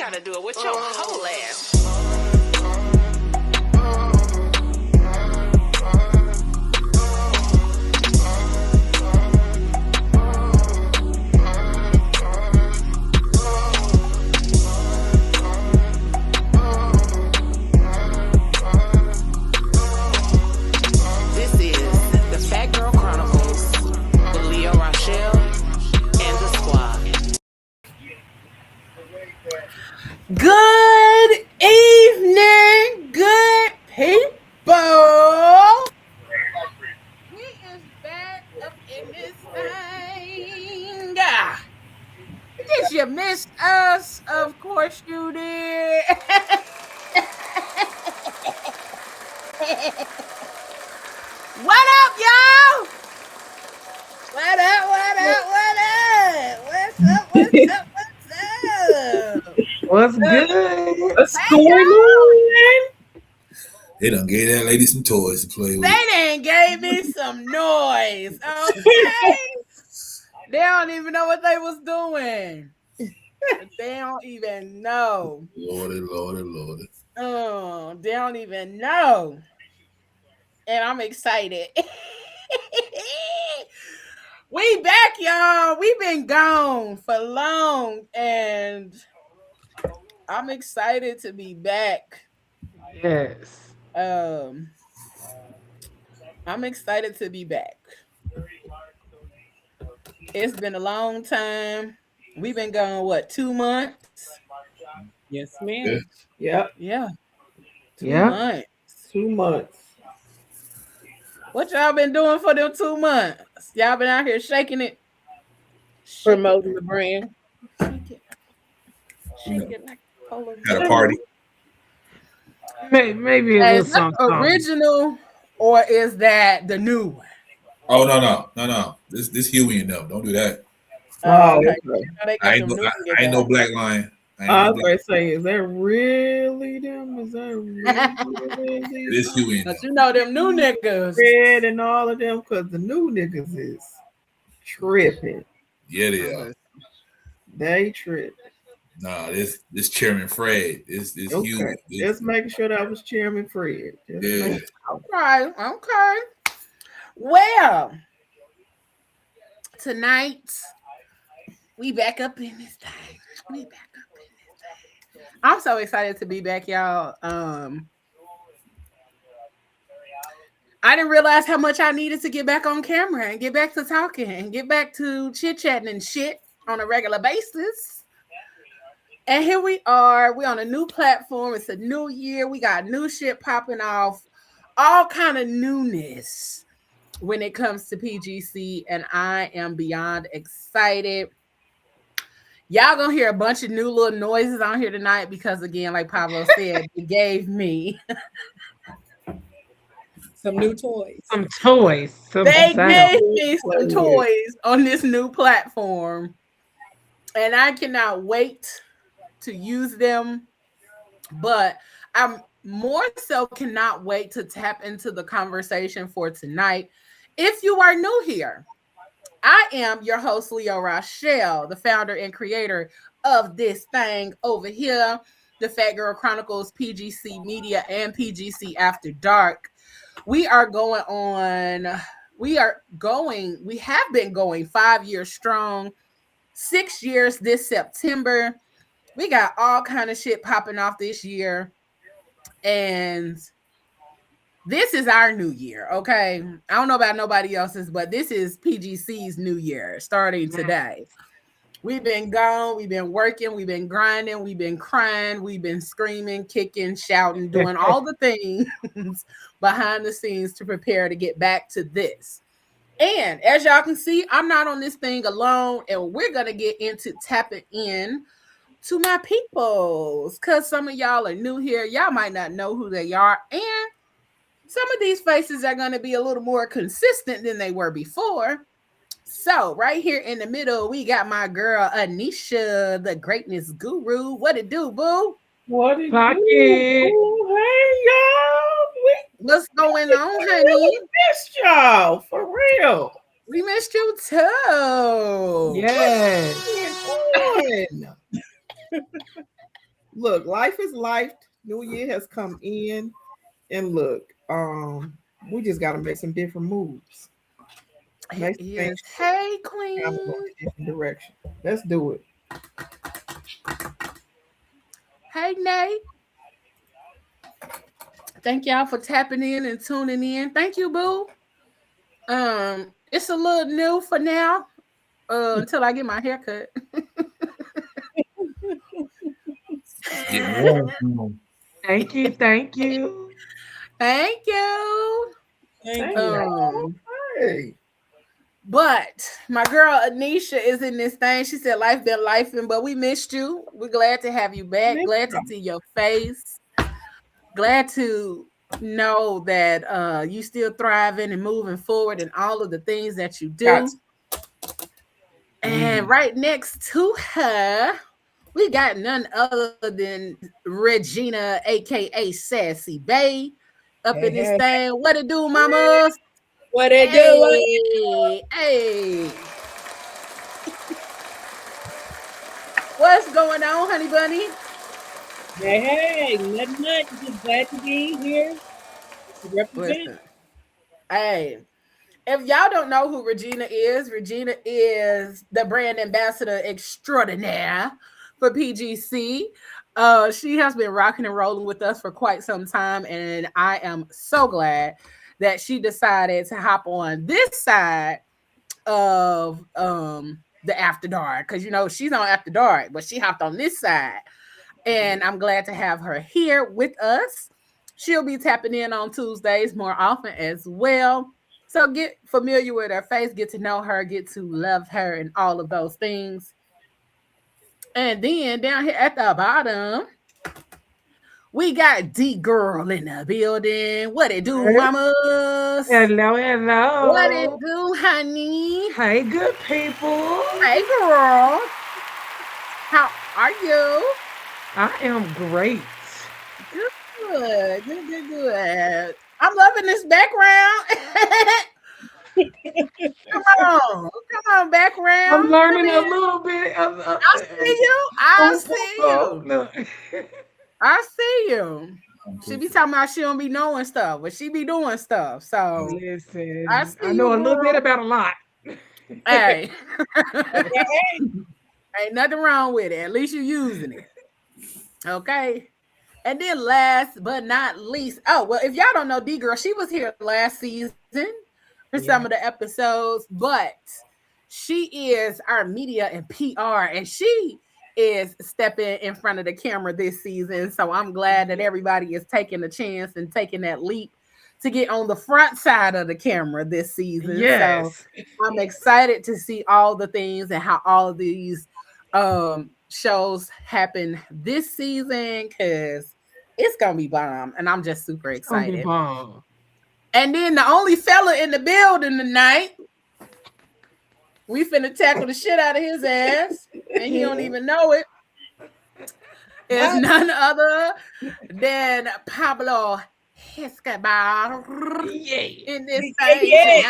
trying to do it with your whole ass. This is the Fat Girl Chronicles with Leo Rochelle and the squad. Good evening, good people. We is back up in this thing. Did you miss us? Of course you did. What up, y'all? What up? What up? What up? What's up? What's up? What's up? What's good? What's going on? They done gave that lady some toys to play with. They done gave me some noise. Okay. They don't even know what they was doing. They don't even know. Lordy. Oh, they don't even know. And I'm excited. We back, y'all. We've been gone for long, and I'm excited to be back. Yes. I'm excited to be back. It's been a long time. We've been gone, 2 months? Yes, ma'am. Yep. Yeah. 2 Yeah. months. 2 months. What y'all been doing for them 2 months? Y'all been out here shaking it? Promoting the brand. Shake it like polar. Had a party. Maybe a Is little that something. original or is that the new one? Oh no. This Huey and them. Don't do that. Oh, okay. okay. I ain't no black lion. I was going to say, is that really them? Is that really This Huey and them. But you know them new niggas. Red and all of them? Because the new niggas is tripping. Yeah, they are. They tripping. Nah, this Chairman Fred. This Okay. Huey. Just making sure that was Chairman Fred. Yeah. Okay. Well, tonight we back up in this thing. I'm so excited to be back, y'all. I didn't realize how much I needed to get back on camera and get back to talking and get back to chit-chatting and shit on a regular basis. And here we are. We're on a new platform. It's a new year. We got new shit popping off. All kind of newness when it comes to PGC. And I am beyond excited. Y'all gonna hear a bunch of new little noises on here tonight because, again, like Pablo said, it gave me some new toys. Some toys. They gave me some toys on this new platform, and I cannot wait to use them. But I'm more so cannot wait to tap into the conversation for tonight. If you are new here, I am your host, Leo Rochelle, the founder and creator of this thing over here, the Fat Girl Chronicles, PGC Media, and PGC After Dark. We have been going 5 years strong, 6 years this September. We got all kind of shit popping off this year. And this is our new year, okay? I don't know about nobody else's, but this is PGC's new year starting today. We've been gone, we've been working, we've been grinding, we've been crying, we've been screaming, kicking, shouting, doing all the things behind the scenes to prepare to get back to this. And as y'all can see, I'm not on this thing alone, and we're going to get into tapping in to my peoples, because some of y'all are new here. Y'all might not know who they are, and some of these faces are going to be a little more consistent than they were before. So right here in the middle, we got my girl, Anisha, the greatness guru. What it do, boo? What it do? Hey, y'all. What's going on, honey? We missed y'all, for real. We missed you too. Yes. Look, life is life. New year has come in, and look, we just got to make some different moves. Make some things Yes. Hey, kind Queen. of go in a different direction. Let's do it. Hey, Nate. Thank y'all for tapping in and tuning in. Thank you, Boo. It's a little new for now. Until I get my hair cut. Getting warm. Thank you. Thank you. Thank you. Thank Thank you. you. Hey. But my girl Anisha is in this thing. She said life been lifing, but we missed you. We're glad to have you back. Missed Glad to you. see your face. Glad to know that you still thriving and moving forward in all of the things that you do. Got And right next to her, we got none other than Regina, aka Sassy Bay, up in this thing. What it do, mamas? What it do? Hey, hey. What's going on, honey bunny? Hey, nothing much. Just glad to be here to represent. Listen, hey. If y'all don't know who Regina is the brand ambassador extraordinaire for PGC. She has been rocking and rolling with us for quite some time, and I am so glad that she decided to hop on this side of the After Dark, because she's on After Dark, but she hopped on this side, and I'm glad to have her here with us. She'll be tapping in on Tuesdays more often as well. So get familiar with her face, get to know her, get to love her, and all of those things. And then down here at the bottom, we got D Girl in the building. What it do, mamas? Hello, hello. What it do, honey? Hey, good people. Hey, girl. How are you? I am great. Good. I'm loving this background. Come on, background. I'm learning a little bit. I see you. I see you. She be talking about she don't be knowing stuff, but she be doing stuff. So listen, I see I know you, a little girl. bit about a lot. Hey. Ain't nothing wrong with it. At least you're using it. Okay. And then last but not least, if y'all don't know D Girl, she was here last season for some of the episodes, but she is our media and PR, and she is stepping in front of the camera this season. So I'm glad that everybody is taking the chance and taking that leap to get on the front side of the camera this season. Yes. So I'm excited to see all the things and how all of these shows happen this season, because it's gonna be bomb, and I'm just super excited. It's gonna be bomb. And then the only fella in the building tonight, we finna tackle the shit out of his ass, and he don't even know it. Is none other than Pablo Escobar in this thing.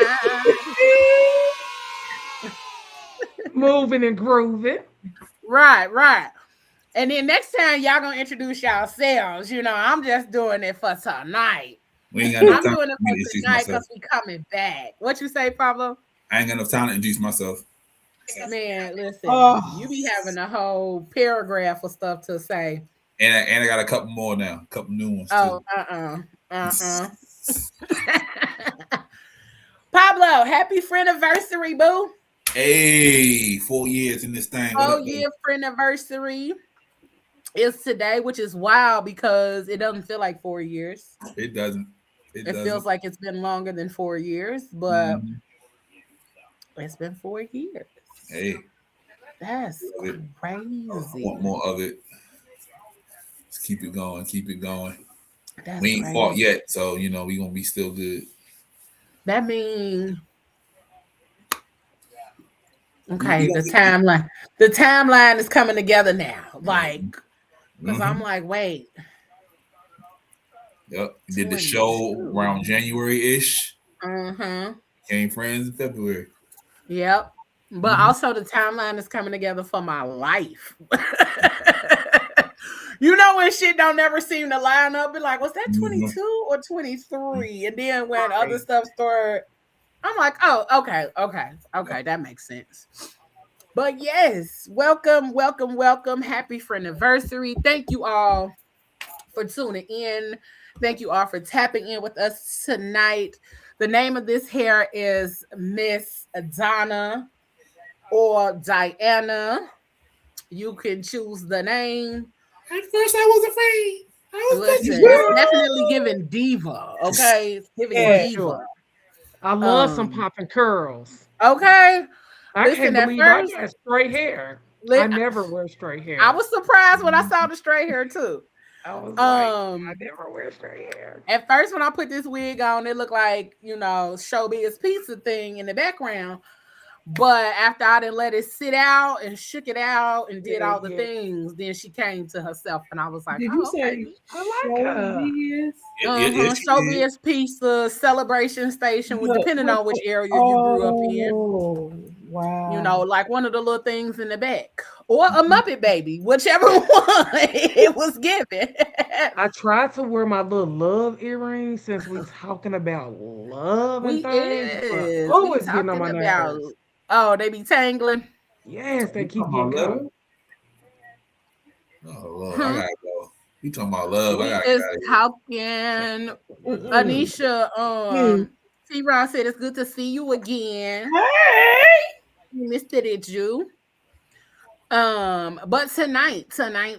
Moving and grooving. Right. And then next time y'all gonna introduce yourselves. I'm just doing it for tonight. We ain't got enough time. I'm doing it for tonight because we coming back. What you say, Pablo? I ain't got enough time to introduce myself. Man, listen, you be having a whole paragraph of stuff to say. And I got a couple more now, a couple new ones too. Pablo, happy friendiversary, boo. Hey, 4 years in this thing. 4-year friendiversary is today, which is wild because it doesn't feel like 4 years. It doesn't. It feels like it's been longer than 4 years, but it's been 4 years. Hey, that's crazy. I want more of it. Let's keep it going. That's we ain't crazy. fought yet, so we gonna be still good. That means okay, the timeline is coming together now. Like, because I'm like, wait. Yep. Did the show around January-ish. Became friends in February. Yep. But also the timeline is coming together for my life. You know when shit don't never seem to line up, be like, was that Mhm. 22 or 23? And then when other stuff start, I'm like, oh, okay, that makes sense. But yes, welcome. Happy friendiversary. Thank you all for tuning in. Thank you all for tapping in with us tonight. The name of this hair is Miss Donna or Diana. You can choose the name. At first, I was afraid. Listen, it's definitely giving diva. Okay, it's giving diva. Sure. I love some popping curls. Okay. I can't believe I got straight hair. I never wear straight hair. I was surprised when I saw the straight hair too. I was like, I never wear straight hair. At first, when I put this wig on, it looked like, Showbiz Pizza thing in the background. But after I didn't let it sit out and shook it out and did all the things, then she came to herself, and I was like, Did you say I like her? Showbiz Pizza, Celebration Station, depending on which area you grew up in. Oh, wow. Like one of the little things in the back. Or a Muppet Baby, whichever one it was given. I tried to wear my little love earrings since we're talking about love and things. It's getting on my nerves. Oh, they be tangling? Yes, they keep getting caught. Oh, Lord, I gotta go. You talking about love? We is talking. Anisha, T-Ron said it's good to see you again. Hey, You missed it, did you? But tonight. Yeah,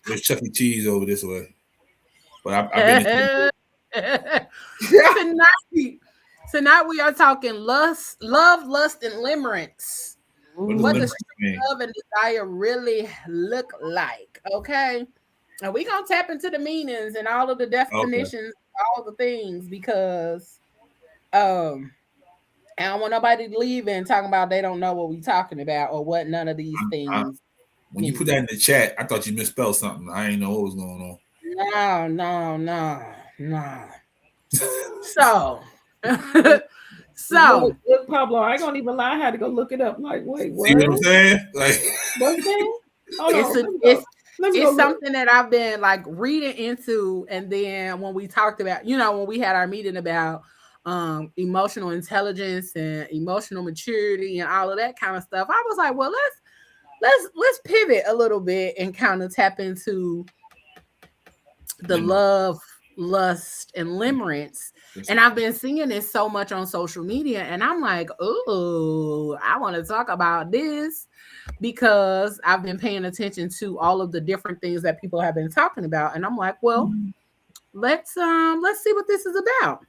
there's Chuck E. Cheese over this way. But I've been Tonight we are talking love, lust, and limerence. What does love and desire really look like? Okay. And we're gonna tap into the meanings and all of the definitions, all the things, because I don't want nobody leaving talking about they don't know what we're talking about or what none of these things. When you put that in the chat, I thought you misspelled something. I didn't know what was going on. No. So look, Pablo, I ain't gonna even lie. I had to go look it up. Like, wait, what? See what I'm saying? Like, what's that? It's something that I've been like reading into, and then when we talked about, when we had our meeting about emotional intelligence and emotional maturity and all of that kind of stuff, I was like, well, let's pivot a little bit and kind of tap into the love, lust, and limerence. And I've been seeing this so much on social media, and I'm like, oh, I want to talk about this because I've been paying attention to all of the different things that people have been talking about, and I'm like, well, let's see what this is about.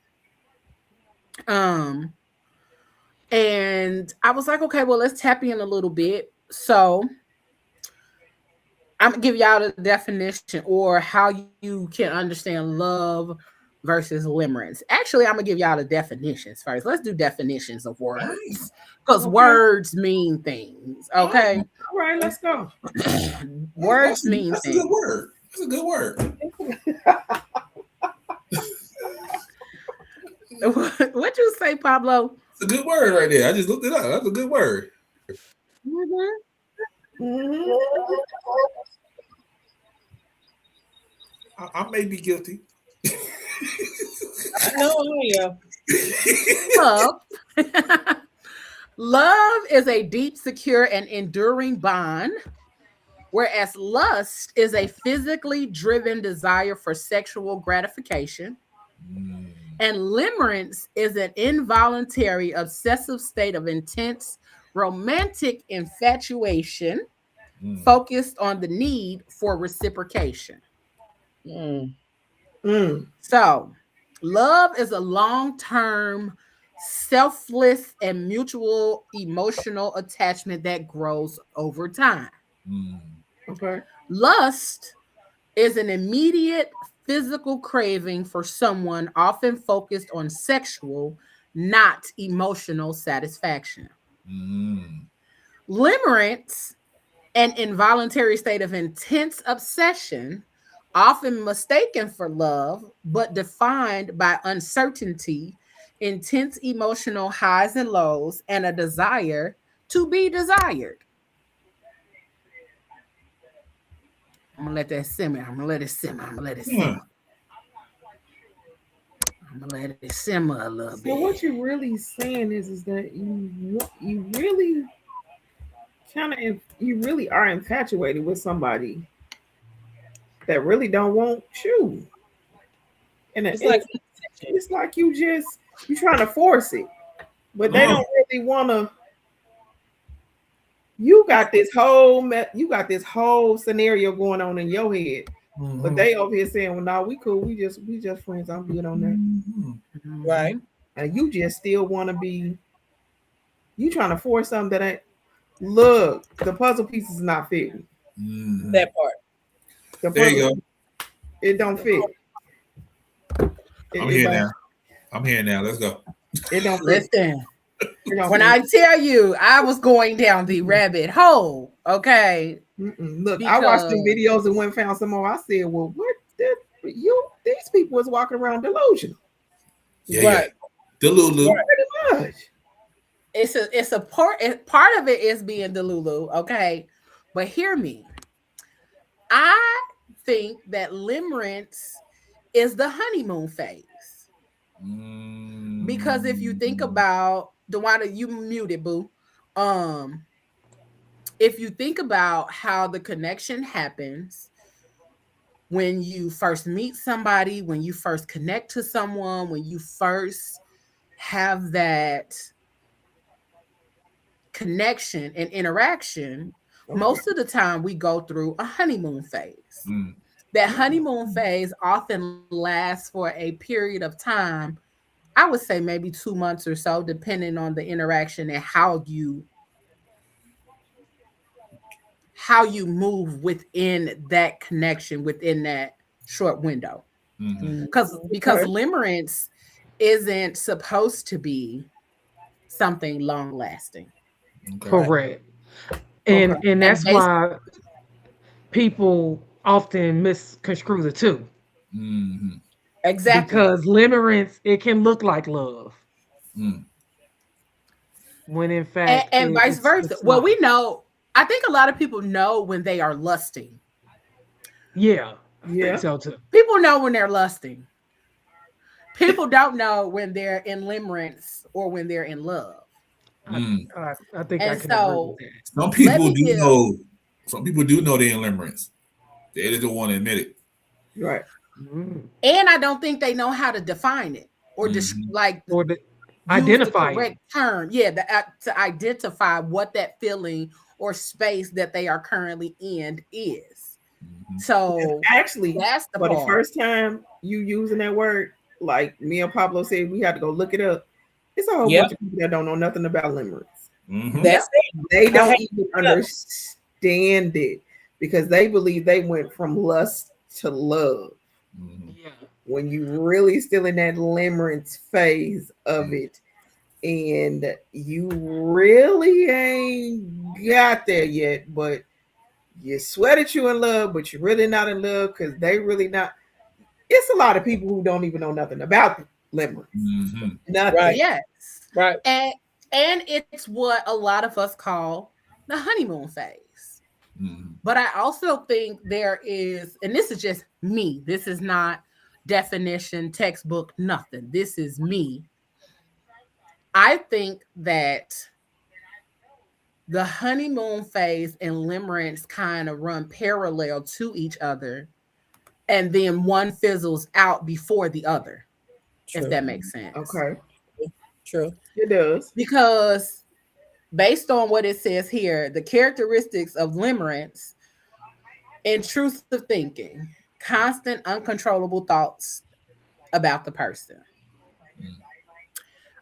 And I was like, okay, well, let's tap in a little bit. So I'm gonna give y'all the definition or how you can understand love versus limerence. Actually, I'm gonna give y'all the definitions first. Let's do definitions of words because words mean things. Okay. All right, let's go. Words mean that's things. A good word. That's a good word. What'd you say, Pablo? It's a good word right there. I just looked it up. That's a good word. I may be guilty. Love is a deep, secure, and enduring bond, whereas lust is a physically driven desire for sexual gratification. And limerence is an involuntary, obsessive state of intense romantic infatuation focused on the need for reciprocation. So, love is a long-term, selfless, and mutual emotional attachment that grows over time. Okay. Lust is an immediate physical craving for someone, often focused on sexual, not emotional satisfaction. Limerence, an involuntary state of intense obsession, often mistaken for love, but defined by uncertainty, intense emotional highs and lows, and a desire to be desired. I'm gonna let that simmer. I'm gonna let it simmer. I'm gonna let it Hmm. simmer. I'm gonna let it simmer a little So what bit. you're really saying is that you really you really are infatuated with somebody that really don't want you, and It's like it's like you trying to force it, but they Uh, don't really want to. You got this whole scenario going on in your head, but they over here saying, "Well, no, we cool. We just friends. I'm good on that." mhm, right. Mhm. And you just still want to be. You trying to force something that ain't. Look, the puzzle piece is not fitting. mhm. That part. The There you puzzle, go. it don't fit. I'm It here don't. now. I'm here now. Let's go. It don't fit. Listen, It don't when fit. I tell you I was going down the rabbit hole, okay, Look, I watched because some videos and went and found some more. I said, "Well, what? These people is walking around delusional, Yeah, yeah. Right. Delulu. pretty much." it's a part of it is being Delulu, okay, but hear me. I think that limerence is the honeymoon phase because if you think Mm. about Dewana, you muted, boo. Um, if you think about how the connection happens when you first meet somebody, when you first connect to someone, when you first have that connection and interaction, Okay. most of the time we go through a honeymoon phase. Mm. That honeymoon phase often lasts for a period of time. I would say maybe 2 months or so, depending on the interaction and how you move within that connection within that short window. Mhm. Because Okay. limerence isn't supposed to be something long lasting. Okay. Right. Correct. Okay. And And that's based why people often misconstrue the two. Mhm. exactly. Because limerence, it can look like love. Mm. When in And, fact and vice versa. it's Well, not. we know, I think a lot of people know when they are lusting. Yeah, I think Yeah. so too. People know when they're lusting. People don't know when they're in limerence or when they're in love. I, Mm. I think I And can agree with so that. Some let people me do give, know. Some people do know they're in limerence. They just don't want to admit it. Right. Mm. and I don't think they know how to define it or Mhm. like Or the use the identify it. correct term. Yeah, to identify what that feeling or space that they are currently in is. Mhm. So Actually, that's the for the part. first time you using that word, like me and Pablo said, we had to go look it up. It's a whole Yep. bunch of people that don't know nothing about limerence. Mhm. Yep. That's it. They I don't had even to look. understand it because they believe they went from lust to love. Mhm. Yeah. When you really still in that limerence phase of Mm. it, and you really ain't got there yet, but you swear that you in love, but you're really not in love because they really not. It's a lot of people who don't even know nothing about limerence. Mhm. Nothing. Right. Yes. Right. And it's what a lot of us call the honeymoon phase. Mhm. But I also think there is, and this is just me. This is not definition, textbook, nothing. This is me. I think that the honeymoon phase and limerence kind of run parallel to each other, and then one fizzles out before the other, if True. that makes sense. Okay, True. it does. Because based on what it says here, the characteristics of limerence: intrusive thinking, constant uncontrollable thoughts about the person,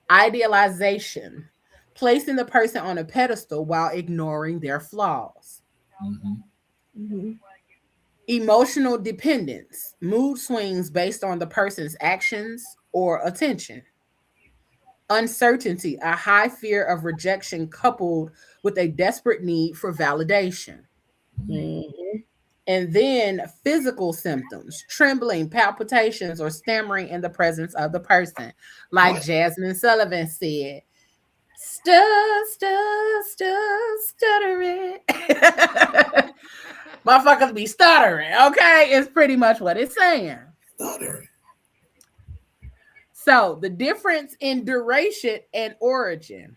idealization, placing the person on a pedestal while ignoring their flaws, Mhm. Mhm. emotional dependence, mood swings based on the person's actions or attention, uncertainty, a high fear of rejection coupled with a desperate need for validation. Mm-hmm. And then physical symptoms, trembling, palpitations, or stammering in the presence of the person. Like Jasmine Sullivan said, stuttering. Motherfuckers be stuttering, okay? It's pretty much what it's saying. Stuttering. So the difference in duration and origin.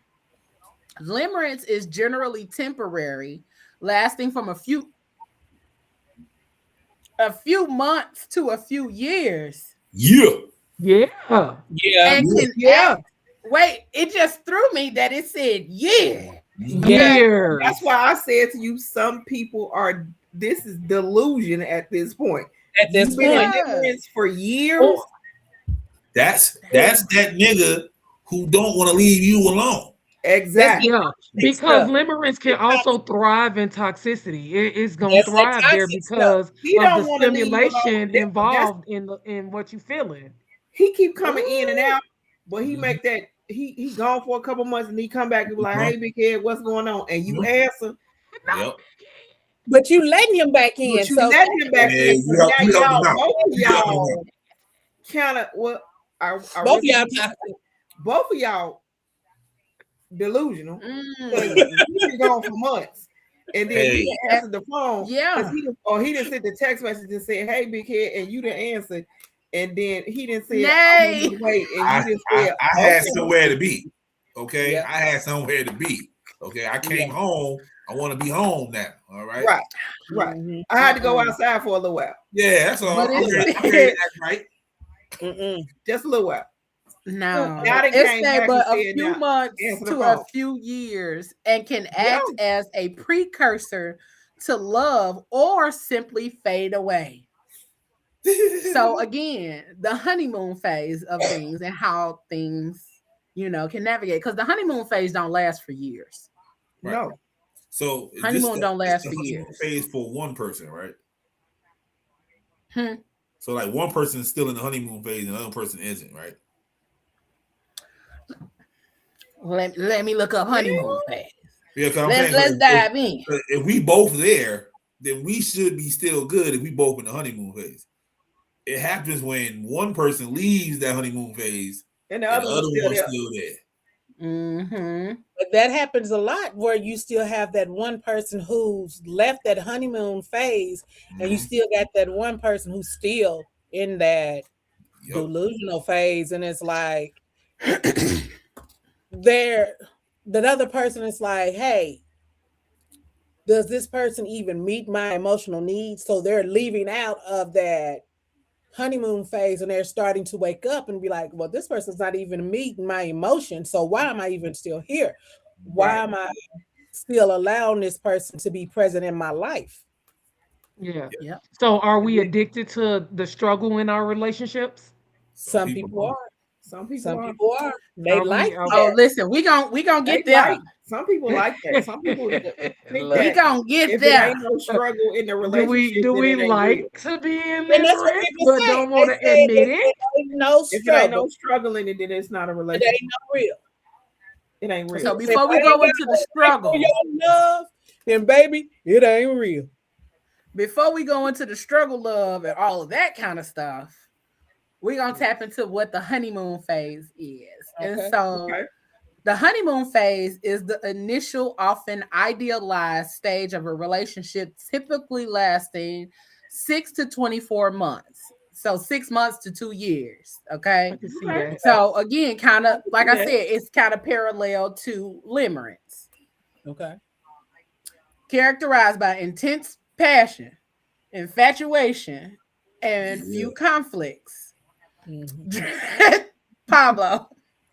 Limerence is generally temporary, lasting from a few months to a few years. Yeah. Yeah. Yeah. And can Yeah. wait, it just threw me that it said yeah. Yeah. Years. That's why I said to you, some people are. This is delusion at this point. At this You've been in point. limerence for years. Or- That's that nigga who don't want to leave you alone. Exactly. Yeah, Fixed because up. limerence can also thrive in toxicity. It's gonna That's that thrive there toxic stuff. because He of the don't want to leave you alone. stimulation That's involved in what you feeling. he keep coming in and out, but he Mhm. make that he gone for a couple months and he come back and be like, "Hey, big head, what's going on?" And you answer, Yep. But you letting him back in. but you So let him back Yeah, in. So now you help him y'all, out. both of You help him y'all, kind of what? I both really, y'all toxic. both of y'all delusional. Mm. He been gone for months, and then Hey. he didn't answer the phone. Yeah. He didn't send the text message and say, "Hey, big head," and you didn't answer. And then he didn't say, "I'm Nay. on the way," and I, you just I, said, I had "Okay." somewhere to be. Okay. Yeah. I had somewhere to be. Okay. I came Yeah. home. I want to be home now. All right. Right, right. Mhm. I had to go outside for a little while, Yeah, that's all. But I'm it's- ready. That's right. Mm-mm. just a little while. No, Now they it's came say back but and a said, few "Now months answer the to a phone." few years and can Yeah. act as a precursor to love or simply fade away. So again, the honeymoon phase of things and how things, can navigate because the honeymoon phase don't last for years. Right. No, So is Honeymoon don't this last the for honeymoon years. phase for one person, right? Hmm. So like one person is still in the honeymoon phase and the other person isn't, right? Let me look up honeymoon phase. Yeah, because I'm Let's saying dive in. if we both there, then we should be still good if we both in the honeymoon phase. It happens when one person leaves that honeymoon phase and the and the other other one's still one's there. still there. Mm-hmm. But that happens a lot where you still have that one person who's left that honeymoon phase, and you Mhm. still got that one person who's still in that Yep. delusional phase, and it's like there that other person is like, hey, does this person even meet my emotional needs? So they're leaving out of that honeymoon phase and they're starting to wake up and be like, well, this person's not even meeting my emotions. So why am I even still here? Why Right. am I still allowing this person to be present in my life? Yeah. Yep. So are we addicted to the struggle in our relationships? Some people are. Some people Some are. people are. They Are like we? Are Oh, that. listen, we gonna They get there. like. Some people like that. Some people think Look, We that gonna get if it there. ain't no struggle in the do relationship, we then it ain't like real. to be in And that's what limerence people but say. don't They want to say admit if it? it ain't no If it ain't no struggle, struggle in it, then it's not a it relationship. ain't no real. It ain't real. So If before we I go ain't got into the to fight for struggle, your love, then baby, it ain't real. before we go into the struggle love and all of that kind of stuff, we're gonna tap into what the honeymoon phase is. And Okay. so Okay. the honeymoon phase is the initial, often idealized stage of a relationship, typically lasting 6 to 24 months. So 6 months to 2 years. Okay. I can see Okay. that. So again, kind of like I Yeah. said, it's kind of parallel to limerence, Okay. characterized by intense passion, infatuation, and Yeah. few conflicts. Mhm. Pablo,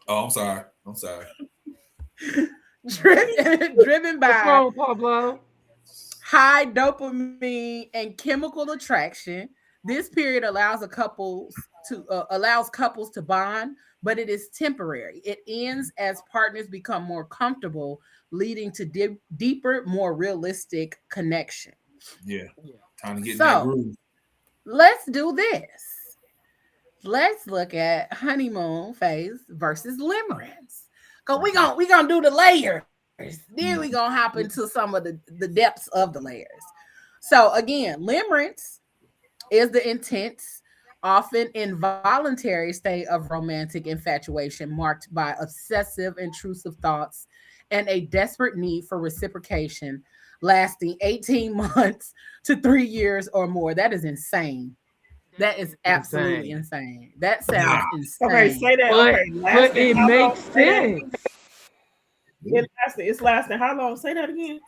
Oh, I'm sorry. driven What's by wrong, Pablo? high dopamine and chemical attraction. This period allows couples to bond, but it is temporary. It ends as partners become more comfortable, leading to deeper, more realistic connection. Yeah. Time to get in that So groove. let's do this. Let's look at honeymoon phase versus limerence. Cause we gonna do the layers. Then we gonna hop into some of the depths of the layers. So again, limerence is the intense, often involuntary state of romantic infatuation marked by obsessive, intrusive thoughts and a desperate need for reciprocation, lasting 18 months to 3 years or more. That is insane. That is absolutely insane. That sounds insane. Okay, say that. But, Okay, but it makes sense. It's lasting how long? Say that again.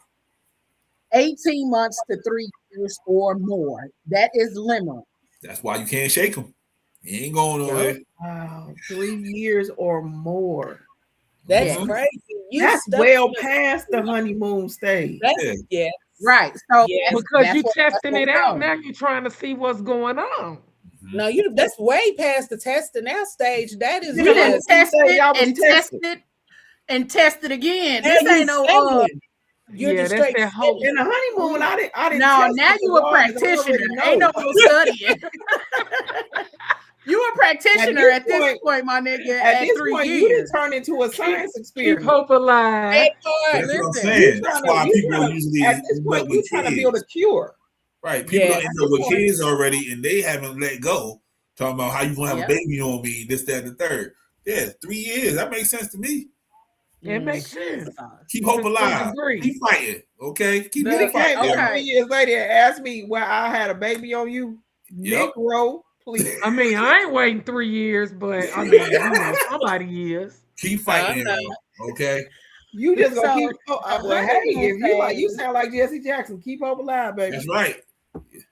18 months to 3 years or more. That is limerence. That's why you can't shake them. He ain't going nowhere. Wow, 3 years or more. That's Mhm. crazy. That's well past the honeymoon stage. Yeah. Right. So Yes. Because you're testing it out now, you're trying to see what's going on. No, that's way past the testing out stage. That is you done tested and tested and tested again. Now This you ain't no You're Yeah, just that's straight that whole. In the honeymoon, I didn't no, test now it you for a long, 'cause I practitioner. already Ain't no know. more studying. You a practitioner at this point, my nigga. At this 3 point, years. you didn't turn into a science experiment. Keep hope alive. That's what I'm saying. That's why people usually at this point you're trying to build a cure. Right. People don't end up with kids already and they haven't let go. Talking about how you gonna have a baby on me, this, that, and the third. Yeah, 3 years. That makes sense to me. It makes sense. Keep hope alive. Keep fighting. Okay. Keep You fighting. came 3 years later and asked me why I had a baby on you. Negro, please. I mean, I ain't waiting 3 years, but I mean, somebody is. Keep fighting, okay? You just gonna keep. Hey, if you sound like Jesse Jackson, keep hope alive, baby. That's right.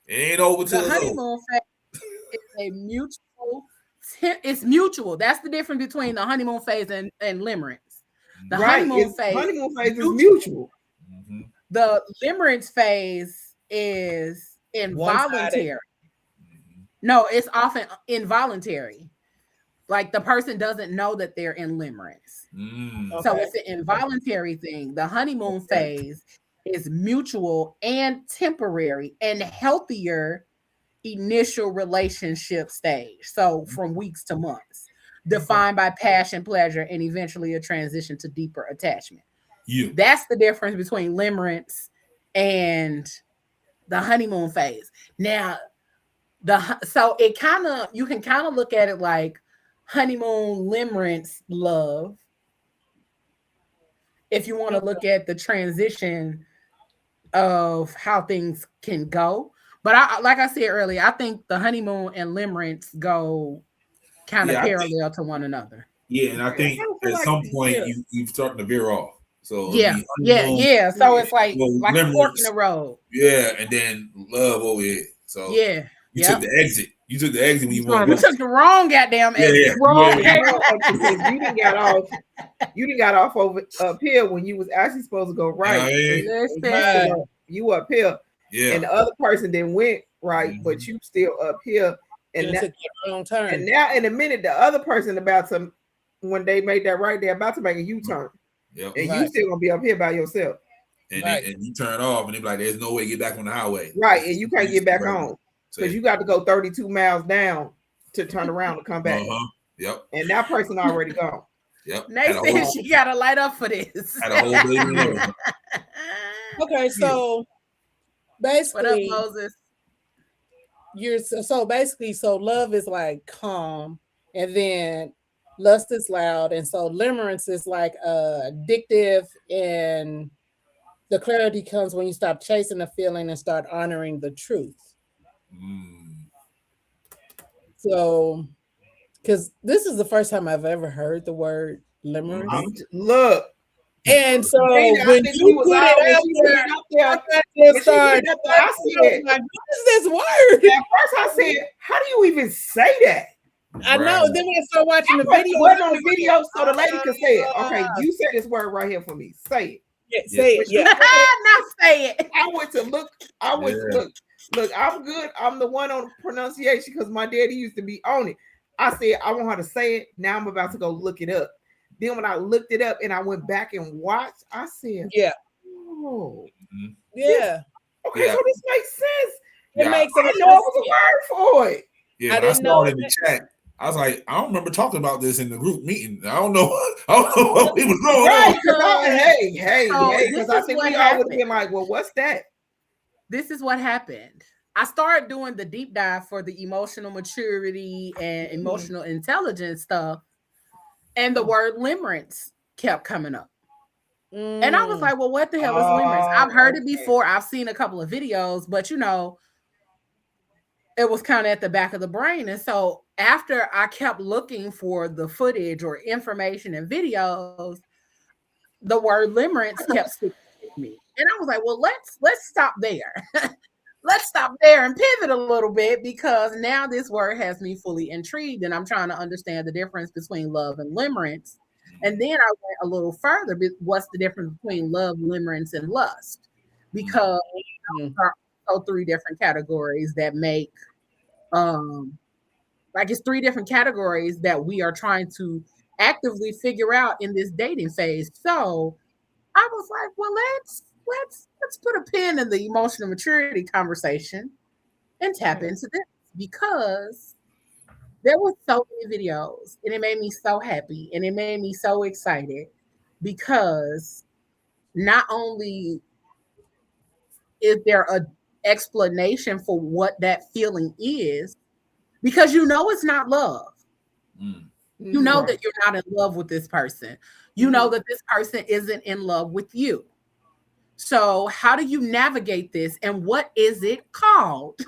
It ain't over till the honeymoon phase is a mutual. It's mutual. That's the difference between the honeymoon phase and limerence. The honeymoon phase is mutual. Mm-hmm. The limerence phase is involuntary. No, it's often involuntary. Like the person doesn't know that they're in limerence. So it's an involuntary thing. The honeymoon phase is mutual and temporary and healthier initial relationship stage. So from weeks to months, defined by passion, pleasure, and eventually a transition to deeper attachment. That's the difference between limerence and the honeymoon phase. Now, so it kind of, you can kind of look at it like honeymoon, limerence, love. If you want to look at the transition of how things can go. But like I said earlier, I think the honeymoon and limerence go kind of parallel to one another. Yeah, and I think at some point you're starting to veer off. So yeah. So it's like a fork in the road. Yeah, and then love over here. So you took the exit. You took the exit when you wanted. You took the wrong goddamn exit. Wrong exit. You didn't got off over up here when you was actually supposed to go right. You up here. Yeah. And the other person then went right, but you still up here. And took your own turn. And now in a minute, the other person when they made that right, they're about to make a U-turn. Yep. And you still gonna be up here by yourself. And, and you turn off and they're like, there's no way to get back on the highway. Right. And you can't get back on. Because you got to go 32 miles down to turn around and come back. Yep. And that person already gone. Yep. Nate said she got to light up for this. Had a whole baby. Okay, so basically, what up, Moses? So love is like calm, and then lust is loud, and so limerence is like addictive, and the clarity comes when you stop chasing the feeling and start honoring the truth. So, because this is the first time I've ever heard the word limerence. Look. And so when you put it out there, I said, what is this word? At first I said, how do you even say that? I know. Then when I started watching the video, on the video so the lady could say it. Okay, you say this word right here for me. Say it. Yeah, say it. Yeah. Now say it. I went to look. Look, I'm good. I'm the one on pronunciation because my daddy used to be on it. I said, I want her to say it. Now I'm about to go look it up. Then when I looked it up and I went back and watched, I said, oh. Yeah. Okay, so this makes sense. It makes sense. I know it was a word for it. Yeah, I saw it in the chat. I was like, I don't remember talking about this in the group meeting. I don't know what we was going on. Because I think we all would have been like, well, what's that? This is what happened. I started doing the deep dive for the emotional maturity and emotional intelligence stuff, and the word limerence kept coming up. And I was like, well, what the hell is limerence? I've heard it before. I've seen a couple of videos, but it was kind of at the back of the brain. And so after I kept looking for the footage or information and videos, the word limerence kept sticking with me. And I was like, well, let's stop there. Let's stop there and pivot a little bit, because now this word has me fully intrigued and I'm trying to understand the difference between love and limerence. And then I went a little further. What's the difference between love, limerence, and lust? Because there are also three different categories that make, it's three different categories that we are trying to actively figure out in this dating phase. So I was like, well, let's put a pin in the emotional maturity conversation and tap into this, because there were so many videos and it made me so happy and it made me so excited, because not only is there a explanation for what that feeling is, because it's not love. You know that you're not in love with this person. You know that this person isn't in love with you. So how do you navigate this, and what is it called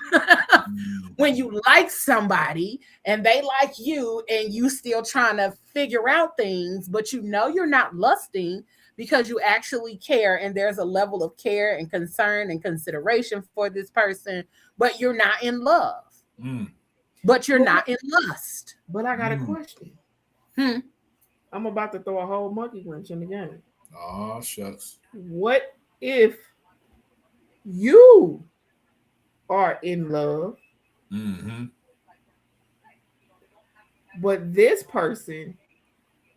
when you like somebody and they like you and you still trying to figure out things, but you're not lusting because you actually care, and there's a level of care and concern and consideration for this person, but you're not in love. But you're not in lust. But I got a question. I'm about to throw a whole monkey wrench in the game. Oh, shucks. What if you are in love, but this person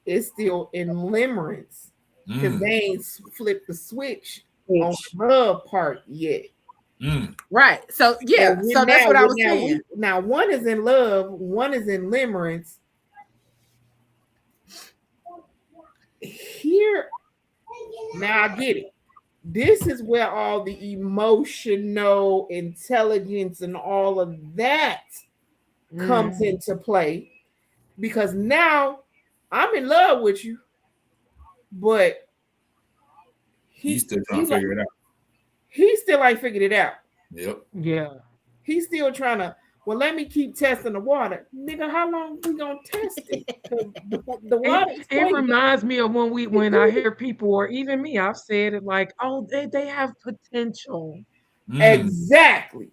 is still in limerence because they ain't flipped the switch on the love part yet? Right. So so that's what I was saying. Now one is in love, one is in limerence. Here, now I get it. This is where all the emotional intelligence and all of that comes into play, because now I'm in love with you, but he's still trying to figure it out. He still ain't figured it out. Yep. Yeah. He's still trying to, well, let me keep testing the water. Nigga, how long we gonna test it? The water it reminds me of when I hear people, or even me, I've said it like, oh, they have potential. Exactly.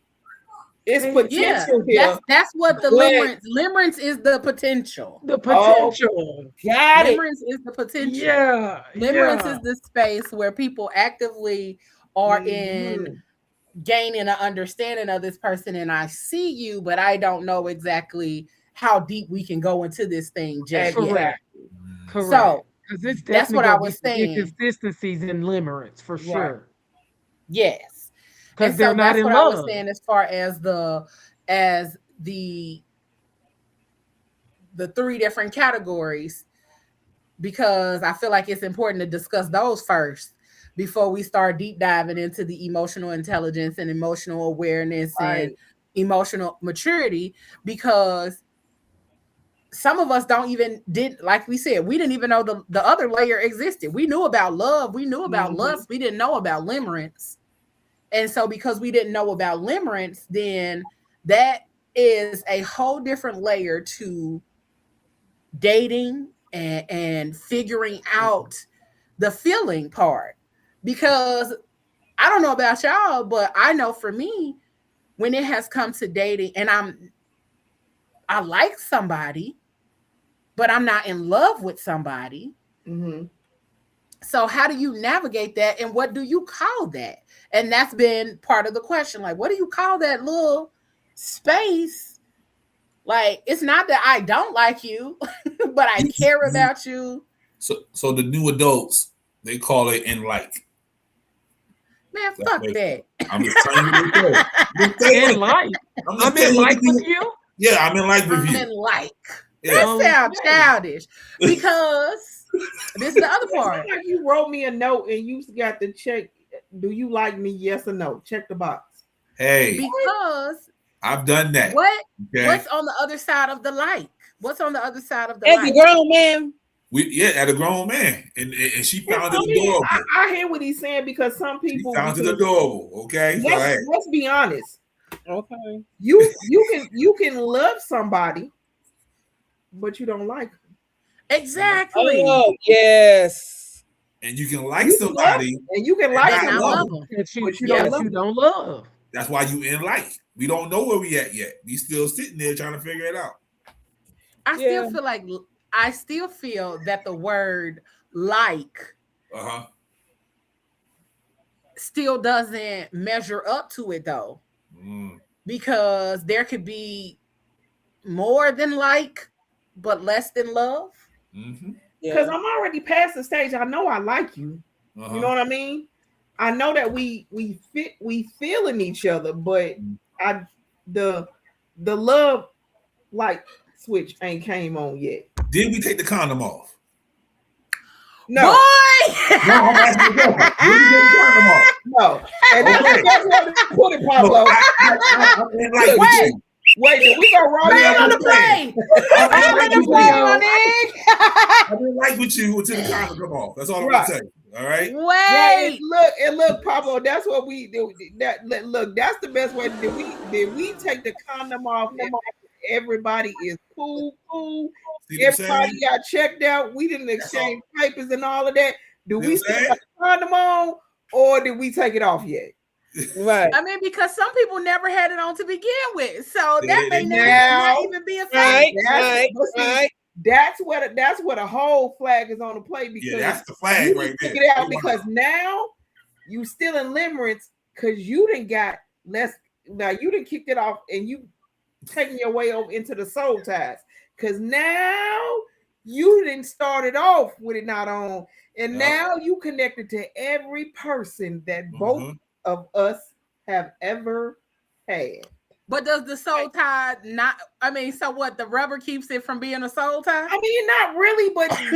It's potential here. That's what the limerence is, the potential. The potential. Got it. Limerence is the potential. Yeah. Limerence is the space where people actively are in gaining an understanding of this person, and I see you, but I don't know exactly how deep we can go into this thing just yet. Correct. So that's what I was saying. Inconsistencies in limerence for sure. Yes, because they're not in love. I was saying as far as the three different categories, because I feel like it's important to discuss those first before we start deep diving into the emotional intelligence and emotional awareness and emotional maturity, because some of us like we said, we didn't even know the other layer existed. We knew about love, we knew about lust, we didn't know about limerence. And so because we didn't know about limerence, then that is a whole different layer to dating and figuring out the feeling part. Because I don't know about y'all, but I know for me, when it has come to dating and I like somebody, but I'm not in love with somebody. So how do you navigate that, and what do you call that? And that's been part of the question. Like, what do you call that little space? Like, it's not that I don't like you, but I care about you. So the new adults, they call it in like. Man, fuck that. I'm just telling you. In like. I'm in like with you? Yeah, I'm in like with you. I'm in like. That sounds childish, because this is the other part. Like you wrote me a note and you got to check, do you like me? Yes or no? Check the box. Hey. Because I've done that. What's on the other side of the like? What's on the other side of the as like? a grown man, At a grown man, and she found it I mean, adorable. I hear what he's saying because some people Sounds adorable. Okay, so hey. Let's be honest. Okay. You can love somebody, but you don't like them. Exactly. Oh yes. And you can like somebody, and you can like and them, love them, But you don't don't love. That's why you in like. We don't know where we at yet. We still sitting there trying to figure it out. I still feel that the word like still doesn't measure up to it though. Because there could be more than like, but less than love. Because I'm already past the stage. I know I like you. You know what I mean? I know that we feel in each other, but the love like switch ain't came on yet. Did we take the condom off? No. Boy! No, I'm asking you. Did we take the condom off? No. And that's what put it, Pablo. Wait, did we go wrong on the plane? I didn't like with you until the condom come off. That's all I'm gonna say. All right. Wait. Look, Pablo. That's what we do. Look, that's the best way. Did we take the condom off? Everybody is cool. Everybody got checked out. We didn't exchange papers and all of that. Do we still have the condom on, or did we take it off yet? Right. I mean, because some people never had it on to begin with, so that may not even be a fact. Right. That's what a whole flag is on the plate, because that's the flag right there. Take it out because now you still in limerence because you didn't got less. Now you didn't kicked it off and you taking your way over into the soul ties, because now you didn't start it off with it not on, and now you connected to every person that both of us have ever had. But does the soul tie not? I mean, so what? The rubber keeps it from being a soul tie? I mean, not really, but you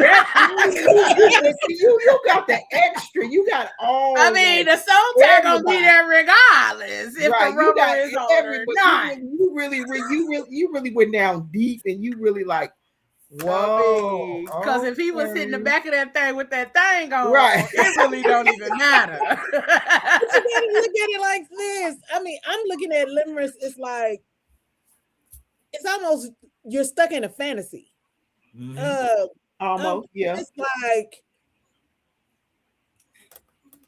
got the extra. You got all. I mean, the soul tie gonna be there regardless if the rubber is on or not. You really went down deep, and you really like. Whoa! Because if he was sitting in the back of that thing with that thing on, it really don't even matter. But you gotta look at it like this. I mean, I'm looking at limerence. It's like it's almost you're stuck in a fantasy. Almost, yeah. It's like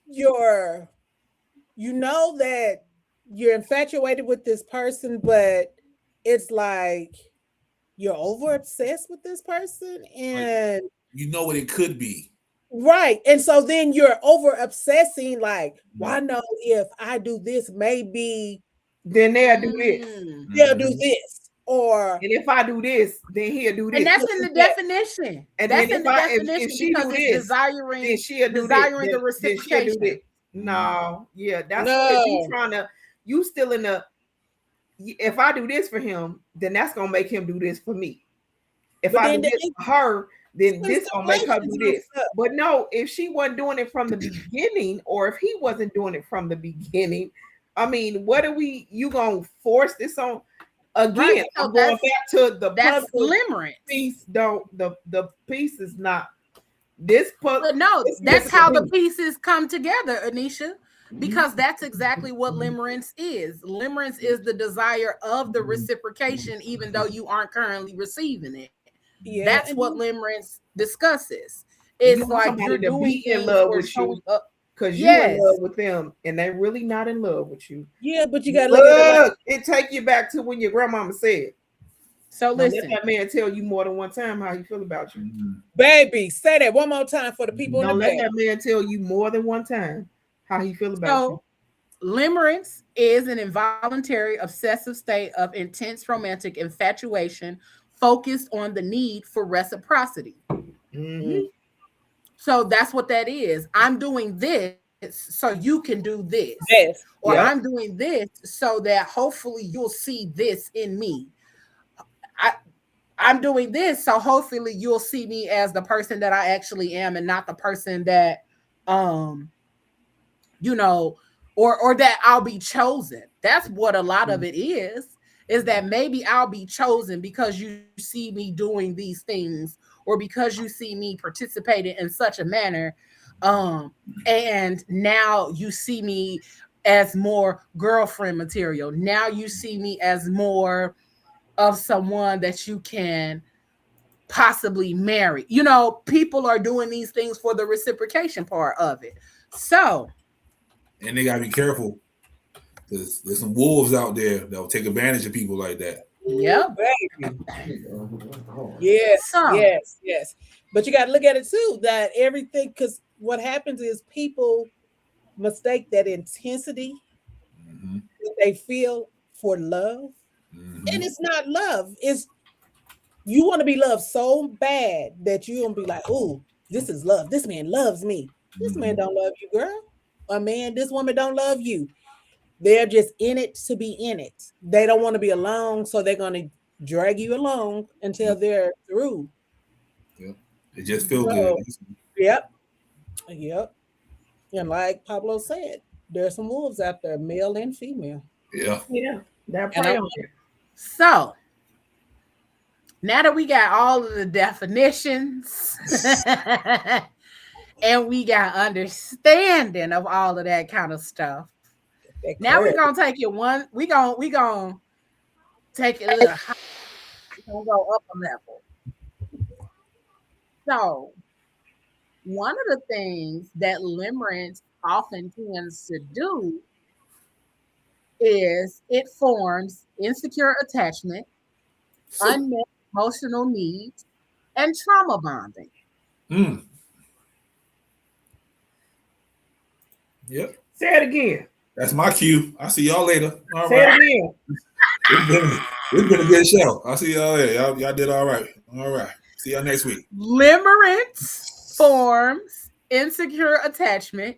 you know that you're infatuated with this person, but it's like you're over obsessed with this person, and you know what it could be. Right. And so then you're over obsessing, like, well, I know if I do this, maybe then they'll do this. They'll do this. Or and if I do this, then he'll do this. And that's in the definition. And that's in the definition if she because do it's this, desiring, then she'll do desiring this. the reciprocation. No, that's what you trying to. You still in the. If I do this for him, then that's gonna make him do this for me. If I do this for her, then this gonna make her do this. But no, if she wasn't doing it from the beginning, or if he wasn't doing it from the beginning, I mean, what are we? You gonna force this on again? Right, so I'm going back to the that's puzzle limerence. Piece. Don't the piece is not this puzzle. But no, that's how the pieces come together, Anisha. Because that's exactly what limerence is. Limerence is the desire of the reciprocation, even though you aren't currently receiving it. Yeah, that's what limerence discusses. It's like you're doing in love with you because you're in love with them, and they're really not in love with you. Yeah, but you gotta look. It take you back to when your grandmama said. So listen, let that man tell you more than one time how he feel about you. Baby, say that one more time for the people. Don't let that man tell you more than one time how he feel about you. Limerence is an involuntary obsessive state of intense romantic infatuation focused on the need for reciprocity. So that's what that is. I'm doing this so you can do this. Yes. Or I'm doing this so that hopefully you'll see this in me. I'm doing this so hopefully you'll see me as the person that I actually am and not the person that or that I'll be chosen. That's what a lot of it is that maybe I'll be chosen because you see me doing these things, or because you see me participating in such a manner, and now you see me as more girlfriend material. Now you see me as more of someone that you can possibly marry. You know, people are doing these things for the reciprocation part of it. So, and they gotta be careful. There's some wolves out there that will take advantage of people like that. yep. Baby. Yes, So, yes, yes. But you got to look at it too, that everything, because what happens is people mistake that intensity Mm-hmm. that they feel for love. Mm-hmm. And it's not love. It's you want to be loved so bad that you gonna be like, oh, this is love. This man loves me. This man don't love you, girl. Or man, this woman don't love you. They're just in it to be in it. They don't want to be alone, so they're gonna drag you along until they're through. Yep. It just feel So, good. yep, yep. And like Pablo said, there's some wolves out there, male and female. Yeah. Yeah, that And prey I, on you. so now that we got all of the definitions and we got understanding of all of that kind of stuff, that now we're clarity. gonna take it one. We gonna take it a little high. We're gonna go up a level. So one of the things that limerence often tends to do is it forms insecure attachment, unmet emotional needs, and trauma bonding. Mm. Yep. Say it again. That's my cue. I'll see y'all later. All Say right. it again. It's been a good show. I'll see y'all later. Y'all did all right. All right. See y'all next week. Limerence forms insecure attachment,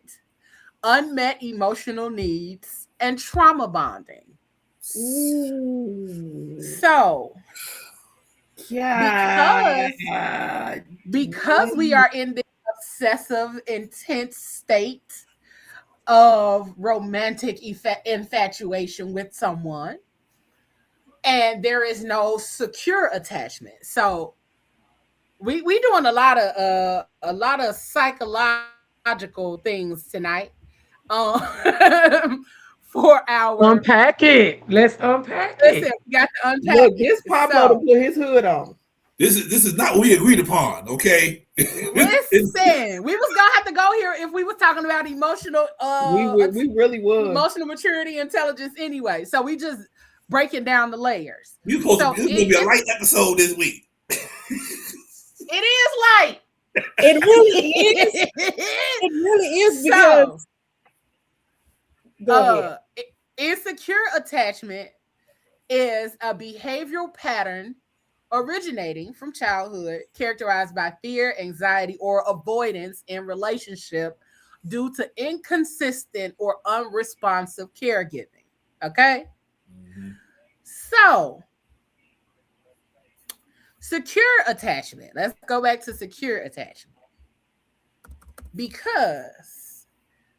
unmet emotional needs, and trauma bonding. Ooh. So, God. because we are in this obsessive, intense state of romantic infatuation with someone, and there is no secure attachment. So, we doing a lot of psychological things tonight. For our Unpack it. Let's unpack listen, it. we got to unpack Look, it. this Pablo to So, put his hood on. This is not what we agreed upon, okay? listen, we was gonna have to go here if we was talking about emotional We really was. emotional maturity, intelligence anyway. So we just breaking down the layers. You supposed So to this gonna be a light episode this week. it is light. It really is. It really is because go ahead. Insecure attachment is a behavioral pattern originating from childhood characterized by fear, anxiety, or avoidance in relationship due to inconsistent or unresponsive caregiving. Okay? Mm-hmm. So, secure attachment. Let's go back to secure attachment. Because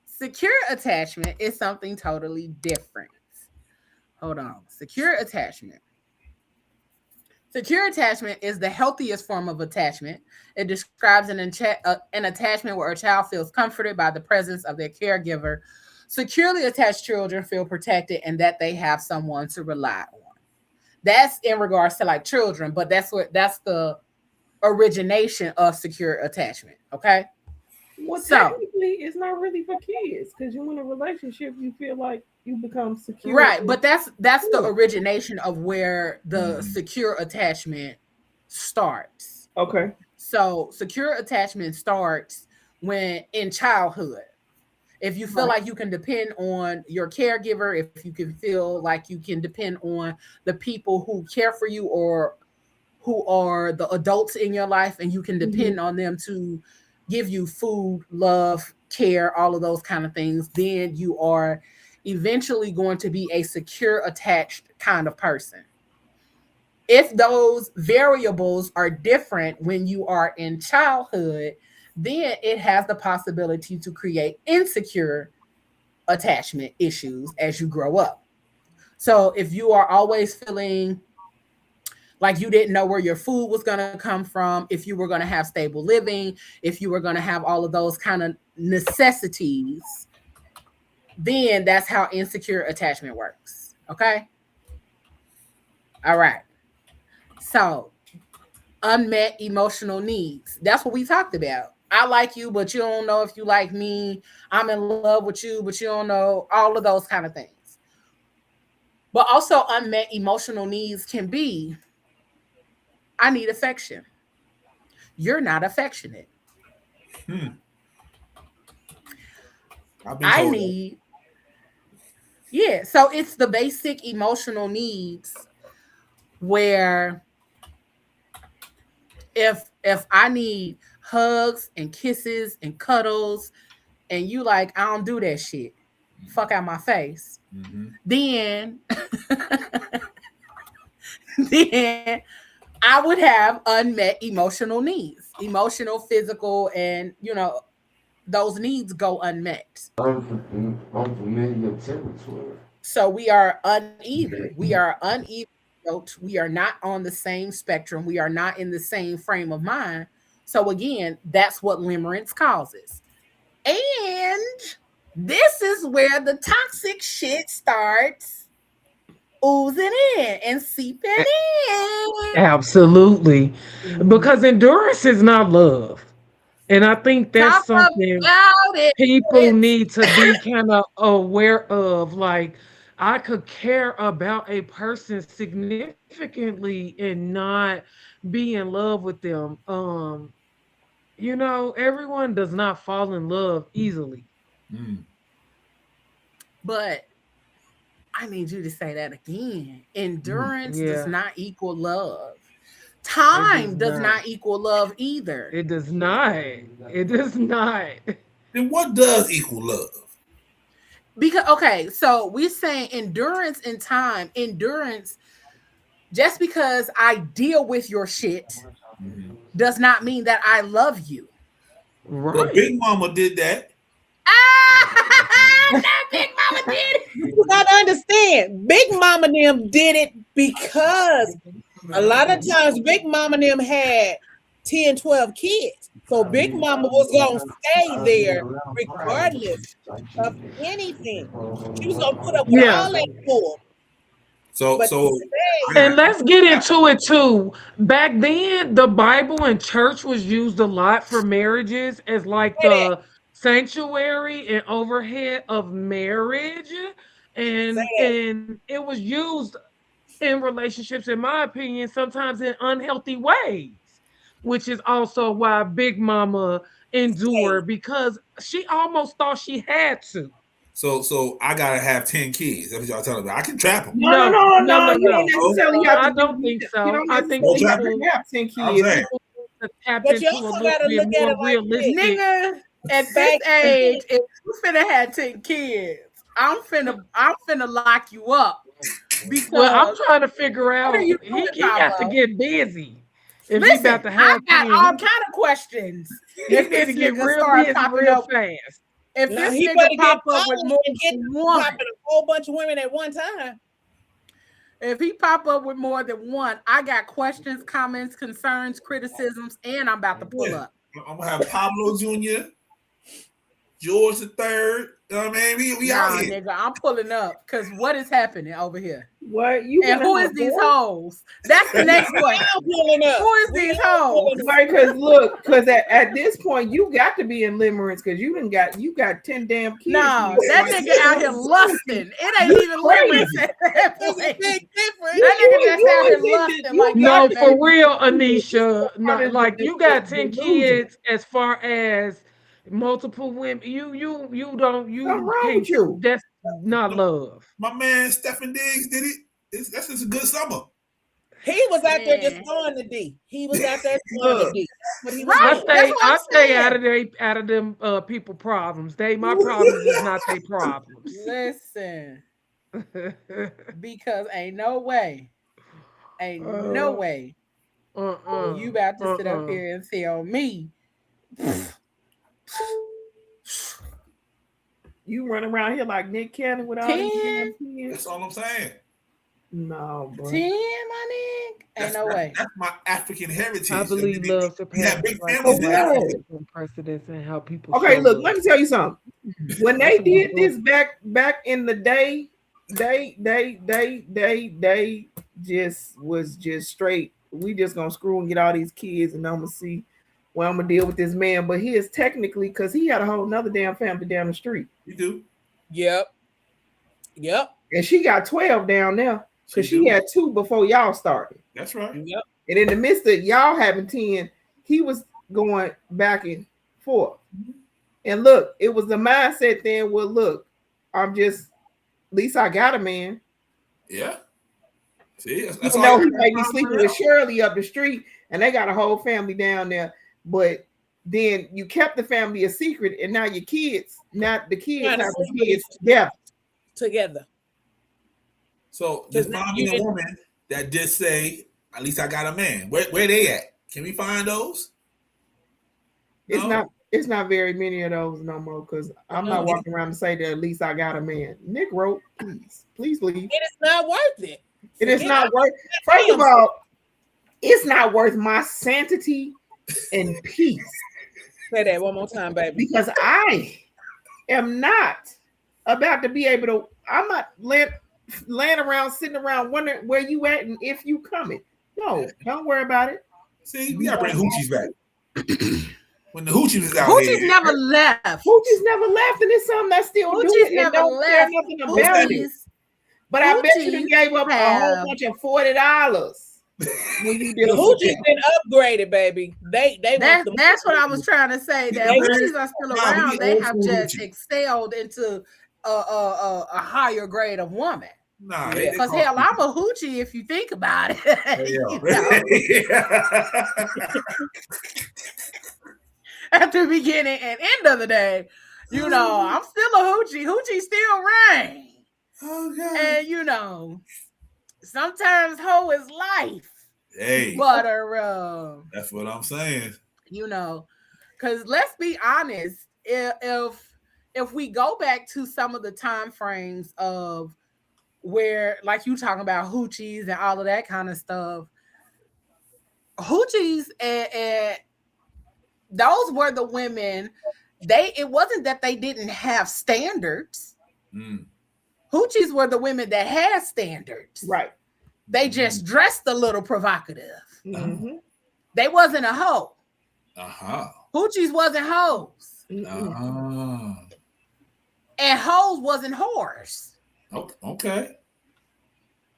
secure attachment is something totally different. Hold on. Secure attachment. Secure attachment is the healthiest form of attachment. It describes an attachment where a child feels comforted by the presence of their caregiver. Securely attached children feel protected and that they have someone to rely on. That's in regards to like children, but that's the origination of secure attachment. Okay. Well, So technically, it's not really for kids because you're in a relationship, you feel like you become secure. right, but that's the origination of where the secure attachment starts. Okay. So secure attachment starts when in childhood. If you feel like you can depend on your caregiver, if you can feel like you can depend on the people who care for you or who are the adults in your life, and you can depend on them to give you food, love, care, all of those kind of things, then you are eventually going to be a secure attached kind of person. If those variables are different when you are in childhood, then it has the possibility to create insecure attachment issues as you grow up. So if you are always feeling Like you didn't know where your food was going to come from, if you were going to have stable living, if you were going to have all of those kind of necessities, then that's how insecure attachment works. Okay? All right. So, unmet emotional needs. That's what we talked about. I like you, but you don't know if you like me. I'm in love with you, but you don't know, all of those kind of things. But also, unmet emotional needs can be, I need affection. You're not affectionate. I've been I told need, yeah. So it's the basic emotional needs where if I need hugs and kisses and cuddles, and you like, I don't do that shit, fuck out my face, then then I would have unmet emotional needs, emotional, physical, and those needs go unmet. Unfamiliar territory. So we are uneven. We are uneven built. We are not on the same spectrum. We are not in the same frame of mind. So again, that's what limerence causes. And this is where the toxic shit starts oozing in and seeping in. Absolutely. Because endurance is not love. And I think that's Talk something about it. people need to be kind of aware of. Like, I could care about a person significantly and not be in love with them. Everyone does not fall in love easily. But I need you to say that again. Endurance does Yeah, not equal love. it does Time does not. not equal love either. It does not. It does not. then what does equal love? Because okay, so we're saying endurance and time. Endurance, just because I deal with your shit does not mean that I love you. But Right. Big Mama did that. That Big Mama did it. You gotta understand, Big Mama them did it because a lot of times Big Mama them had 10, 12 kids. So Big Mama was gonna stay there regardless of anything. She was gonna put up with Yeah. all that for 'em. So But so today, And let's get into it too. Back then, the Bible and church was used a lot for marriages as like say that, the sanctuary and overhead of marriage. say And that. and it was used in relationships, in my opinion, sometimes in unhealthy ways, which is also why Big Mama Say, endured because she almost thought she had to. so I gotta have 10 kids. That's what y'all telling me. I can trap them. No, no, No, no, no, no. no, You don't no. necessarily No, have I to do. don't think You so. don't I think necessarily have people to have 10 I'm kids. saying. to tap but you into a also little gotta bit look at more it like this. realistic. Nigga, at this Back age, then, if you finna have 10 kids, I'm finna lock you up Well, I'm because trying to figure what are out you he, doing, he got to Papa? get busy. If he about Listen, to I have got 10, all kind of questions. he If need this to get nigga real start busy popping real up, fast. if now this he nigga better get pop up with more polished and get than one, popping a whole bunch of women at one time. if he pop up with more than one, I got questions, comments, concerns, criticisms, and I'm about to pull Yeah. up. I'm gonna have Pablo Jr., George the Third. You know what I mean? We out Nah, here. nigga, I'm pulling up because what is happening over here? What you And gonna who have is these boys? hoes? That's the next question. I'm pulling up. Who is We these all hoes? pulling up. Right, because look, because at this point you got to be in limerence because you got 10 damn kids. No, that nigga out here lusting. It ain't You even crazy. limerence at that There's a point. big difference. That nigga just out here is in lusting you like No, that, got for baby. real, Anisha. part Not of the, like you got 10 delusion. kids as far as multiple women. You don't Something you wrong can't with you. that's not love. My man Stephen Diggs did it. That's just a good summer. He was out there just Man. throwing the D. He was out there throwing the Look. D. That's what he was Right. doing. That's what I'm I stay saying. out of them people problems. My problems is not their problems. Listen, because ain't no uh, way uh-uh, you about to sit up uh-uh. here and tell me. You run around here like Nick Cannon with all these 10? damn kids. That's all I'm saying. No, bro. 10, my nigga. Ain't no way. That's my African heritage. I believe love We have surpasses big like families in Okay. Africa. precedence and how people Okay, show look, love. let me tell you something. When That's they a did good this back in the day, they just was just straight. We just gonna screw and get all these kids, and I'm gonna see where I'm gonna deal with this man. But he is technically, because he had a whole nother damn family down the street, You do. Yep. and she got 12 down there because she do. had 2 before y'all started. That's right. Yep. And in the midst of y'all having 10, he was going back and forth. And look, it was the mindset then. Well, look, at least I got a man. Yeah. See, that's Even all though he that's might be all sleeping I'm with Shirley up the street, and they got a whole family down there. But then you kept the family a secret, and now your kids, not the kids, Trying to have the sleep with kids together. together. So just find me a woman that just say, at least I got a man. Where they at? Can we find those? No? It's not very many of those no more, because I'm not walking around and say that at least I got a man. Nick wrote, please leave. It is not worth it. It is not worth. First of all, it's not worth my sanity and peace. Say that one more time, baby. Because I am not about to be able to. I'm not laying around, sitting around, wondering where you at and if you coming. No, don't worry about it. See, we gotta bring hoochies back. When the hoochies is out Hoochie's here, never left. Hoochie's never left, and it's something that still do Hoochie's it and never don't care left. nothing about it. But I bet you they gave up a whole bunch of $40 when you did The Hoochie's been upgraded, baby. That's what I was trying to say. That Hoochies are still around. They have just excelled into a higher grade of woman. Nah, because hell, I'm a hoochie if you think about it. You know? At the beginning and end of the day, you know, I'm still a hoochie. Hoochie still reign. Oh God. And you know, sometimes hoe is life. Hey, but that's what I'm saying. You know, because let's be honest, if we go back to some of the time frames of where, like you talking about hoochies and all of that kind of stuff, hoochies and those were the women. It wasn't that they didn't have standards. Hoochies were the women that had standards. Right. They just dressed a little provocative. Mm-hmm. They wasn't a hoe. Hoochies wasn't hoes. And hoes wasn't whores. Okay.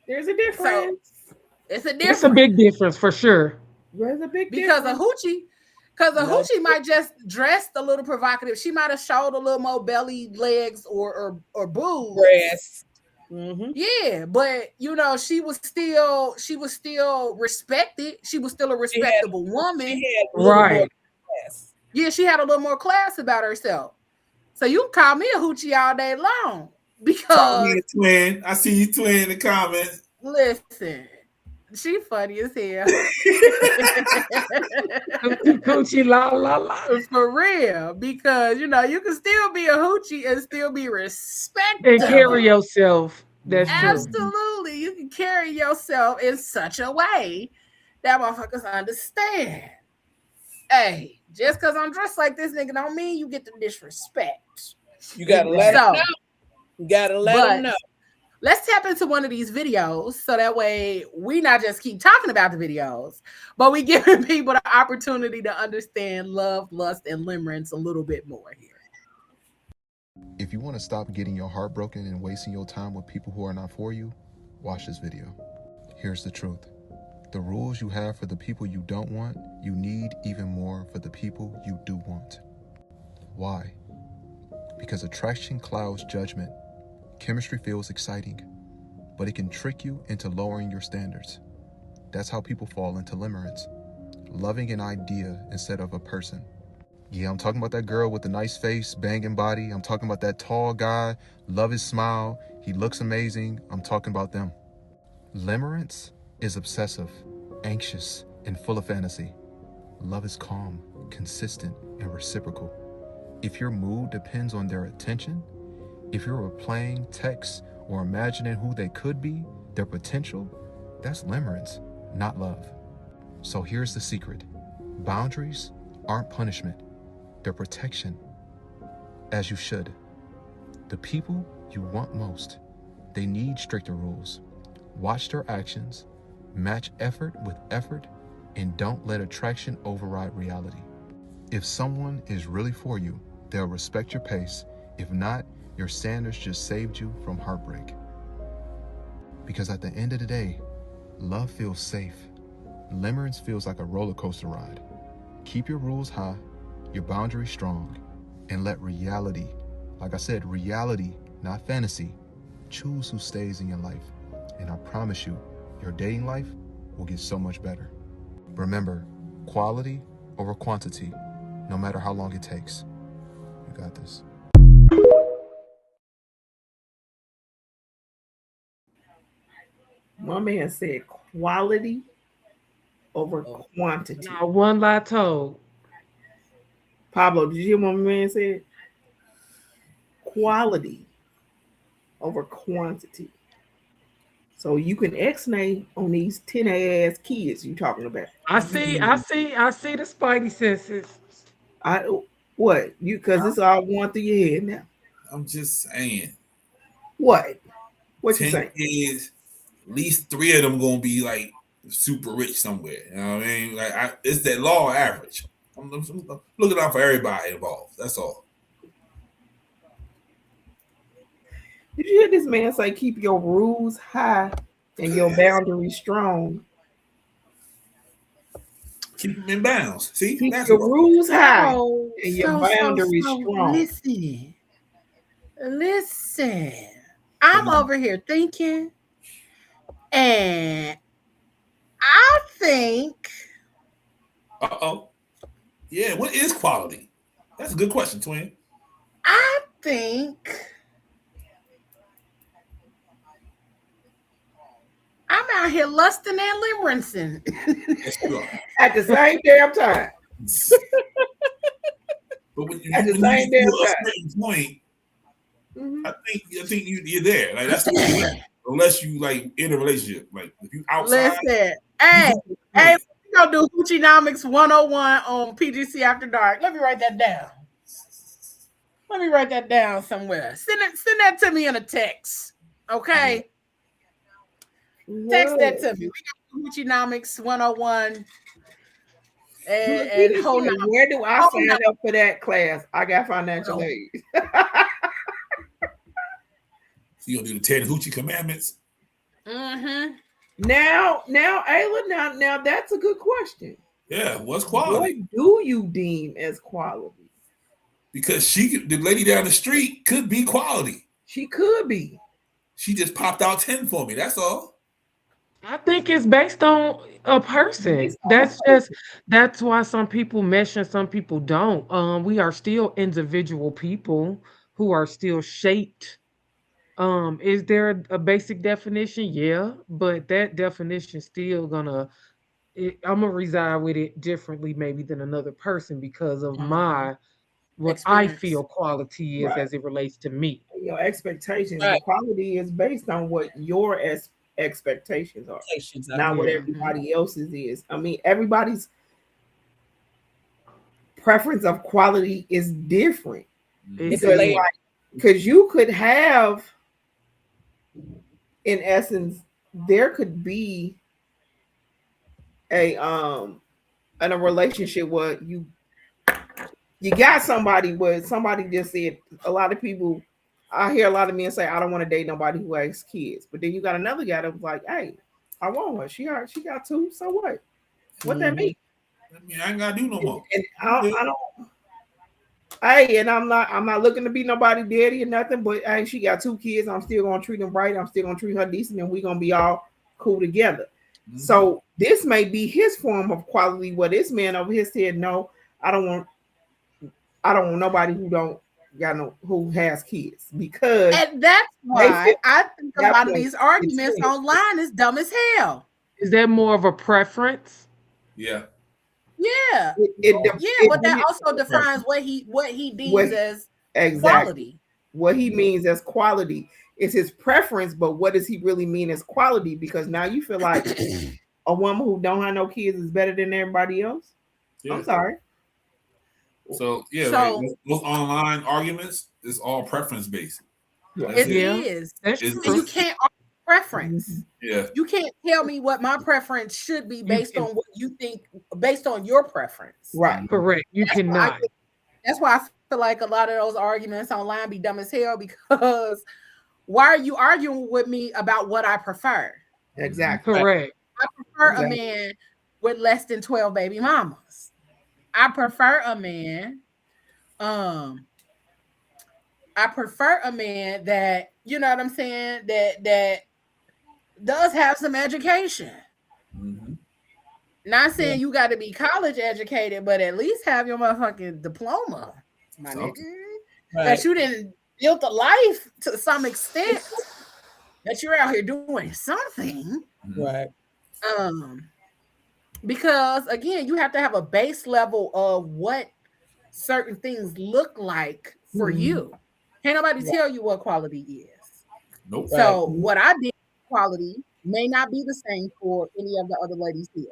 There's a difference. So, it's a difference. It's a big difference for sure. There's a big because difference. a hoochie might just dress a little provocative. She might have showed a little more belly, legs, or boobs. Breasts. Mm-hmm. Yeah, but you know, she was still respected. She was still a respectable woman. Right. Yeah, she had a little more class about herself. So you can call me a hoochie all day long because twin. I see you twin in the comments. Listen, she funny as hell. Hoochie la la la. For real, because you know you can still be a hoochie and still be respected and carry yourself. That's absolutely true. You can carry yourself in such a way that motherfuckers understand. Hey, just because I'm dressed like this nigga don't mean you get the disrespect. You gotta let them know. You gotta let them know. Let's tap into one of these videos so that way we not just keep talking about the videos, but we giving people the opportunity to understand love, lust, and limerence a little bit more here. If you want to stop getting your heart broken and wasting your time with people who are not for you, watch this video. Here's the truth. The rules you have for the people you don't want, you need even more for the people you do want. Why? Because attraction clouds judgment. Chemistry feels exciting, but it can trick you into lowering your standards. That's how people fall into limerence, loving an idea instead of a person. Yeah, I'm talking about that girl with the nice face, banging body. I'm talking about that tall guy, love his smile. He looks amazing. I'm talking about them. Limerence is obsessive, anxious, and full of fantasy. Love is calm, consistent, and reciprocal. If your mood depends on their attention, if you're replaying texts or imagining who they could be, Their potential, that's limerence, not love. So here's the secret. Boundaries aren't punishment. They're protection, as you should. The people you want most, they need stricter rules. Watch their actions, match effort with effort, and don't let attraction override reality. If someone is really for you, they'll respect your pace. If not, your standards just saved you from heartbreak. Because at the end of the day, love feels safe. Limerence feels like a roller coaster ride. Keep your rules high, your boundaries strong, and let reality, like I said, reality, not fantasy, choose who stays in your life. And I promise you, your dating life will get so much better. Remember, quality over quantity, no matter how long it takes. You got this. My man said quality over quantity. Not one lie told. Pablo, did you hear what my man said? Quality over quantity. So you can X-nay on these 10 ass kids you talking about. I see the spidey senses. What? You because it's all going through your head now. I'm just saying. What? What you 10 saying? kids, at least 3 of them gonna be like super rich somewhere. You know what I mean? Like it's that law average. I'm looking out for everybody involved. That's all. Did you hear this man say keep your rules high and your boundaries strong? Keep them in bounds. See, Keep that's your what. rules high and your boundaries so strong. Listen. I'm over here thinking, and I think. Yeah, what is quality? That's a good question, twin. I think I'm out here lusting and limerancing. Yes, you are. At the same damn time. But when you At the get same damn to a time. certain point, Mhm. I think you're there. Like that's the way. Unless you like in a relationship. Like if you outside, Listen, hey, we're gonna do Hoochienomics 101 on PGC After Dark. Let me write that down. Let me write that down somewhere. Send that to me in a text. Okay. Text that to me. We got Hoochienomics 101. And hold on. Where do I sign up for that class? I got financial aid. So you gonna do the 10 hoochie commandments? Mm-hmm. Now, Ayla, now that's a good question. Yeah, what's quality? What do you deem as quality? Because the lady down the street could be quality. She could be. She just popped out 10 for me. That's all. I think it's based on a person. That's why some people mesh and some people don't. We are still individual people who are still shaped. Is there a basic definition? Yeah, but that definition still I'm gonna reside with it differently maybe than another person because of what I feel quality is as it relates to me. Your expectations, Right. the quality is based on what your expectations are, not what everybody else's is. I mean, everybody's preference of quality is different because you could have, in essence, there could be a in a relationship where you got somebody where somebody just said, a lot of people, I hear a lot of men say, I don't want to date nobody who has kids. But then you got another guy that was like, hey, I want one. She got 2. So what? What that mean? I mean, I ain't gotta do no more. And I don't. Hey, and I'm not looking to be nobody daddy or nothing. But hey, she got 2 kids. I'm still gonna treat them right. I'm still gonna treat her decent, and we gonna be all cool together. Mm-hmm. So this may be his form of quality. Where this man over here said, no, I don't want nobody who has kids, because and that's why I think a lot of these arguments online is dumb as hell. Is that more of a preference? Yeah. Yeah. But that also defines what he deems as quality. What he means as quality. it's his preference, but what does he really mean as quality? Because now you feel like a woman who don't have no kids is better than everybody else. Yeah. I'm sorry. So yeah, so, like those online arguments is all preference based. It is. That's true. And you can't argue preference. Yeah. You can't tell me what my preference should be based on what you think, based on your preference. Right. Correct. You cannot. That's why I feel like a lot of those arguments online be dumb as hell, because why are you arguing with me about what I prefer? Exactly. Correct. I prefer a man with less than 12 baby mamas. I prefer a man. I prefer a man that, you know what I'm saying, that does have some education. Mm-hmm. Not saying you got to be college educated, but at least have your motherfucking diploma, my nigga. Right. That you didn't build a life to some extent. That you're out here doing something. Right. Because again, you have to have a base level of what certain things look like for you. Can't nobody tell you what quality is. Nope. So what I did quality may not be the same for any of the other ladies here.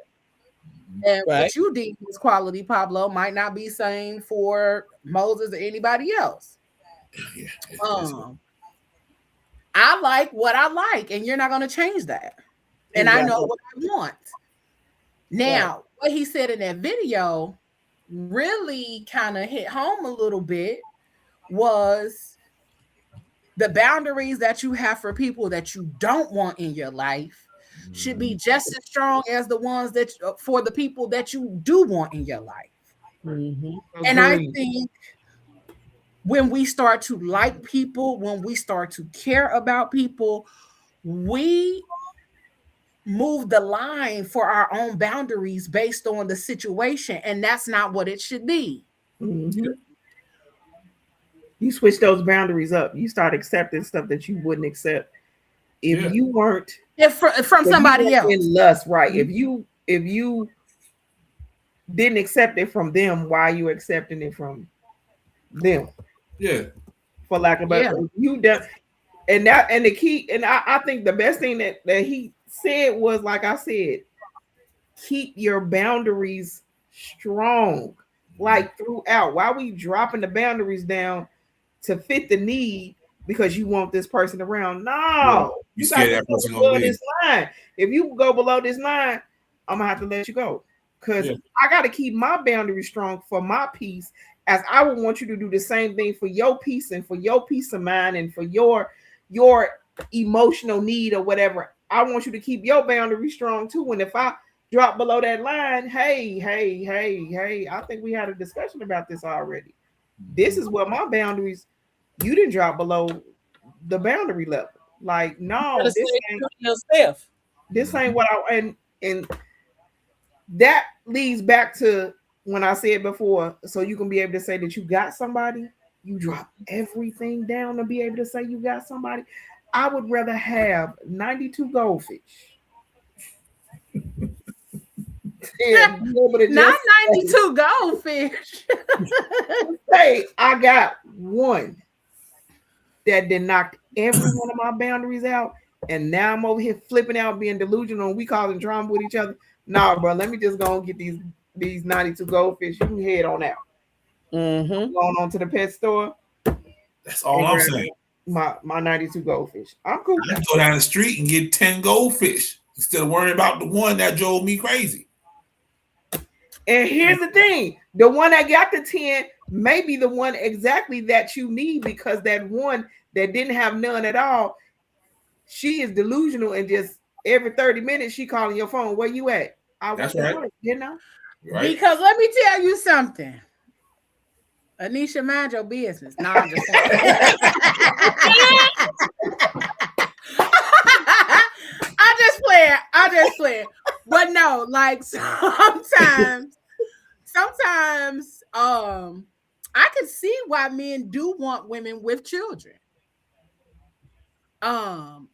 And what you deem as quality, Pablo, might not be same for Moses or anybody else. I like what I like, and you're not going to change that. And I know what I want. Now, what he said in that video really kind of hit home a little bit was the boundaries that you have for people that you don't want in your life should be just as strong as the ones that for the people that you do want in your life. Mm-hmm. And I think when we start to like people, when we start to care about people, we move the line for our own boundaries based on the situation, and that's not what it should be. Mm-hmm. You switch those boundaries up. You start accepting stuff that you wouldn't accept if you weren't from somebody else. In lust, right? Mm-hmm. If you didn't accept it from them, why are you accepting it from them? Yeah, for lack of better, you done. And the key, and I think the best thing that he said was, like I said, keep your boundaries strong, like throughout. Why are we dropping the boundaries down to fit the need because you want this person around? No, you got to go below this line. If you go below this line, I'm gonna have to let you go, because I got to keep my boundaries strong for my peace, as I would want you to do the same thing for your peace and for your peace of mind and for your emotional need or whatever. I want you to keep your boundaries strong too. And if I drop below that line, hey, I think we had a discussion about this already. This is where my boundaries, you didn't drop below the boundary level. Like, no, this ain't what I, and that leads back to when I said before, so you can be able to say that you got somebody, you drop everything down to be able to say you got somebody. I would rather have 92 goldfish. Not 92 goldfish. Say I got one that did knock every one of my boundaries out, and now I'm over here flipping out, being delusional, and we causing drama with each other. Nah, bro, let me just go and get these 92 goldfish. You can head on out. Mm-hmm. Going on to the pet store. That's all I'm saying. My 92 goldfish. I'm cool. I go down the street and get 10 goldfish instead of worrying about the one that drove me crazy. And here's the thing: the one that got the 10 may be the one exactly that you need, because that one that didn't have none at all, she is delusional, and just every 30 minutes she calling your phone. Where you at? That's right. You know? Right. Because let me tell you something. Anisha, mind your business. No, I'm just saying. I just play. But no, like sometimes I can see why men do want women with children. And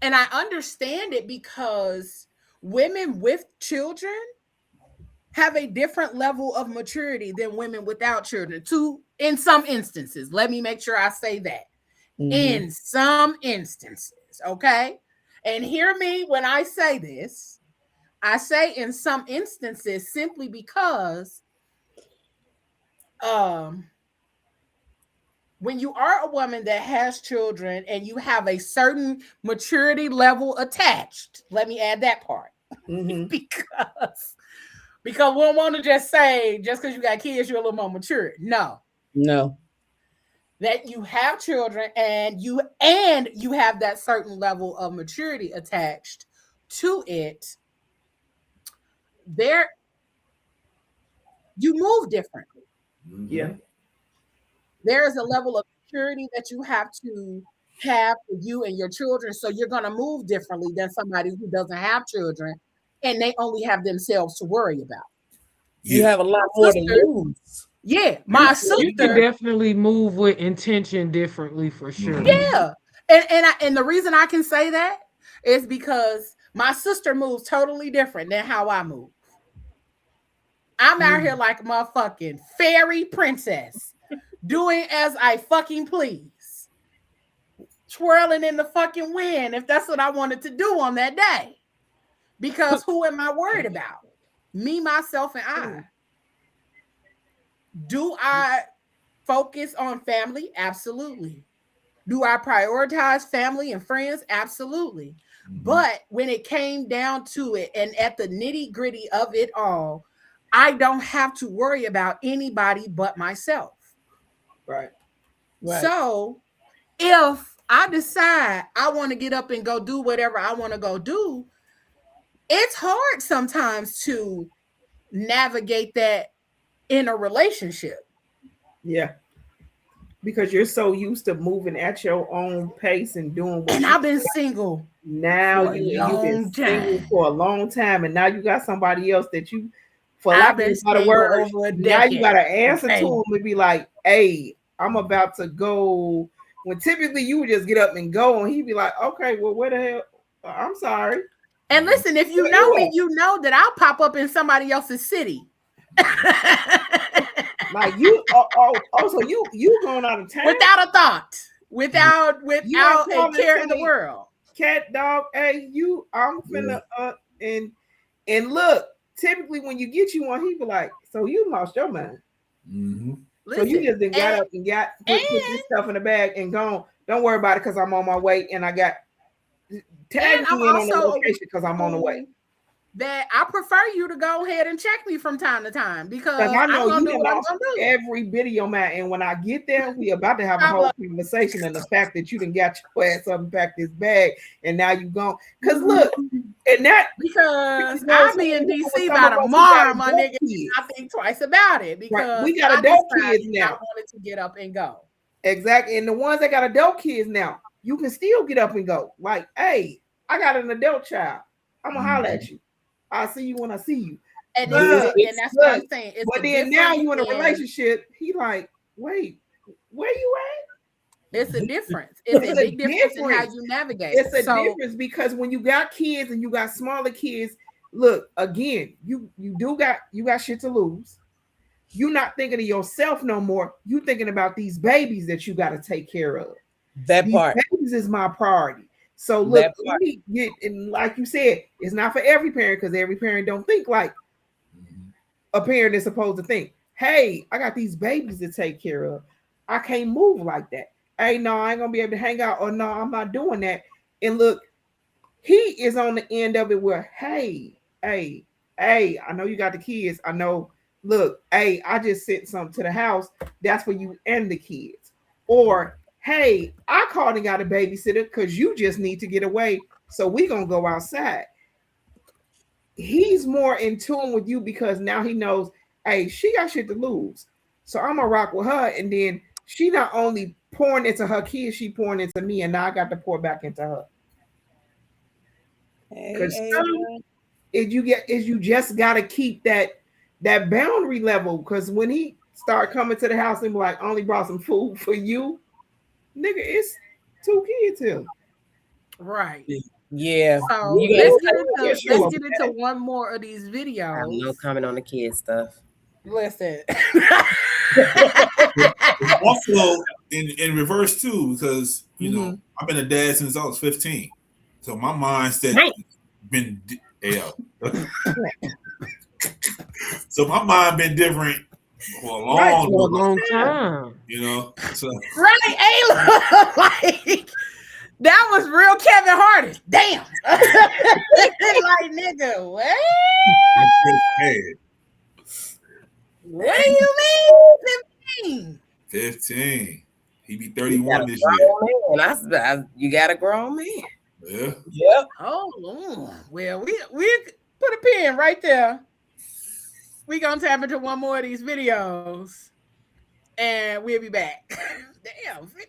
I understand it, because women with children have a different level of maturity than women without children, in some instances. Let me make sure I say that. in some instances, okay? And hear me when I say this. I say in some instances simply because when you are a woman that has children and you have a certain maturity level attached, let me add that part. because we don't want to just say just because you got kids you're a little more mature. No, that you have children and you have that certain level of maturity attached to it, there you move differently. Yeah. There is a level of maturity that you have to have for you and your children, so you're going to move differently than somebody who doesn't have children and they only have themselves to worry about. You have a lot more to lose. Yeah, my sister. You can definitely move with intention differently for sure. Yeah, and the reason I can say that is because my sister moves totally different than how I move. I'm out here like a motherfucking fairy princess, doing as I fucking please, twirling in the fucking wind if that's what I wanted to do on that day. Because who am I worried about? Me, myself, and I. Do I focus on family? Absolutely. Do I prioritize family and friends? Absolutely. But when it came down to it and at the nitty gritty of it all, I don't have to worry about anybody but myself. Right. So if I decide I want to get up and go do whatever I want to go do, it's hard sometimes to navigate that in a relationship. Yeah. Because you're so used to moving at your own pace and doing what I've been single now. You've been single for a long time, and now you got somebody else that you, for lack of a better word, now you got to answer to him and be like, "Hey, I'm about to go." When typically you would just get up and go, and he'd be like, "Okay, well, where the hell? I'm sorry." And listen, if you know me, you know that I'll pop up in somebody else's city. Like you, also you going out of town without a thought, without a care in the world. Cat dog, hey, I'm finna and look. Typically, when you get you one, he be like, "So you lost your mind." So you just then got up and put this stuff in the bag and gone. Don't worry about it because I'm on my way and I got tag me in on the location because I'm on the way. That I prefer you to go ahead and check me from time to time because I know you lost every video, man. And when I get there, we about to have a whole conversation. And the fact that you done got your ass up and packed this bag, and now you gone. Because look, and that because I'll be in DC by tomorrow, my nigga. I think twice about it because we got adult kids now. I wanted to get up and go. Exactly, and the ones that got adult kids now, you can still get up and go. Like, hey, I got an adult child. I'm gonna holler at you. I'll see you when I see you. And that's what I'm saying. But then now you in a relationship, he like, wait, where you at? It's a difference. It's a big difference in how you navigate. It's a difference because when you got kids and you got smaller kids, look, again, you got shit to lose. You're not thinking of yourself no more. You thinking about these babies that you got to take care of. That part. Babies is my priority. So look, let me get, and like you said, it's not for every parent because every parent don't think like a parent is supposed to think. Hey, I got these babies to take care of. I can't move like that. Hey, no, I ain't gonna be able to hang out, or no, I'm not doing that. And look, he is on the end of it where, hey, I know you got the kids. I know, look, hey, I just sent something to the house. That's for you and the kids. Or hey, I called and got a babysitter because you just need to get away. So we're going to go outside. He's more in tune with you because now he knows, hey, she got shit to lose. So I'm going to rock with her. And then she not only pouring into her kids, she pouring into me. And now I got to pour back into her. Because you just got to keep that boundary level. Because when he start coming to the house and be like, I only brought some food for you. Nigga, it's 2 kids here. Right. Yeah. So let's get into one more of these videos. I have no comment on the kid stuff. Listen. Also, in reverse too, because you know I've been a dad since I was 15, so my mindset been so my mind been different for a long time. You know, so right, Ayla, like that was real Kevin Hart. Damn, like nigga, what? What do you mean? 15. He be 31 this year. You got a grown man. Yeah. Yep. Oh, well, we put a pin right there. We gonna tap into one more of these videos, and we'll be back. Damn, 15.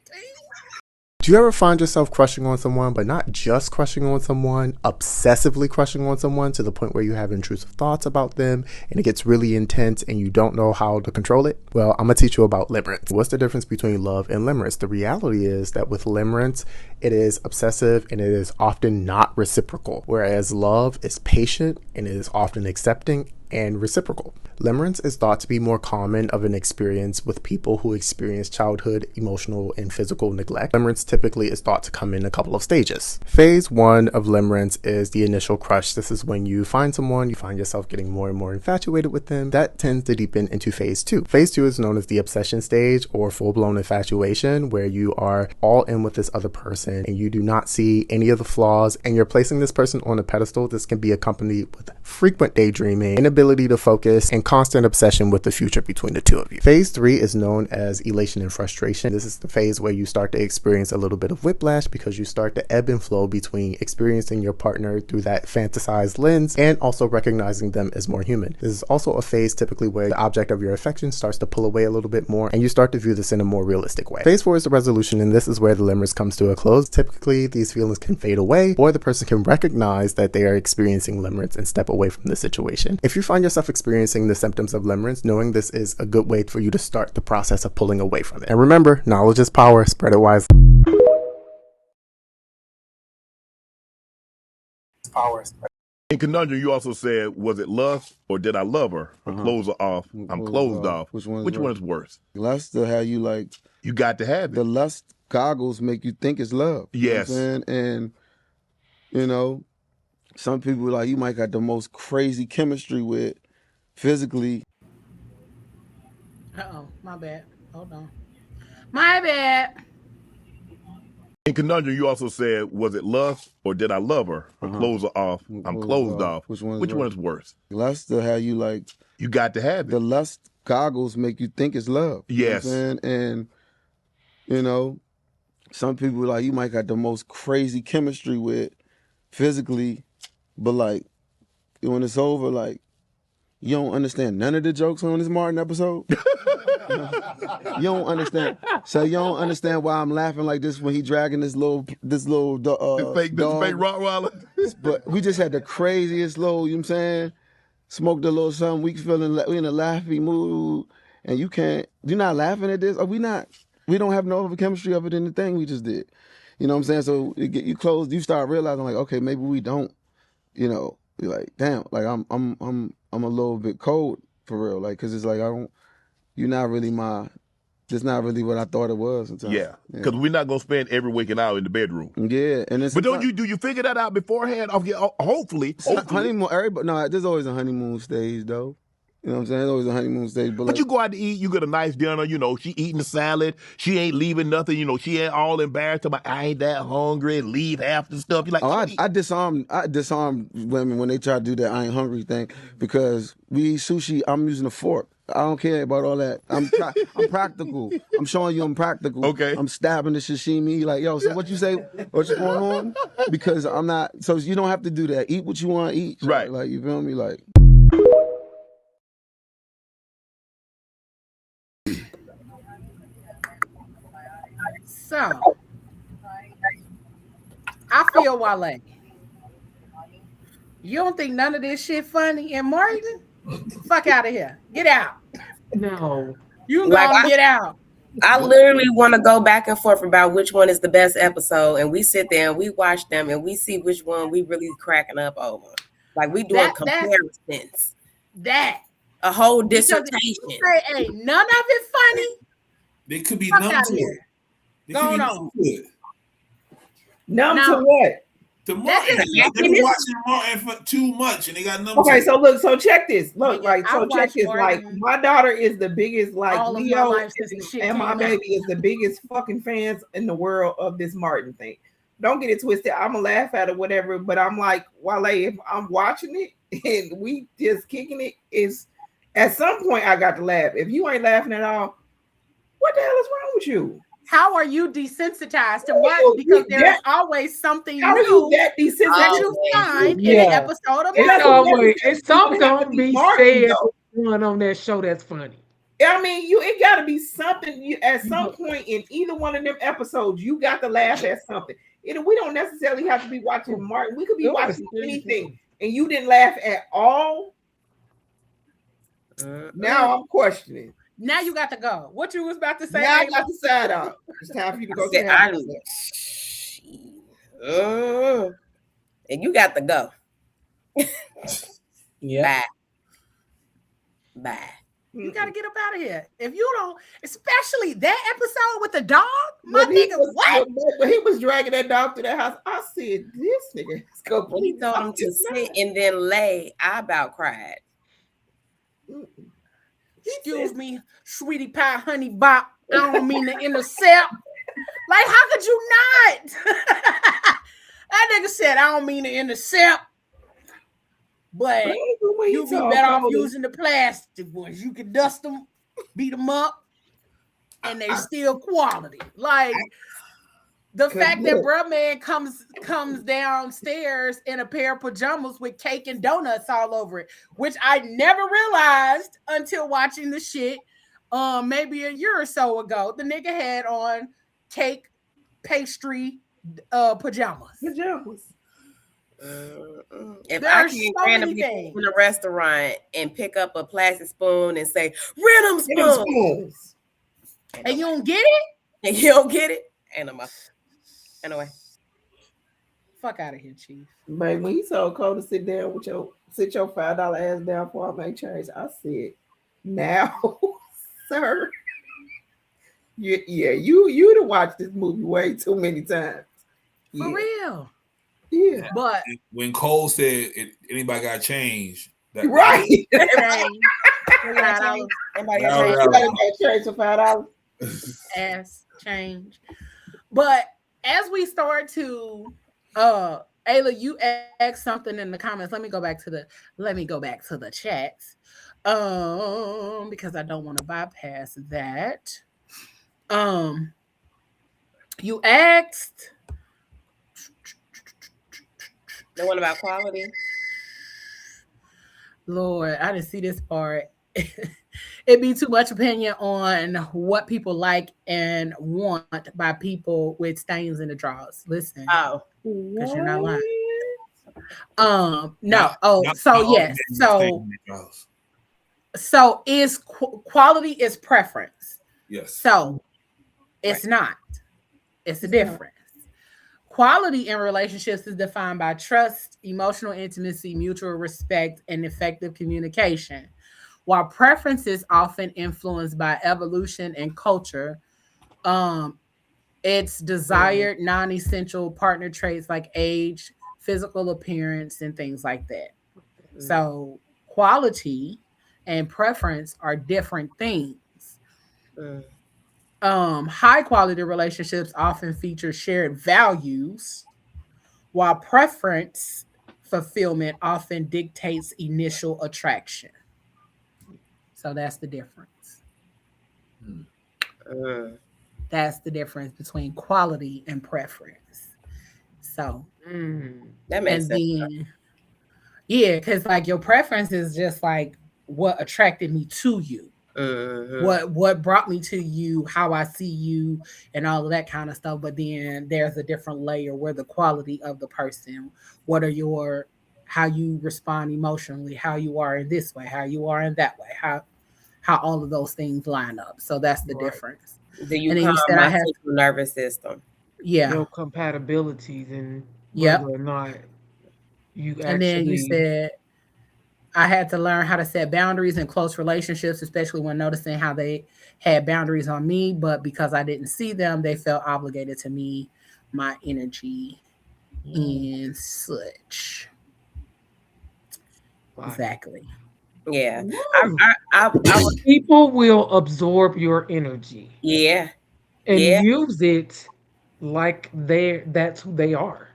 Do you ever find yourself crushing on someone, but not just crushing on someone, obsessively crushing on someone to the point where you have intrusive thoughts about them and it gets really intense and you don't know how to control it? Well, I'm going to teach you about limerence. What's the difference between love and limerence? The reality is that with limerence, it is obsessive and it is often not reciprocal, whereas love is patient and it is often accepting and reciprocal. Limerence is thought to be more common of an experience with people who experience childhood emotional and physical neglect. Limerence typically is thought to come in a couple of stages. Phase 1 of limerence is the initial crush. This is when you find someone, you find yourself getting more and more infatuated with them. That tends to deepen into phase 2. Phase 2 is known as the obsession stage or full-blown infatuation, where you are all in with this other person and you do not see any of the flaws and you're placing this person on a pedestal. This can be accompanied with frequent daydreaming, inability to focus, and constant obsession with the future between the two of you. Phase 3 is known as elation and frustration. This is the phase where you start to experience a little bit of whiplash because you start to ebb and flow between experiencing your partner through that fantasized lens and also recognizing them as more human. This is also a phase typically where the object of your affection starts to pull away a little bit more and you start to view this in a more realistic way. Phase 4 is the resolution, and this is where the limerence comes to a close. Typically, these feelings can fade away or the person can recognize that they are experiencing limerence and step away from the situation. If you find yourself experiencing the symptoms of limerence, knowing this is a good way for you to start the process of pulling away from it. And remember, knowledge is power. Spread it wisely. In Conundrum, you also said, was it lust or did I love her? Clothes are off. I'm closed off. Which one is worse? Lust will have you like... You got to have it. The lust goggles make you think it's love. Yes. You know what I'm saying? And, you know, some people like you might got the most crazy chemistry with physically. Uh-oh, my bad. Hold on. My bad. In Conundrum, you also said, was it lust or did I love her? Clothes are off. I'm closed off. Which one is worse? Lust will have you like... You got to have it. The lust goggles make you think it's love. Yes. You know what I'm saying? And, you know, some people like you might got the most crazy chemistry with physically, but like when it's over, like you don't understand none of the jokes on this Martin episode. You don't understand. So you don't understand why I'm laughing like this when he dragging this fake Rottweiler. But we just had the craziest little, you know what I'm saying? Smoked a little something. We in a laughy mood, and you're not laughing at this. Or we don't have no other chemistry of it in the thing we just did. You know what I'm saying? So you close, you start realizing like, okay, maybe we don't. You know, you're like, damn, like I'm a little bit cold for real, like, cause it's like you're not really it's not really what I thought it was. Sometimes. Yeah, because we're not gonna spend every waking hour in the bedroom. Yeah, and it's but do you figure that out beforehand? Hopefully. Honeymoon. Everybody, no, there's always a honeymoon stage though. You know what I'm saying? There's always a honeymoon stage. But like, you go out to eat, you get a nice dinner, you know, she eating the salad, she ain't leaving nothing, you know, she ain't all embarrassed about, I ain't that hungry, leave half the stuff. You're like, I disarm women when they try to do that I ain't hungry thing, because we eat sushi, I'm using a fork. I don't care about all that. I'm practical. I'm showing you I'm practical. Okay. I'm stabbing the sashimi. Like, yo, so what you say? What's going on? Because I'm not, so you don't have to do that. Eat what you want to eat. Right. Like, you feel me? Like. So, I feel Wale. You don't think none of this shit funny? And Martin, fuck out of here. Get out. No. You gonna get out. I literally want to go back and forth about which one is the best episode, and we sit there and we watch them and we see which one we really cracking up over. Like we doing comparisons. A whole Because if dissertation. you say, hey, none of it funny, They could be fuck numb outta to here. it. They Go could be on. numb to it. Numb Now- to what? To That Martin. just They means- been watching Martin for too much and they got numb to Okay, it. so look, so check this. Look, Nigga, like, I so check watched this. Like, Martin my daughter is the biggest, like, all of my Leo life since the shit and my came baby is the biggest fucking fans in the world of this Martin thing. Don't get it twisted. I'm gonna laugh at it, whatever. But I'm like, Wale, if I'm watching it and we just kicking it, is at some point I got to laugh. If you ain't laughing at all, what the hell is wrong with you? How are you desensitized to How are Martin? you Because that- there's always something How are you new that that desensitized? you find in Yeah. an episode of It's Martin. always it's something have to gonna be be Martin, said though. one on that show that's funny. I mean, it got to be something. At some point in either one of them episodes, you got to laugh at something. We don't necessarily have to be watching Martin. We could be It was watching anything, and you didn't laugh at all. Now I'm questioning. Now you got to go. What you was about to say? Now I Ayla? got the side out. It's time for you to go said, to and you got to go. Yeah. Bye. You gotta get up out of here. If you don't, especially that episode with the dog, my When he nigga, was- what? when he was dragging that dog through that house, I said, "This nigga is When he told him to sit and then lay, I about cried. Excuse me, sweetie pie, honey bop. I don't mean to intercept. Like, how could you not? That nigga said, I don't mean to intercept. But you be better off using the plastic ones. You can dust them, beat them up, and they still quality. Like the fact that bruh man comes downstairs in a pair of pajamas with cake and donuts all over it, which I never realized until watching the shit. Maybe a year or so ago, the nigga had on cake pastry pajamas. If There I are can so randomly many go in a restaurant and pick up a plastic spoon and say, "Random spoons," and you don't get it, and you don't get it, and I'm up. Anyway, fuck out of here, Chief. But when he told Cole to sit down with your $5 ass down before I make change, I said, "Now, sir, you to watch this movie way too many times." For real. Yeah. But when Cole said anybody got change, that right. Anybody got change for $5? Ass change. But as we start to Ayla, you asked something in the comments. Let me go back to the chats. Because I don't want to bypass that. You asked the one about quality. Lord, I didn't see this part. It'd be too much opinion on what people like and want by people with stains in the drawers. Listen, because you're not lying. So is quality is preference. Yes. So it's not. It's a difference. Quality in relationships is defined by trust, emotional intimacy, mutual respect, and effective communication. While preference is often influenced by evolution and culture, it's desired non-essential partner traits like age, physical appearance, and things like that. So quality and preference are different things. High quality relationships often feature shared values, while preference fulfillment often dictates initial attraction. So that's the difference. That's the difference between quality and preference. So that makes sense. Yeah, because like your preference is just like what attracted me to you. What brought me to you, how I see you, and all of that kind of stuff. But then there's a different layer where the quality of the person, how you respond emotionally, how you are in this way, how you are in that way, how all of those things line up. So that's the difference. Do you calm my central nervous system? Yeah. Your compatibilities and whether or not you actually. And then you said, I had to learn how to set boundaries in close relationships, especially when noticing how they had boundaries on me, but because I didn't see them, they felt obligated to me, my energy, and such. Fire. Exactly. Yeah. Woo. I was, People will absorb your energy yeah. and Yeah. use it like that's who they are.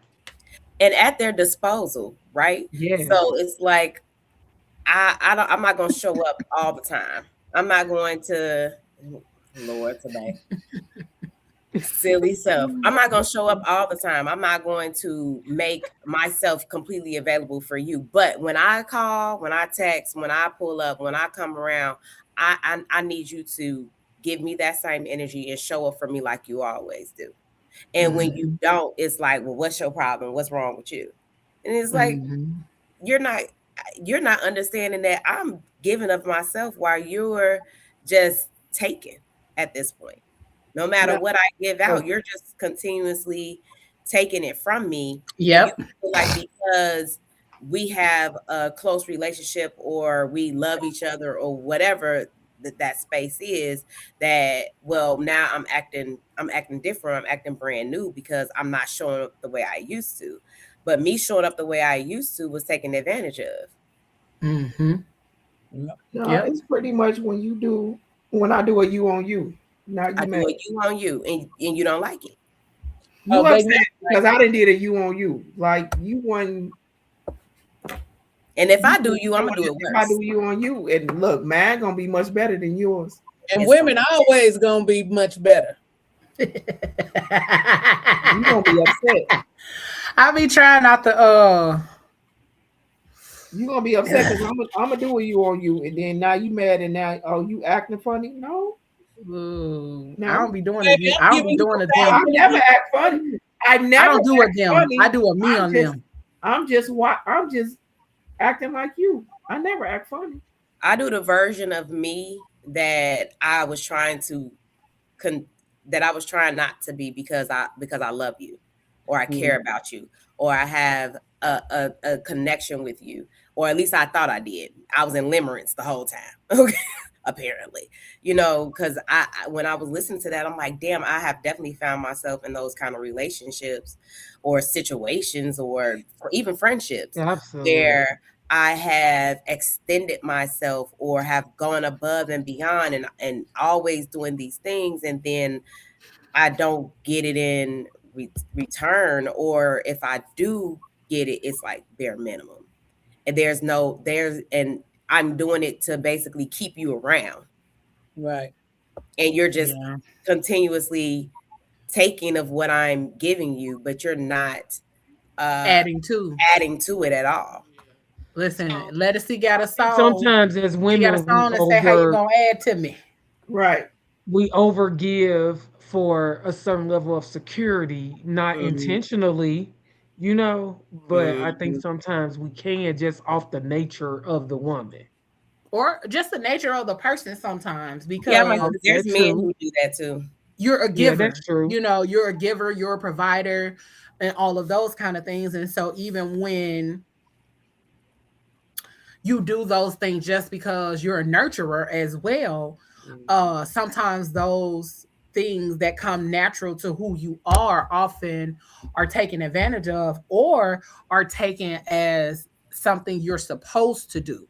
And at their disposal, right? Yes. So it's like I'm not gonna show up all the time. I'm not going to Lord today. Silly self. I'm not going to show up all the time. I'm not going to make myself completely available for you. But when I call, when I text, when I pull up, when I come around, I need you to give me that same energy and show up for me like you always do. And when you don't, it's like, well, what's your problem? What's wrong with you? And it's like, Mhm. you're not you're not understanding that I'm giving of myself while you're just taking at this point. No matter Now, what I give oh, out, you're just continuously taking it from me. And you Yep. feel like because we have a close relationship or we love each other or whatever that space is, that well now I'm acting different, I'm acting brand new because I'm not showing up the way I used to. But me showing up the way I used to was taken advantage of. Mm-hmm. no, Yep. it's pretty much when I do a you on you. Now I you do mad. a you on you and you don't like it. You they upset need because I didn't did a you on you. Like you won. And if You I do you, I'm gonna do it if I worse. do you on you, and look, mine gonna be much better than yours. and It's women always gonna be much better. You gonna be upset. I be trying not to You gonna be upset because I'm gonna do a you on you, and then now you mad, and now oh you acting funny? No, I no. don't be doing it. Baby, I'm I don't be giving you doing it Oh, them. I never the act funny. I I never don't do it act them. I funny. do a me I'm on just them. acting like you. I never act funny. I do the version of me that I was trying to con- that I was trying not to be because I love you or I care about you or I have a connection with you, or at least I thought I did. I was in limerence the whole time. Okay. Apparently, because when I was listening to that, I'm like, damn, I have definitely found myself in those kind of relationships or situations or even friendships Absolutely. where I have extended myself or have gone above and beyond and always doing these things, and then I don't get it in return, or if I do get it, it's like bare minimum. And and I'm doing it to basically keep you around, right. and you're just Yeah. continuously taking of what I'm giving you, but you're not uh Adding to. adding to it at all. Listen, Lettucey got a song. Sometimes as She got a women song that say, "How you gonna add to me?" Right. we overgive for a certain level of security, not Mhm. intentionally, but I think Mhm. sometimes we can just off the nature of the woman. Or just the nature of the person sometimes, Yeah, I'm like, because Oh, 'cause there's that's men true. who do that too. you're a Yeah, that's giver. true. You're a giver, you're a provider, and all of those kind of things. And so even when you do those things just because you're a nurturer as well, sometimes those things that come natural to who you are often are taken advantage of or are taken as something you're supposed to do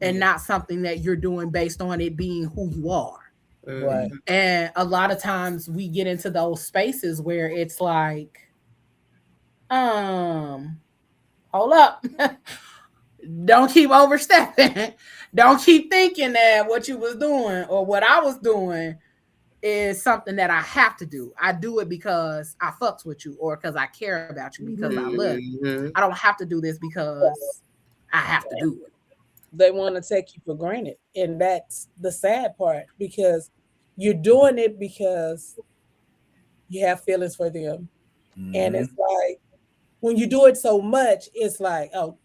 and Yeah. not something that you're doing based on it being who you are. Right. Mhm. And a lot of times we get into those spaces where it's like, um, hold up. Don't keep overstepping. Don't keep thinking that what you was doing or what I was doing is something that I have to do. I do it because I fucks with you or because I care about you because I love you. Mhm. I don't have to do this because I have to do it. They want to take you for granted. And that's the sad part because you're doing it because you have feelings for them. And Mm-hmm. it's like when you do it so much, it's like, oh,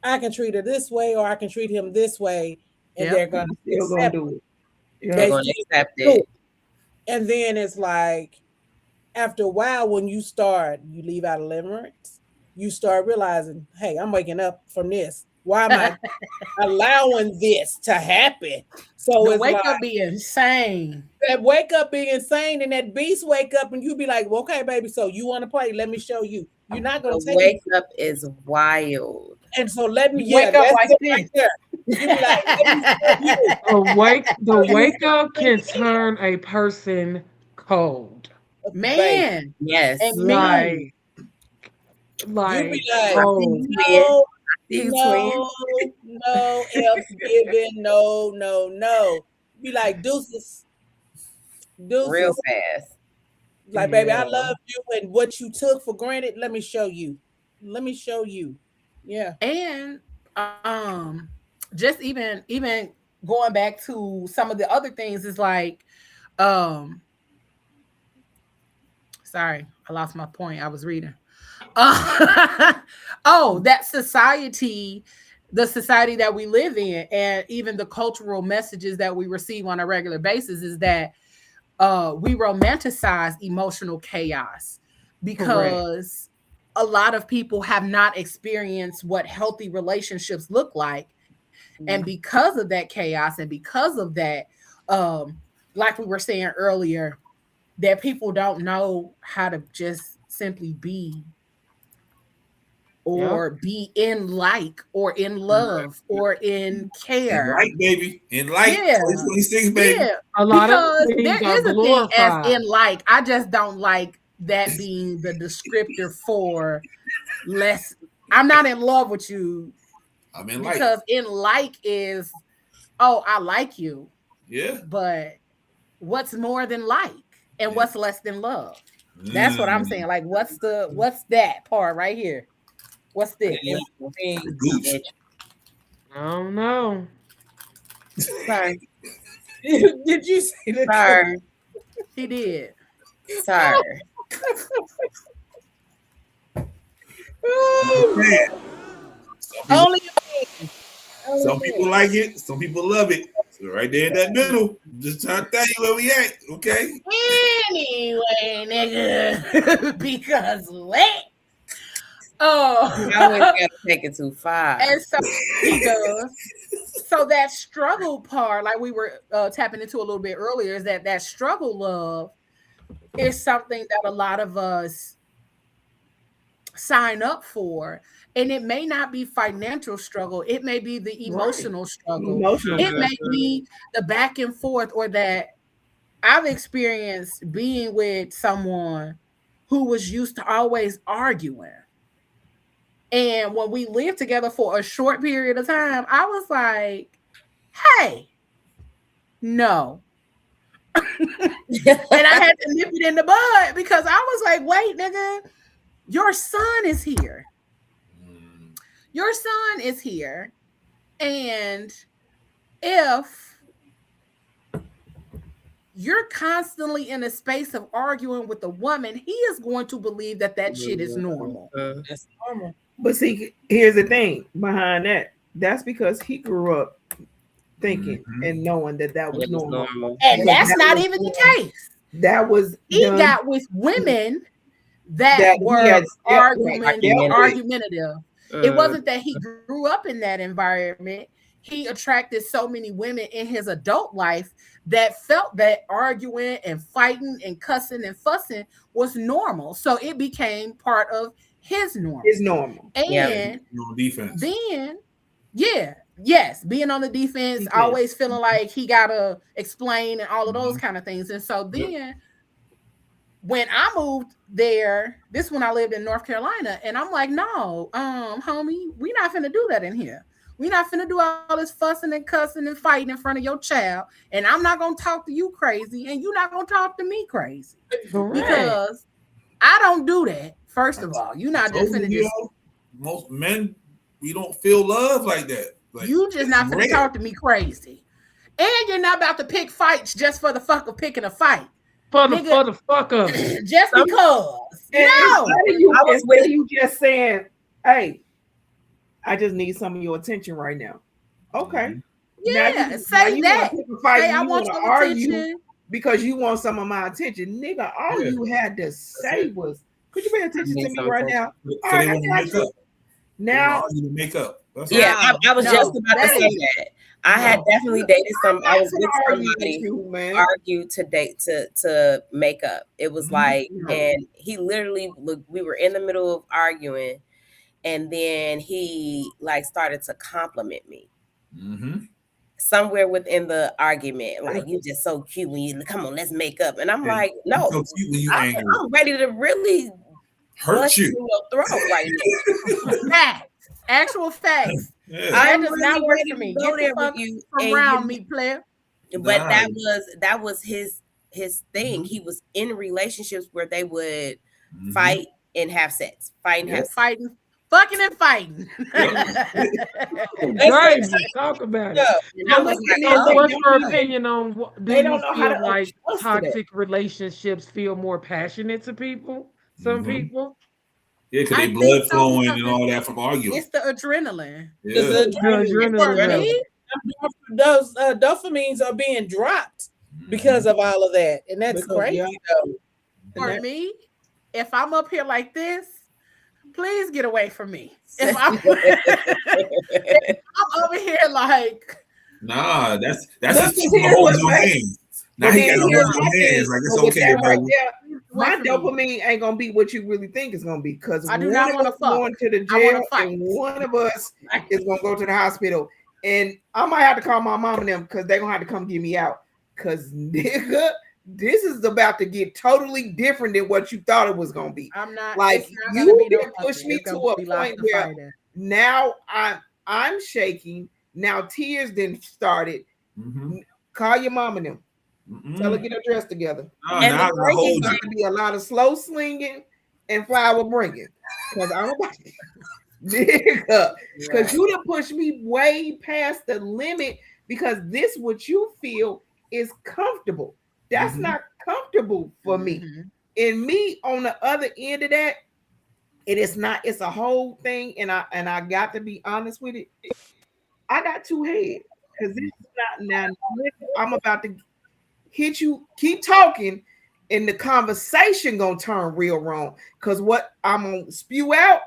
I can treat her this way or I can treat him this way, and Yep. they're gonna You still gonna accept do it. it. They're Yeah. They gonna still accept do it. it. And then it's like after a while, when you start, you leave out a limerence. you start realizing, hey, I'm waking up from this. Why am I allowing this to happen? So The it's wake like up be insane. that wake up being insane, and that beast wake up, and you be like, well, okay, baby, so you want to play? Let me show you. You're not gonna The take wake it. up is wild. And so let me You wake up that's like it this. right there. You be like, let me show you. The wake up can turn a person cold. Baby, Man. Yes. And Like, me. you be like, like, oh, Twin. You twin. no, F's given, no. Be like, deuces, Real deuces. fast. Like, baby, I Yeah. love you, and what you took for granted, let me show you. Let me show you. Yeah. And just even going back to some of the other things is like sorry, I lost my point. I was reading. Oh, that society, the society that we live in, and even the cultural messages that we receive on a regular basis is that we romanticize emotional chaos because a lot of people have not experienced what healthy relationships look like. And because of that chaos and because of that, like we were saying earlier, that people don't know how to just simply be yeah. or be in like or in love or in In care. light, baby. In light. Yeah. 2026, baby. Yeah. A lot of Because things there are is a thing as glorified. in like. I just don't like that being the descriptor for less. I'm not in love with you I'm in light. because in like is, oh, I like you. Yeah. But what's more than like? And Yeah. what's less than love? That's what I'm saying. Like, what's that part right here? What's this? Yeah. Things, Gooch. I don't know. Sir. Did you say that? Sir. He did. Sir. Man, Only some people like it, some people love it. So right there in that middle, just trying to tell you where we at, okay? Anyway, nigga, because what? You always Oh, gotta take it too far. and so he does. So that struggle part, like we were tapping into a little bit earlier, is that struggle love is something that a lot of us sign up for. And it may not be financial struggle. It may be the emotional struggle. Emotional. It may be the back and forth, or that I've experienced being with someone who was used to always arguing. And when we lived together for a short period of time, I was like, hey, no. And I had to nip it in the bud because I was like, wait, nigga, your son is here. Your son is here. And if you're constantly in a space of arguing with a woman, he is going to believe that shit is normal. That's normal. But see, here's the thing behind that. That's because he grew up thinking and knowing that was normal. And that's not even the case. That was he got with women that were argumentative. It wasn't that he grew up in that environment. He attracted so many women in his adult life that felt that arguing and fighting and cussing and fussing was normal. So it became part of his normal. His normal. And defense. Then, yes, being on the defense, always feeling like he gotta explain and all of those kind of things. And so then when I moved there, this when I lived in North Carolina, and I'm like, no, homie, we not finna do that in here. We not finna do all this fussing and cussing and fighting in front of your child, and I'm not gonna talk to you crazy, and you're not gonna talk to me crazy. Because I don't do that. First of all, you're not just finna just. Most men, we don't feel love like that. Like, you just not finna talk to me crazy, and you're not about to pick fights just for the fuck of picking a fight. For the fuck of it. Just because. Instead of you just saying, hey, I just need some of your attention right now. Okay. Yeah, say that. Say, I want to argue because you want some of my attention. Nigga, all you had to say was Could you pay attention to me right now? So All they right, want to I got make you. up. Now, You to make up. That's Yeah, all. I was No, just about to that say is- that. I had definitely dated some. I was with argue with somebody you, who man. argued to date to make up. It was like, and he literally look. We were in the middle of arguing, and then he like started to compliment me. Somewhere within the argument, like you just so cute when you come on, let's make up. And I'm like, no, so cute when you angry. I'm ready to really hurt bust you in your throat right now. Facts. Actual facts. Yeah. That I'm does really not work ready for to me. go Get the there with fuck you from and around me, player. But Nah. that was his thing. He was in relationships where they would fight and have sex, fight and have sex. Fighting, fucking and fighting. Right, talk about it. And I was like, So, oh, what's your opinion on? Do They you don't know how feel to like adjust to that. toxic relationships feel more passionate to people? Some people. Yeah, because I they think blood so, flowing because and all that from arguing. It's the adrenaline. Yeah. It's the adrenaline For level. me, those dopamines are being dropped because of all of that, and that's Because, crazy. yeah. Though. for me, if I'm up here like this, please get away from me. If I'm, if I'm over here like, Nah, that's Look, just here's holding what's your bad. hands. Now But he then got to here's hold my your thing. hands like it's But with okay, that right bro. there, my away from me. dopamine ain't gonna be what you really think it's gonna be. Because I do one not of wanna us fuck. going to the I wanna jail, fight. and one of us is gonna go to the hospital. And I might have to call my mom and them because they're gonna have to come get me out. Cause nigga, this is about to get totally different than what you thought it was gonna be. I'm not Like it's not you gonna be no did push fucking. me It's to gonna a be lots point of where fighting. now I'm shaking. Now tears then started. Call your mom and them. Tell her get her dress together. And now I gotta hold There's you. going to be a lot of slow slinging and flower bringing. Because I'm about to, nigga, because you done push me way past the limit. Because this what you feel is comfortable. That's not comfortable for me. And me on the other end of that, it is not. It's a whole thing, and I got to be honest with it. I got two heads because this is not now. I'm about to hit you. Keep talking, and the conversation gonna turn real wrong. Cause what I'm gonna spew out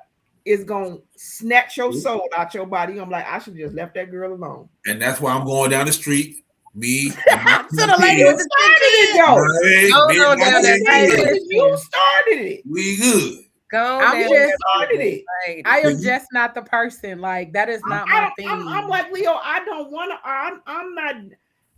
is gonna snatch your soul out your body. I'm like, I should just left that girl alone. And that's why I'm going down the street. Me, to the lady with the You started it. We good. I am just not the person. Like that is not my thing. I'm like Leo. I don't want to.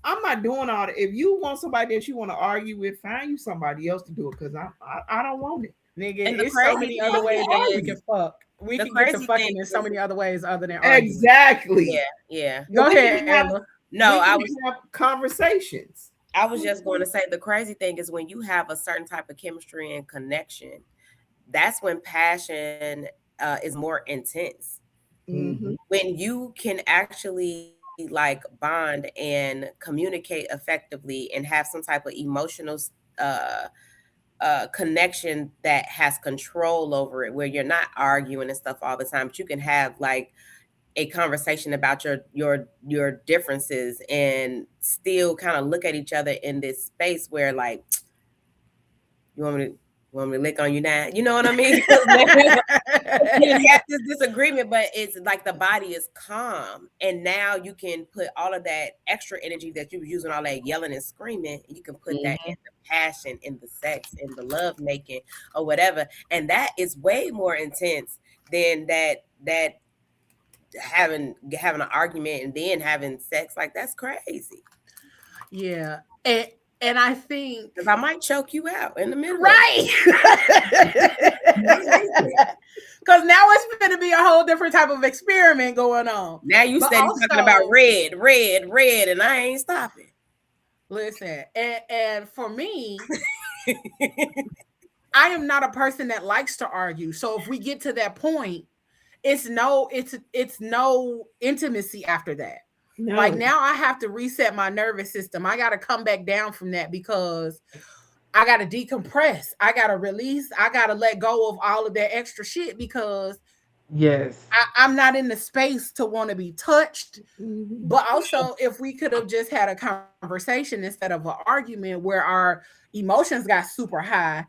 I'm not doing all that. If you want somebody that you want to argue with, find you somebody else to do it. Because I don't want it, nigga. And there's so many other ways that we can fuck. We can get to fucking in so many other ways other than arguing. Exactly. Yeah. Go ahead, Emma. No, I was have conversations. I was just going to say the crazy thing is when you have a certain type of chemistry and connection, that's when passion is more intense. When you can actually like bond and communicate effectively and have some type of emotional connection that has control over it, where you're not arguing and stuff all the time, but you can have like a conversation about your differences and still kind of look at each other in this space where like, you want me to lick on you now? You know what I mean? You have this disagreement, but it's like the body is calm, and now you can put all of that extra energy that you were using, all that yelling and screaming, and you can put that in the passion, in the sex, in the love making, or whatever, and that is way more intense than that having an argument and then having sex. Like that's crazy. Yeah, and I think because I might choke you out in the middle, right? Because now it's going to be a whole different type of experiment going on. Now you said you're talking about red, and I ain't stopping. Listen, and for me, I am not a person that likes to argue. So if we get to that point, it's no intimacy after that. No. Like now I have to reset my nervous system. I got to come back down from that because I got to decompress. I got to release. I got to let go of all of that extra shit because I'm not in the space to want to be touched. But also if we could have just had a conversation instead of an argument where our emotions got super high,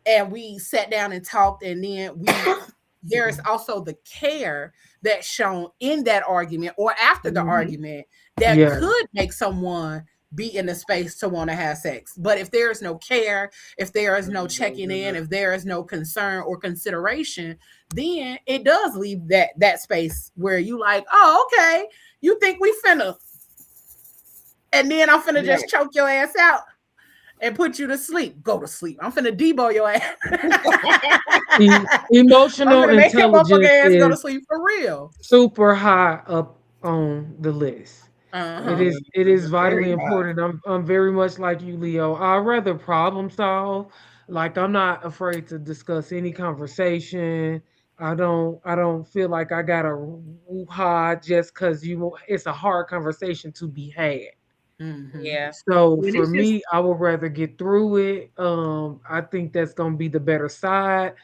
and we sat down and talked, and then there is also the care that's shown in that argument or after the argument that could make someone be in the space to want to have sex. But if there is no care, if there is no checking in, if there is no concern or consideration, then it does leave that space where you like, oh, okay, you think we finna, and then I'm finna just choke your ass out and put you to sleep. Go to sleep. I'm finna debo your ass. Emotional I'm make your motherfucking intelligence ass go to is sleep for real. super high up on the list. Uh-huh. It is vitally important. I'm very much like you, Leo. I'd rather problem solve. Like I'm not afraid to discuss any conversation. I don't feel like I gotta woo-ha just because it's a hard conversation to be had. Yeah. So for me, I would rather get through it. I think that's gonna be the better side.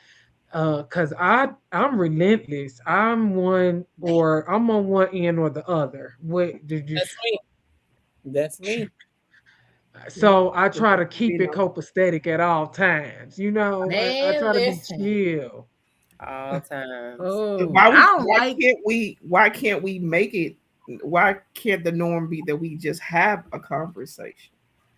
Cause I'm relentless. I'm on one end or the other. That's me. That's me. So I try to keep it copacetic at all times. I Man, try to be listen. chill. All times. Oh, I don't like. Why can't we make it? Why can't the norm be that we just have a conversation?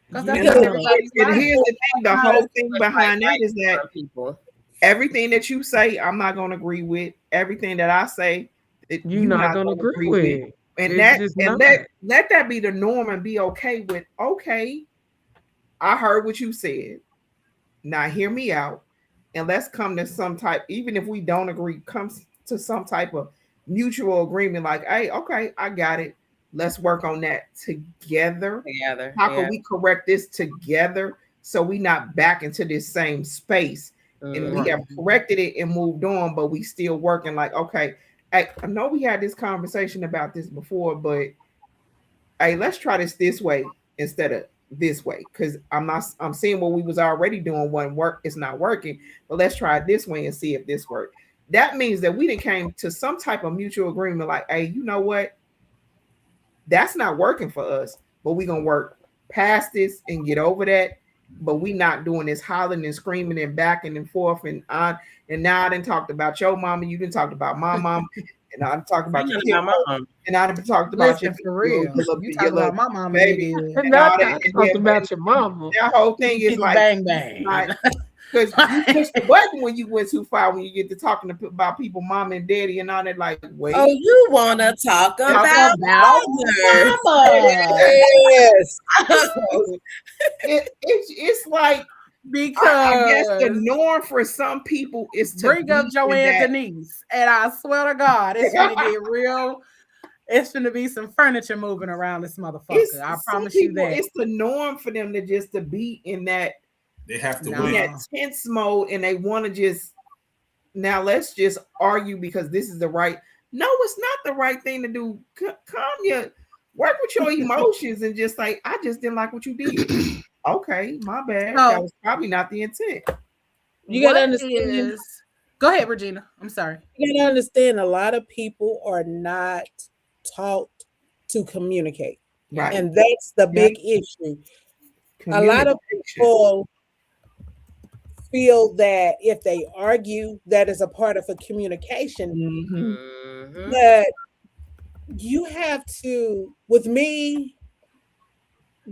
Because And, that's everybody's and life. here's the thing: the whole thing behind that is that people. Everything that you say, I'm not going to agree with. Everything that I say, you're not going to agree with. And let that be the norm and be okay with. Okay, I heard what you said. Now hear me out, and let's come to some type. Even if we don't agree, come to some type of mutual agreement. Like, hey, okay, I got it. Let's work on that together. How can we correct this together so we not back into this same space? And we have corrected it and moved on, but we still working like, okay, I know we had this conversation about this before, but hey, let's try this way instead of this way. Cause I'm seeing what we was already doing one work, it's not working, but let's try it this way and see if this works. That means that we didn't came to some type of mutual agreement, like, hey, you know what? That's not working for us, but we're gonna work past this and get over that. But we not doing this hollering and screaming and backing and forth and on. And now I didn't talked about your mama, you didn't talk about my mom, and I talked about your kid, and I didn't talked about your for real. You talk about my mama, baby, and not talked about your mama. That whole thing is like bang bang. Because you push the button when you went too far, when you get to talking about people, mom and daddy, and all that. Like, wait, oh, you want to talk about mama? Yes. It's like, because I guess the norm for some people is to bring up Joanne Denise, and I swear to God, it's gonna get real. It's gonna be some furniture moving around this motherfucker. I promise you that. It's the norm for them to be in that. They have to in that tense mode, and they want to just now let's just argue because this is the right. No, it's not the right thing to do. Calm your, work with your emotions, and just like, I just didn't like what you did. Okay, my bad. That was probably not the intent. You gotta understand. Go ahead, Regina. I'm sorry. You gotta understand, a lot of people are not taught to communicate, right? And that's the big issue. A lot of people feel that if they argue, that is a part of a communication. But you have to, with me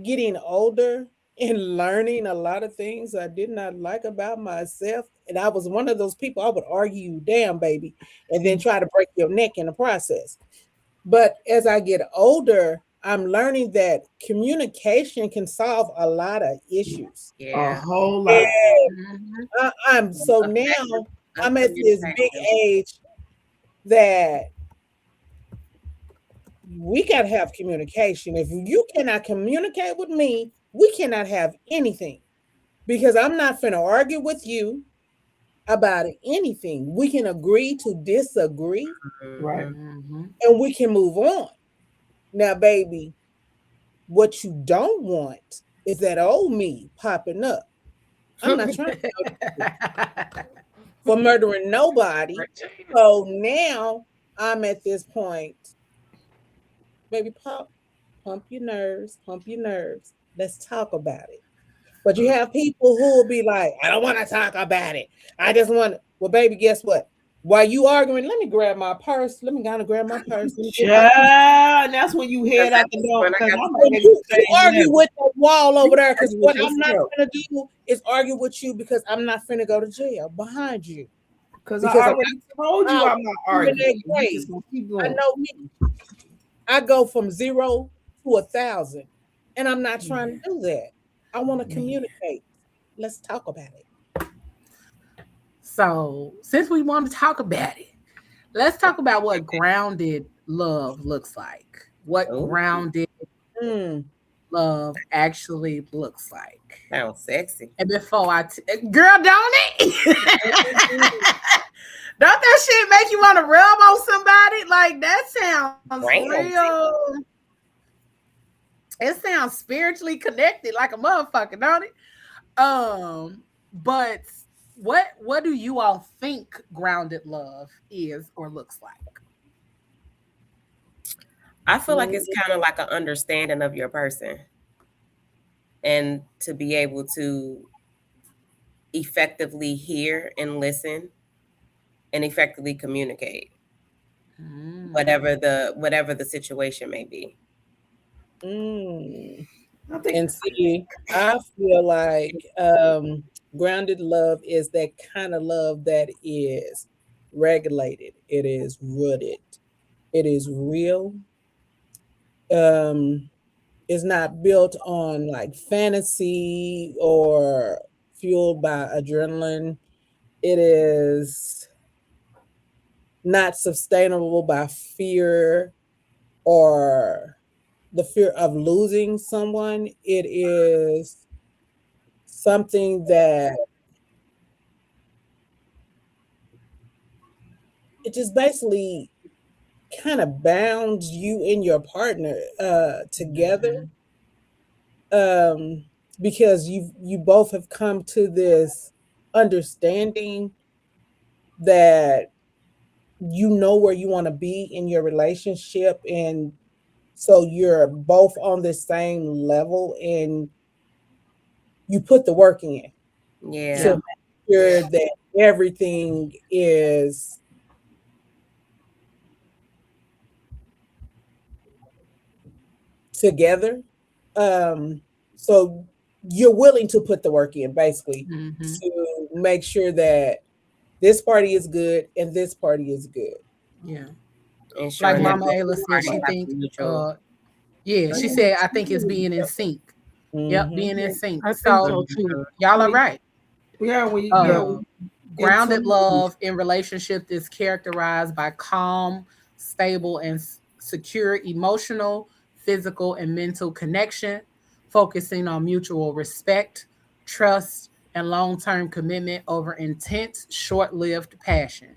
getting older and learning a lot of things I did not like about myself, and I was one of those people, I would argue you down, baby, and then try to break your neck in the process. But as I get older, I'm learning that communication can solve a lot of issues. A whole lot. I'm so now I'm at this big age that we gotta have communication. If you cannot communicate with me, we cannot have anything, because I'm not finna argue with you about anything. We can agree to disagree, right? And we can move on. Now, baby, what you don't want is that old me popping up. I'm not trying to for murdering nobody. So now I'm at this point, baby, pump your nerves, Let's talk about it. But you have people who will be like, I don't want to talk about it. I just want to. Well, baby, guess what? While you arguing, let me grab my purse. Let me kind of grab my purse. Let me get my Child, and that's when you head out the door when I because got I'm to ready you, to you change argue whatever. with that wall over there because argue with what I'm not yourself. gonna do is argue with you because I'm not finna go to jail behind you Because I because already told you I I'm not in that arguing. You just grade. gonna keep I going. know me. I go from 0 to 1,000, and I'm not trying to do that. I want to Man. communicate. Let's talk about it. So, since we want to talk about it, let's talk about what grounded love looks like. What Oh, grounded Mm. love actually looks like. sounds sexy. And before girl, don't it? Don't that shit make you want to rub on somebody? Like that sounds Grounded. real. It sounds spiritually connected like a motherfucker, don't it? But what do you all think grounded love is or looks like? I feel like Mm. it's kind of like an understanding of your person and to be able to effectively hear and listen and effectively communicate Mm. whatever the situation may be. Mm. I think And see, I feel like grounded love is that kind of love that is regulated. It is rooted. It is real. Um, it's not built on like fantasy or fueled by adrenaline. It is not sustainable by fear or the fear of losing someone. It is something that it just basically kind of bounds you and your partner together, Mhm. um, because you both have come to this understanding that you know where you want to be in your relationship, and so you're both on the same level and you put the work in to Yeah. Yeah. make sure that everything is together. Um, so you're willing to put the work in basically Mhm. to make sure that this party is good and this party is good. Yeah. Like Ensuring that Mama both Ayla said, parties she have think mutual. yeah, she said I think it's being in sync. Yep, Mm-hmm. being in sync. I think So so too. y'all are when right. when you get Grounded to love in relationship is characterized by calm, stable, and secure emotional, physical, and mental connection, focusing on mutual respect, trust, and long term commitment over intense, short lived passion.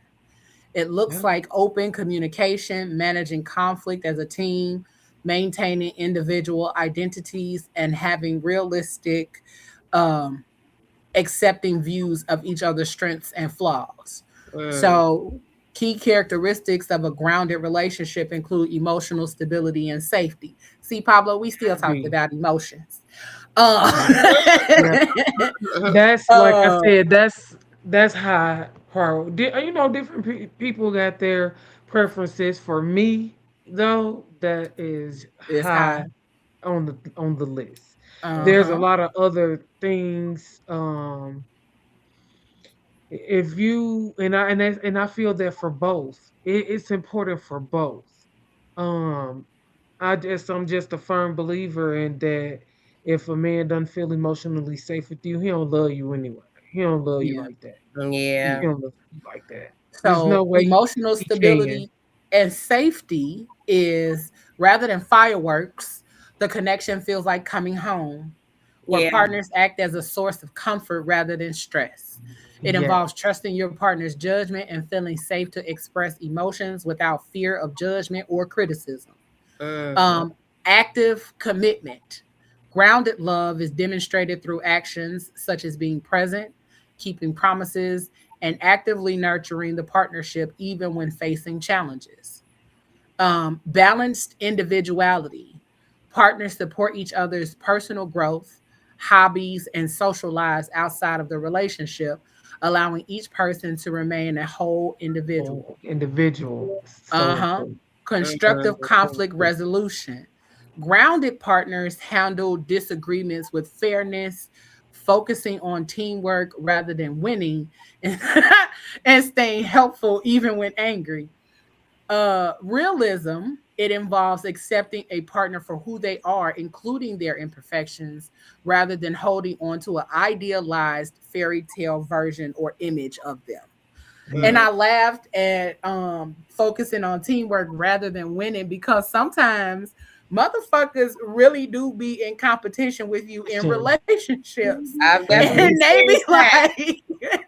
It looks Yeah. like open communication, managing conflict as a team, maintaining individual identities, and having realistic, um, accepting views of each other's strengths and flaws. Mm. So, key characteristics of a grounded relationship include emotional stability and safety. See, Pablo, we still talked Be. about emotions. Uh, Yeah. That's like I uh, said. That's high priority. You know, different people got their preferences. For me, though, that is it's high high. on the list. Uh There's a huh. lot of other things. If you and I feel that for both, it's important for both. Um, I'm just a firm believer in that if a man doesn't feel emotionally safe with you, he don't love you anyway. He don't love you Yeah. like that. Yeah. Yeah. He don't love you like that. There's So no way emotional he can. stability and safety is rather than fireworks, the connection feels like coming home, where Yeah. partners act as a source of comfort rather than stress. It Yeah. involves trusting your partner's judgment and feeling safe to express emotions without fear of judgment or criticism. Mm. Um, Active commitment. Grounded love is demonstrated through actions such as being present, keeping promises, and actively nurturing the partnership even when facing challenges. Balanced individuality. Partners support each other's personal growth, hobbies, and social lives outside of the relationship, allowing each person to remain a whole individual. Individual. So Uh-huh. important. Constructive conflict resolution. Grounded partners handle disagreements with fairness, focusing on teamwork rather than winning, and, and staying helpful even when angry. Realism, it involves accepting a partner for who they are, including their imperfections, rather than holding on to an idealized fairy tale version or image of them. And I laughed at focusing on teamwork rather than winning, because sometimes motherfuckers really do be in competition with you in relationships. I've definitely And they be experienced that. like,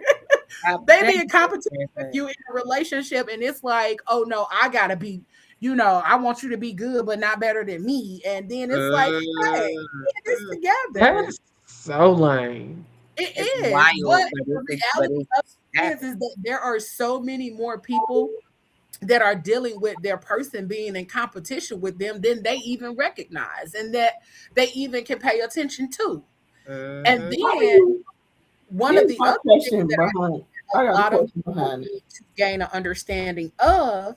I've they be in definitely competition experienced with that. you in a relationship, and it's like, oh no, I gotta be, you know, I want you to be good, but not better than me. And then it's like, hey, get this together. That's so lame. It It's is, but wild, the reality of it is that there are so many more people that are dealing with their person being in competition with them than they even recognize, and that they even can pay attention to. And then one of Here's the my other things question that behind. I a got a lot of question people behind it. need to gain an understanding of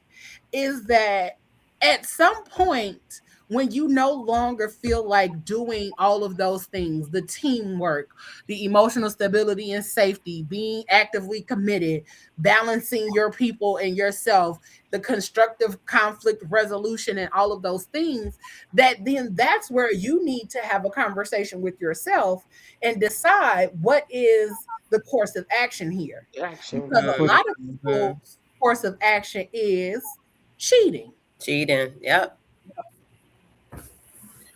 is that at some point, when you no longer feel like doing all of those things, the teamwork, the emotional stability and safety, being actively committed, balancing your people and yourself, the constructive conflict resolution, and all of those things, that then that's where you need to have a conversation with yourself and decide what is the course of action here. Action. Because You a put lot it. of people's course of action is cheating. Cheating. Yep.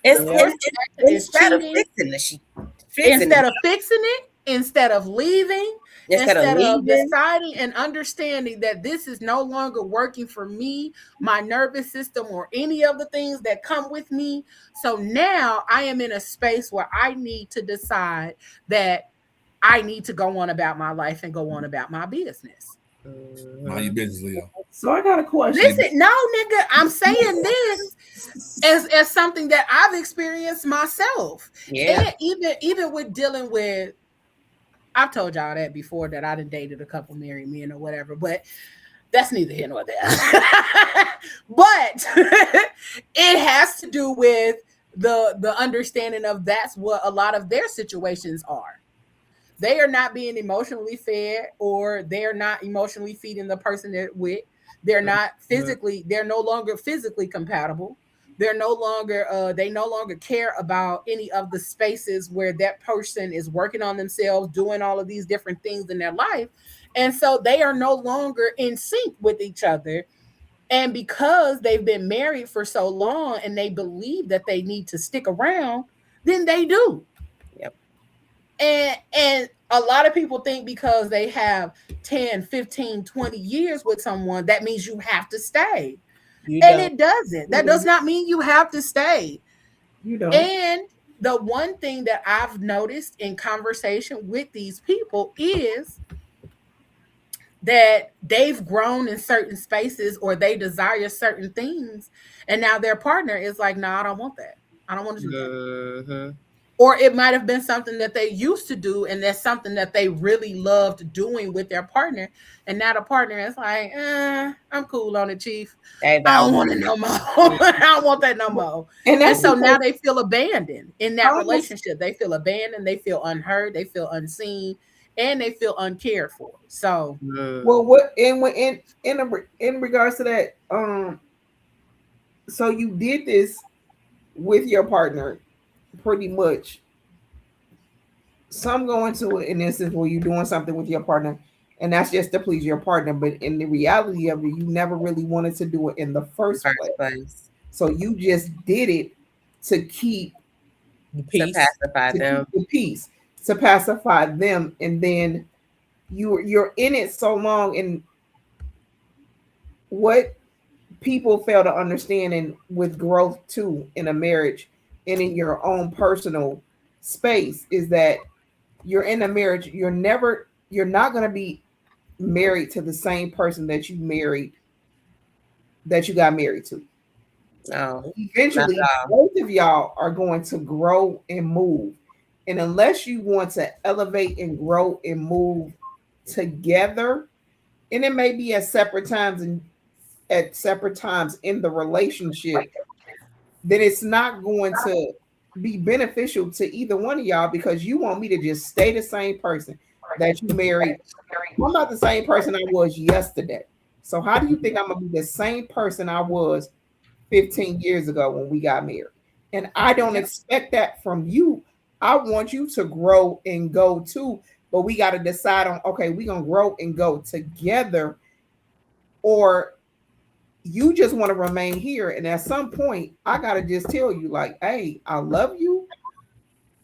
The course of action is Instead of cheating. fixing the fixing Instead it, of fixing it, instead of leaving, instead of instead of leaving. deciding and understanding that this is no longer working for me, my nervous system, or any of the things that come with me. So now I am in a space where I need to decide that I need to go on about my life and go on about my business. Mind your business, Leo. So I got a question. Listen, no, nigga, I'm saying this as something that I've experienced myself. Yeah. And even with dealing with, I've told y'all that before, that I done dated a couple married men or whatever, but that's neither here nor there. But it has to do with the understanding of that's what a lot of their situations are. They are not being emotionally fed, or they're not emotionally feeding the person they're with. They're not physically, they're no longer physically compatible. They're no longer they no longer care about any of the spaces where that person is working on themselves, doing all of these different things in their life. And so they are no longer in sync with each other. And because they've been married for so long and they believe that they need to stick around, then they do. Yep. And a lot of people think because they have 10, 15, 20 years with someone, that means you have to stay. You And don't. it doesn't. That does not mean you have to stay. You don't. And the one thing that I've noticed in conversation with these people is that they've grown in certain spaces, or they desire certain things. And now their partner is like, no, I don't want that. I don't want to do that. Or it might have been something that they used to do, and that's something that they really loved doing with their partner. And now the partner is like, I'm cool on it, Chief. I don't want it no more. I don't want that no more. And so now they feel abandoned in that relationship. They feel abandoned, they feel unheard, they feel unseen, and they feel uncared for. So well, what in regards to that, so you did this with your partner, pretty much. Some go into an instance where you're doing something with your partner, and that's just to please your partner. But in the reality of it, you never really wanted to do it in the first place. So you just did it to keep the peace, to pacify them, the peace, to pacify them, and then you're in it so long. And what people fail to understand, and with growth too in a marriage and in your own personal space, is that you're in a marriage, you're not going to be married to the same person that you got married to. No. Eventually both of y'all are going to grow and move, And unless you want to elevate and grow and move together, and it may be at separate times and at separate times in the relationship, then it's not going to be beneficial to either one of y'all, because you want me to just stay the same person that you married. I'm not the same person I was yesterday. So how do you think I'm gonna be the same person I was 15 years ago when we got married? And I don't expect that from you. I want you to grow and go too, but we got to decide on, okay, we're gonna grow and go together, or you just want to remain here. And at some point, I gotta just tell you, like, hey, I love you,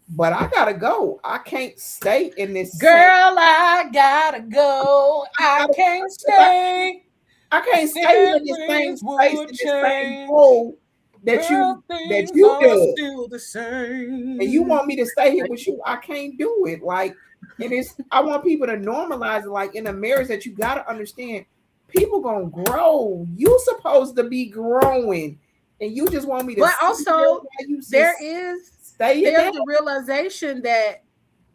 but I gotta go. I can't stay in this. Girl, I gotta go. I can't stay. I can't stay in the same space, in the same hole that you do. Still the same. And you want me to stay here with you? I can't do it. Like, and it's, I want people to normalize it. Like in a marriage, that you gotta understand, people gonna grow. You supposed to be growing, and you just want me to. But also, there's the realization that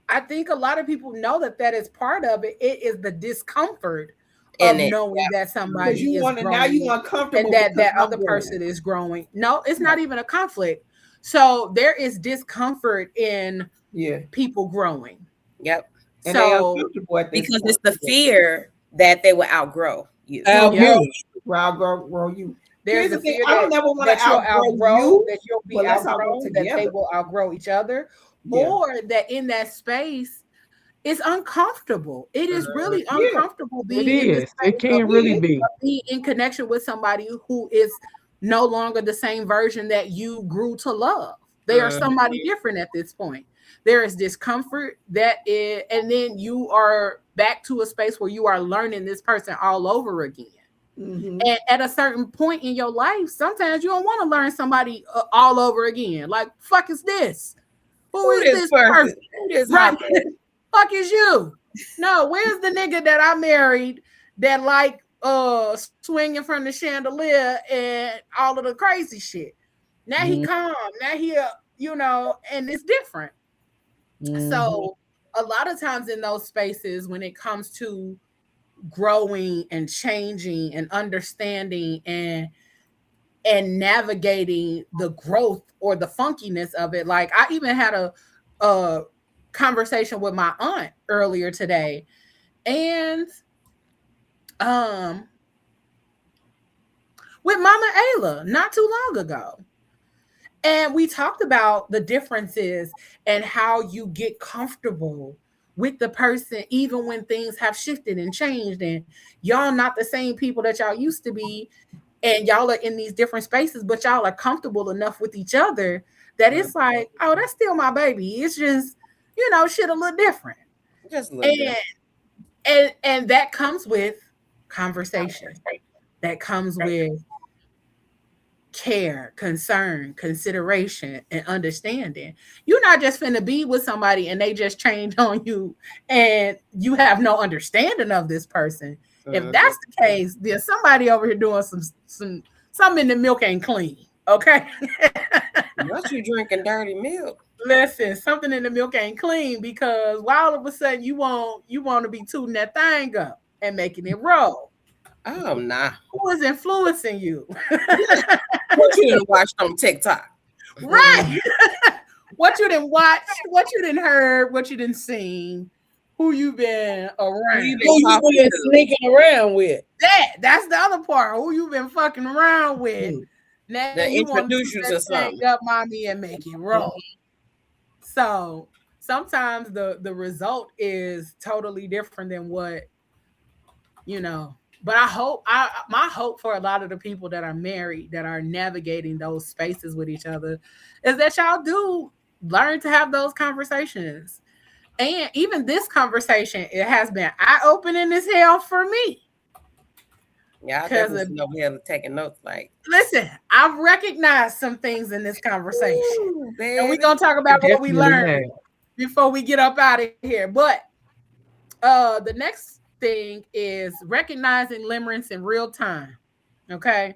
I think a lot of people know that is part of it. It is the discomfort of knowing that somebody is growing, now you uncomfortable, and that other person is growing. No, it's not even a conflict. So there is discomfort in people growing. Yep. And so because it's the fear that they will outgrow you. Outgrow you. There's a fear that you'll outgrow, that you'll be outgrown, that they will outgrow each other, or that in that space it's uncomfortable. It is really uncomfortable being in this space. It can really be in connection with somebody who is no longer the same version that you grew to love. They are somebody different at this point. There is discomfort and then you are back to a space where you are learning this person all over again. Mm-hmm. And at a certain point in your life, sometimes you don't want to learn somebody all over again. Like, fuck is this? Who is this person? Right. Fuck is you? No, where's the nigga that I married that like swinging from the chandelier and all of the crazy shit? Now he calm. Now he and it's different. So a lot of times in those spaces, when it comes to growing and changing and understanding and navigating the growth or the funkiness of it, like I even had a conversation with my aunt earlier today, and with Mama Ayla not too long ago, and we talked about the differences and how you get comfortable with the person even when things have shifted and changed, and y'all not the same people that y'all used to be, and y'all are in these different spaces, but y'all are comfortable enough with each other that it's like, oh, that's still my baby. It's just shit a little different. Just a little different. And that comes with conversation. That comes with care, concern, consideration, and understanding. You're not just finna be with somebody and they just change on you and you have no understanding of this person. If that's the case, then somebody over here doing something in the milk ain't clean. Okay. What you drinking dirty milk? Listen, something in the milk ain't clean, because why all of a sudden you want to be tooting that thing up and making it roll? Oh, nah. Who is influencing you? What you done watched on TikTok? Right. What you done watched, what you done heard, what you done seen, who you been around. Who you been sneaking around with. That's the other part. Who you been fucking around with. Now they you want to introduce you to something. Up mommy and make it roll. So sometimes the result is totally different than what, but my hope for a lot of the people that are married, that are navigating those spaces with each other, is that y'all do learn to have those conversations. And even this conversation, it has been eye-opening as hell for me. Yeah, I definitely over here taking notes. Like, listen, I've recognized some things in this conversation. Ooh, and we're going to talk about what we learned before we get up out of here. But the next thing is recognizing limerence in real time. Okay?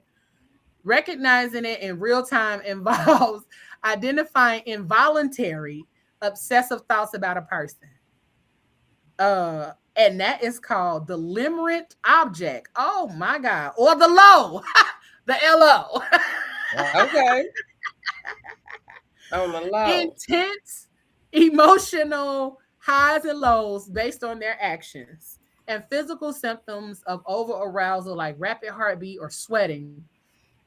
Recognizing it in real time involves identifying involuntary, obsessive thoughts about a person. And that is called the limerent object. Oh my God. Or the low. The LO. Okay. On the low. Intense emotional highs and lows based on their actions and physical symptoms of over arousal like rapid heartbeat or sweating.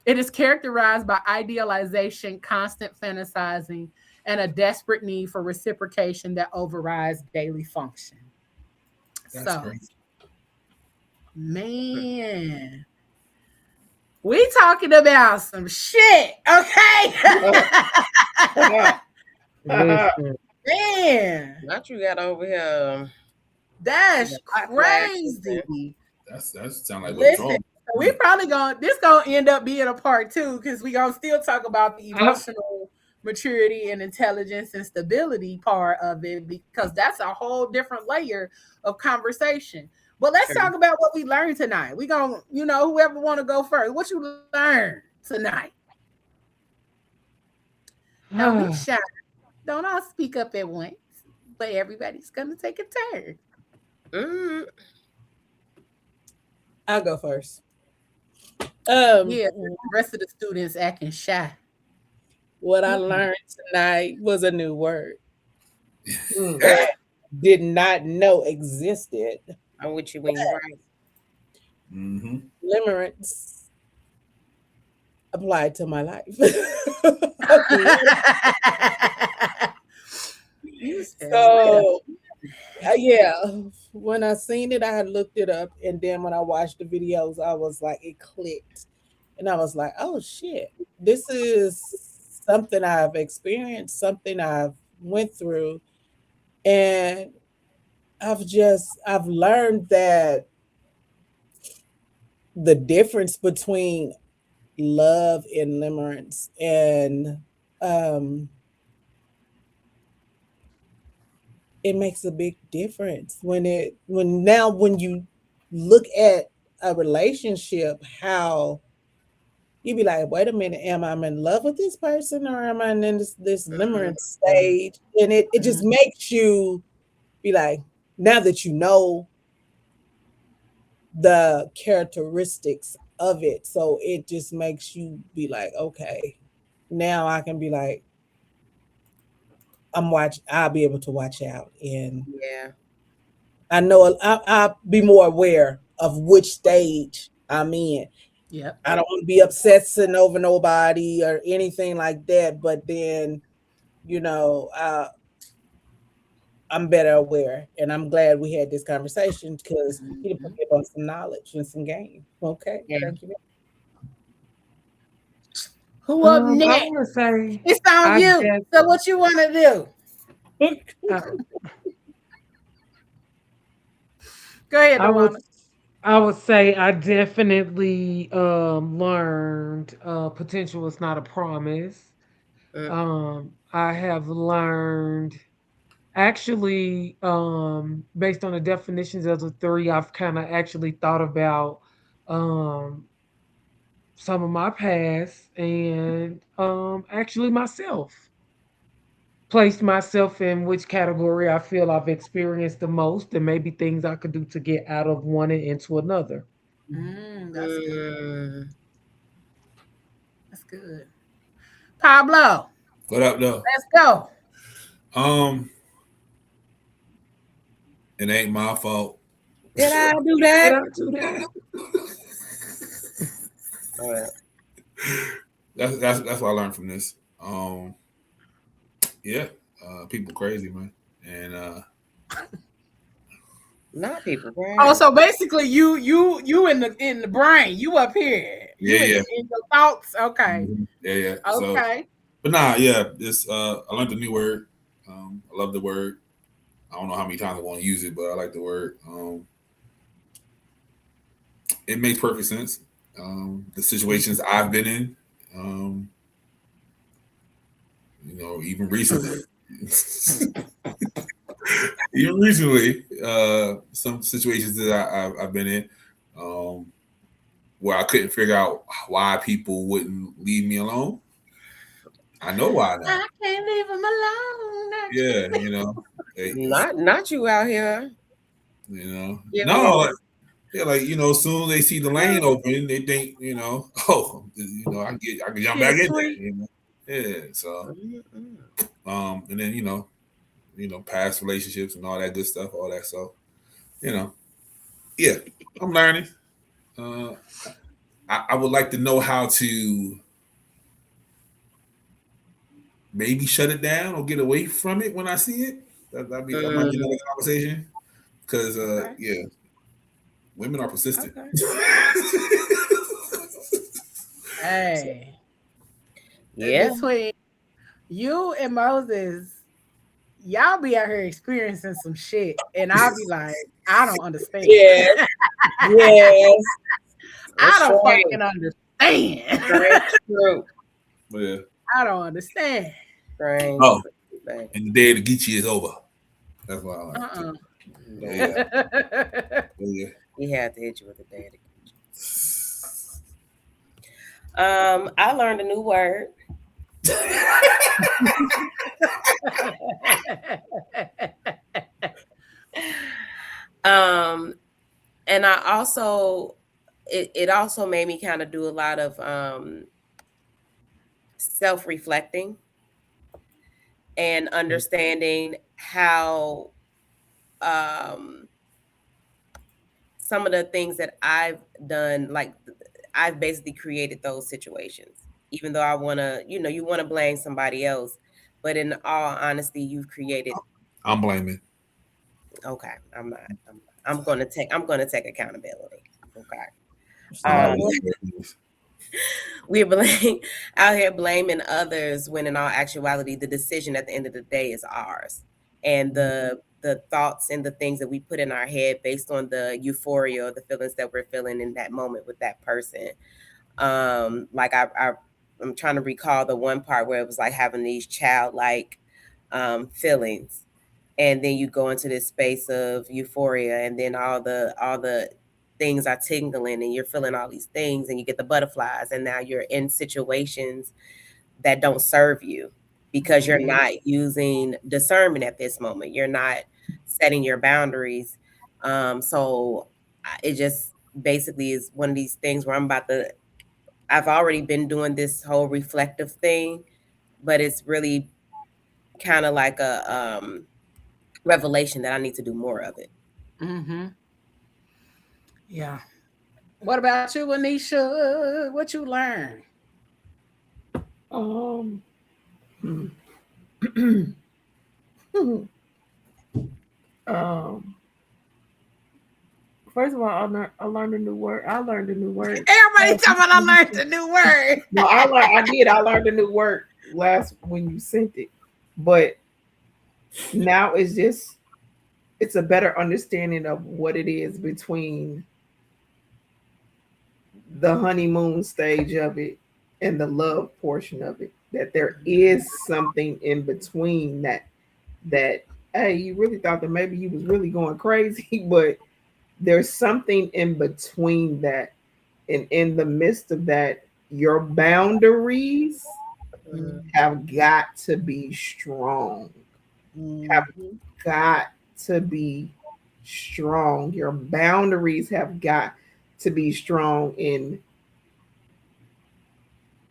It is characterized by idealization, constant fantasizing, and a desperate need for reciprocation that overrides daily function. That's So, crazy. man, we talking about some shit, okay? Listen, Man, Not you got over here. that's Hot flash crazy. That sound like Listen, withdrawal. so we probably gonna end up being a part two because we gonna still talk about the emotional maturity and intelligence and stability part of it because that's a whole different layer of conversation. But let's talk about what we learned tonight. We gonna, whoever want to go first, what you learned tonight? Don't be shy. Don't all speak up at once, but everybody's gonna take a turn. I'll go first. Yeah, the rest of the students acting shy. What I learned tonight was a new word that did not know existed. I'm with you when you're right. Mm-hmm. Limerence applied to my life. So, yeah, when I seen it, I had looked it up, and then when I watched the videos, I was like, it clicked, and I was like, oh shit, this is something I've experienced, something I've went through, and I've learned that the difference between love and limerence and it makes a big difference when you look at a relationship, how you be like, wait a minute, am I in love with this person or am I in this limerence stage? And it just makes you be like, now that you know the characteristics of it, so it just makes you be like, okay, now I can be like, I'll be able to watch out, and Yeah. I know I'll be more aware of which stage I'm in. Yep. I don't want to be obsessing over nobody or anything like that, but then, I'm better aware, and I'm glad we had this conversation because you put me up on some knowledge and some game. Okay, thank you. Who up I next? want to say It's on you. So what you want to do? Go ahead, Dawana. I would say I definitely learned potential is not a promise. I have learned actually based on the definitions of the three, I've kind of actually thought about some of my past and actually myself. Placed myself in which category I feel I've experienced the most and maybe things I could do to get out of one and into another. That's good. That's good. Pablo. What up, though? Let's go. It ain't my fault. Did I do that? Did I do that? All right. That's what I learned from this. Yeah, people crazy, man, and not people crazy. Oh, so basically, you in the brain, you up here, in your thoughts. Okay. Yeah. Okay. So, but nah, yeah. This I learned a new word. I love the word. I don't know how many times I want to use it, but I like the word. It makes perfect sense. The situations I've been in, even recently. Some situations that I've been in where I couldn't figure out why people wouldn't leave me alone. I know why now. I can't leave him alone. Yeah, you know. Not you out here. You know. Giving No, it. yeah, like you know, as soon as they see the lane open, they think, you know, oh, you know, I can jump back in there, you know. Yeah, so and then you know, past relationships and all that good stuff, all that. So, you know, yeah, I'm learning. I would like to know how to maybe shut it down or get away from it when I see it. That might be another conversation. Because yeah, women are persistent. Hey. Yeah. Between you and Moses, y'all be out here experiencing some shit, and I'll be like, I don't understand. Yes. Yes. I don't fucking understand. True. Yeah. I don't understand. Strange. Oh, and the day of the Geechee is over. That's what I like. Yeah. Yeah. He had to hit you with the day of the Geechee. I learned a new word. And I also it also made me kind of do a lot of self-reflecting and understanding how some of the things that I've done, like I've basically created those situations, even though I want to, you want to blame somebody else, but in all honesty, you've created. I'm blaming. Okay, I'm not. I'm going to take accountability. Okay. We're out here blaming others when in all actuality, the decision at the end of the day is ours. And the thoughts and the things that we put in our head based on the euphoria or the feelings that we're feeling in that moment with that person. Like I'm trying to recall the one part where it was like having these childlike feelings. And then you go into this space of euphoria, and then all the things are tingling, and you're feeling all these things, and you get the butterflies, and now you're in situations that don't serve you because you're not using discernment at this moment. You're not setting your boundaries. So it just basically is one of these things where I've already been doing this whole reflective thing, but it's really kind of like a revelation that I need to do more of it. Mm-hmm. Yeah. What about you, Anisha? What you learn? First of all, I learned a new word. Everybody talking about I learned a new word. No, I did. I learned a new word last when you sent it, but now it's a better understanding of what it is between the honeymoon stage of it and the love portion of it. That there is something in between that hey, you really thought that maybe you was really going crazy, but there's something in between that, and in the midst of that, your boundaries have got to be strong. Have got to be strong. Your boundaries have got to be strong. And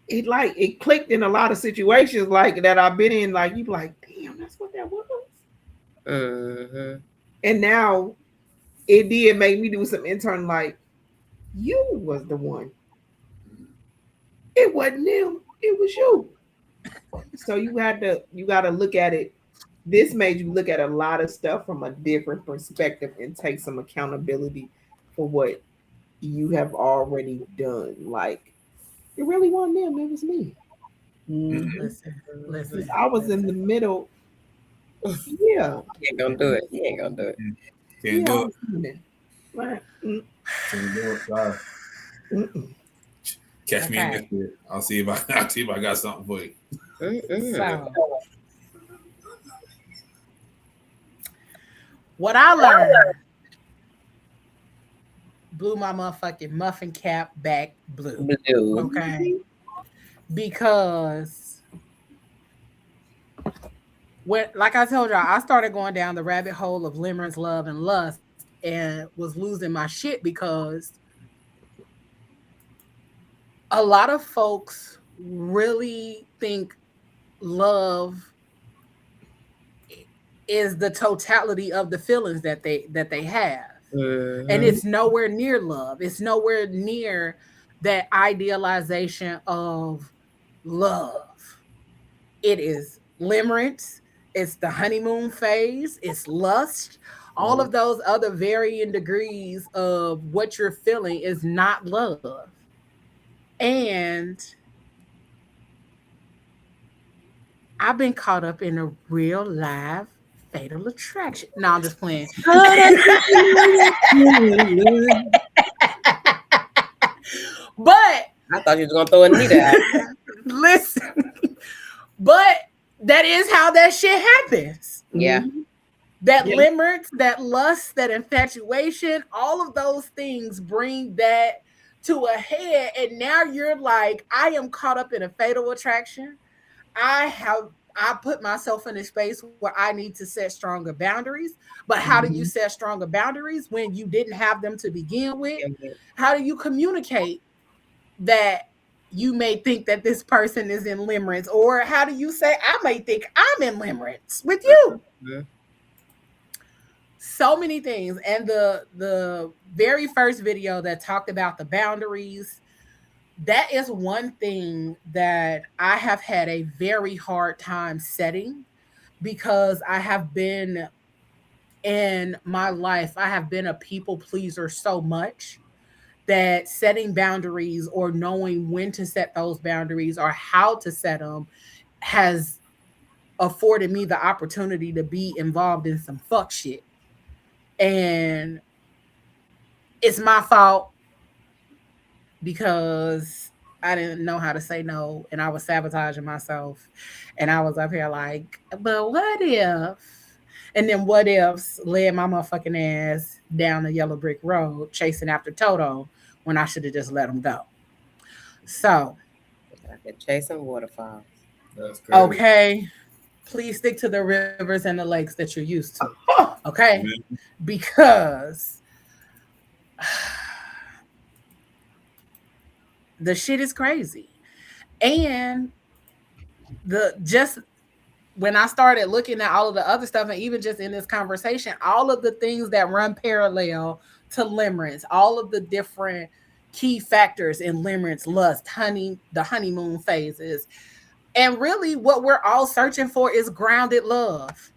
it clicked in a lot of situations like that I've been in. Like you be like, damn, that's what that was. And now it did make me do some internal, like, you was the one. It wasn't them, it was you. So you got to look at it. This made you look at a lot of stuff from a different perspective and take some accountability for what you have already done. Like, it really wasn't them, it was me. Listen. I was in the middle. Yeah. You ain't gonna do it. You ain't gonna do it. Can't do it. Right. Can't do it. Sorry. Catch me in next year. I'll see if I got something for you. So, what I learned blew my motherfucking muffin cap back blue. Okay. Because like I told y'all, I started going down the rabbit hole of limerence, love, and lust, and was losing my shit because a lot of folks really think love is the totality of the feelings that they have. And Mm-hmm. it's nowhere near love. It's nowhere near that idealization of love. It is limerence, it's the honeymoon phase, it's lust. All of those other varying degrees of what you're feeling is not love. And I've been caught up in a real live fatal attraction. No, I'm just playing. But I thought you was gonna throw Anita out. listen, but that is how that shit happens. Yeah. That limerence, that lust, that infatuation, all of those things bring that to a head. And now you're like, I am caught up in a fatal attraction. I put myself in a space where I need to set stronger boundaries. But how do you set stronger boundaries when you didn't have them to begin with? How do you communicate that you may think that this person is in limerence? Or how do you say, I may think I'm in limerence with you? So many things. And the very first video that talked about the boundaries, that is one thing that I have had a very hard time setting, because I have been in my life, I have been a people pleaser so much that setting boundaries or knowing when to set those boundaries or how to set them has afforded me the opportunity to be involved in some fuck shit. And it's my fault because I didn't know how to say no and I was sabotaging myself. And I was up here like, but what if? And then what ifs led my motherfucking ass down the yellow brick road chasing after Toto when I should have just let him go. So, chasing waterfalls. That's crazy. Okay, please stick to the rivers and the lakes that you're used to. Okay, because the shit is crazy. And the just when I started looking at all of the other stuff, and even just in this conversation, all of the things that run parallel to limerence, all of the different key factors in limerence, lust, the honeymoon phases, and really what we're all searching for is grounded love.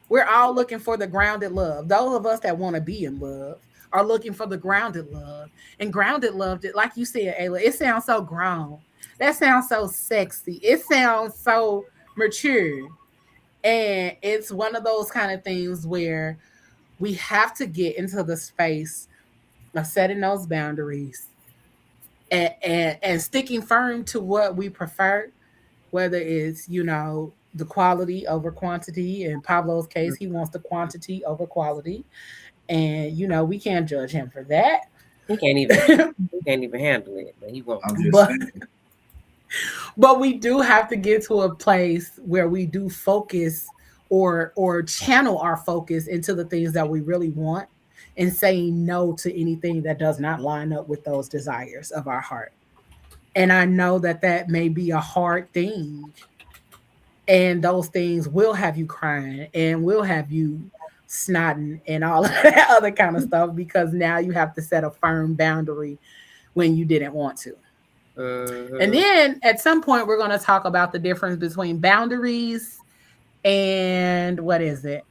We're all looking for the grounded love. Those of us that want to be in love are looking for the grounded love. And grounded love, like you said, Ayla, it sounds so grown. That sounds so sexy. It sounds so mature. And it's one of those kind of things where we have to get into the space of setting those boundaries and sticking firm to what we prefer, whether it's, the quality over quantity. In Pablo's case, he wants the quantity over quality. And, we can't judge him for that. He can't even handle it, but he won't. But we do have to get to a place where we do focus or channel our focus into the things that we really want, and saying no to anything that does not line up with those desires of our heart. And I know that that may be a hard thing. And those things will have you crying and will have you snotting and all of that other kind of stuff, because now you have to set a firm boundary when you didn't want to. And then at some point, we're going to talk about the difference between boundaries and what is it?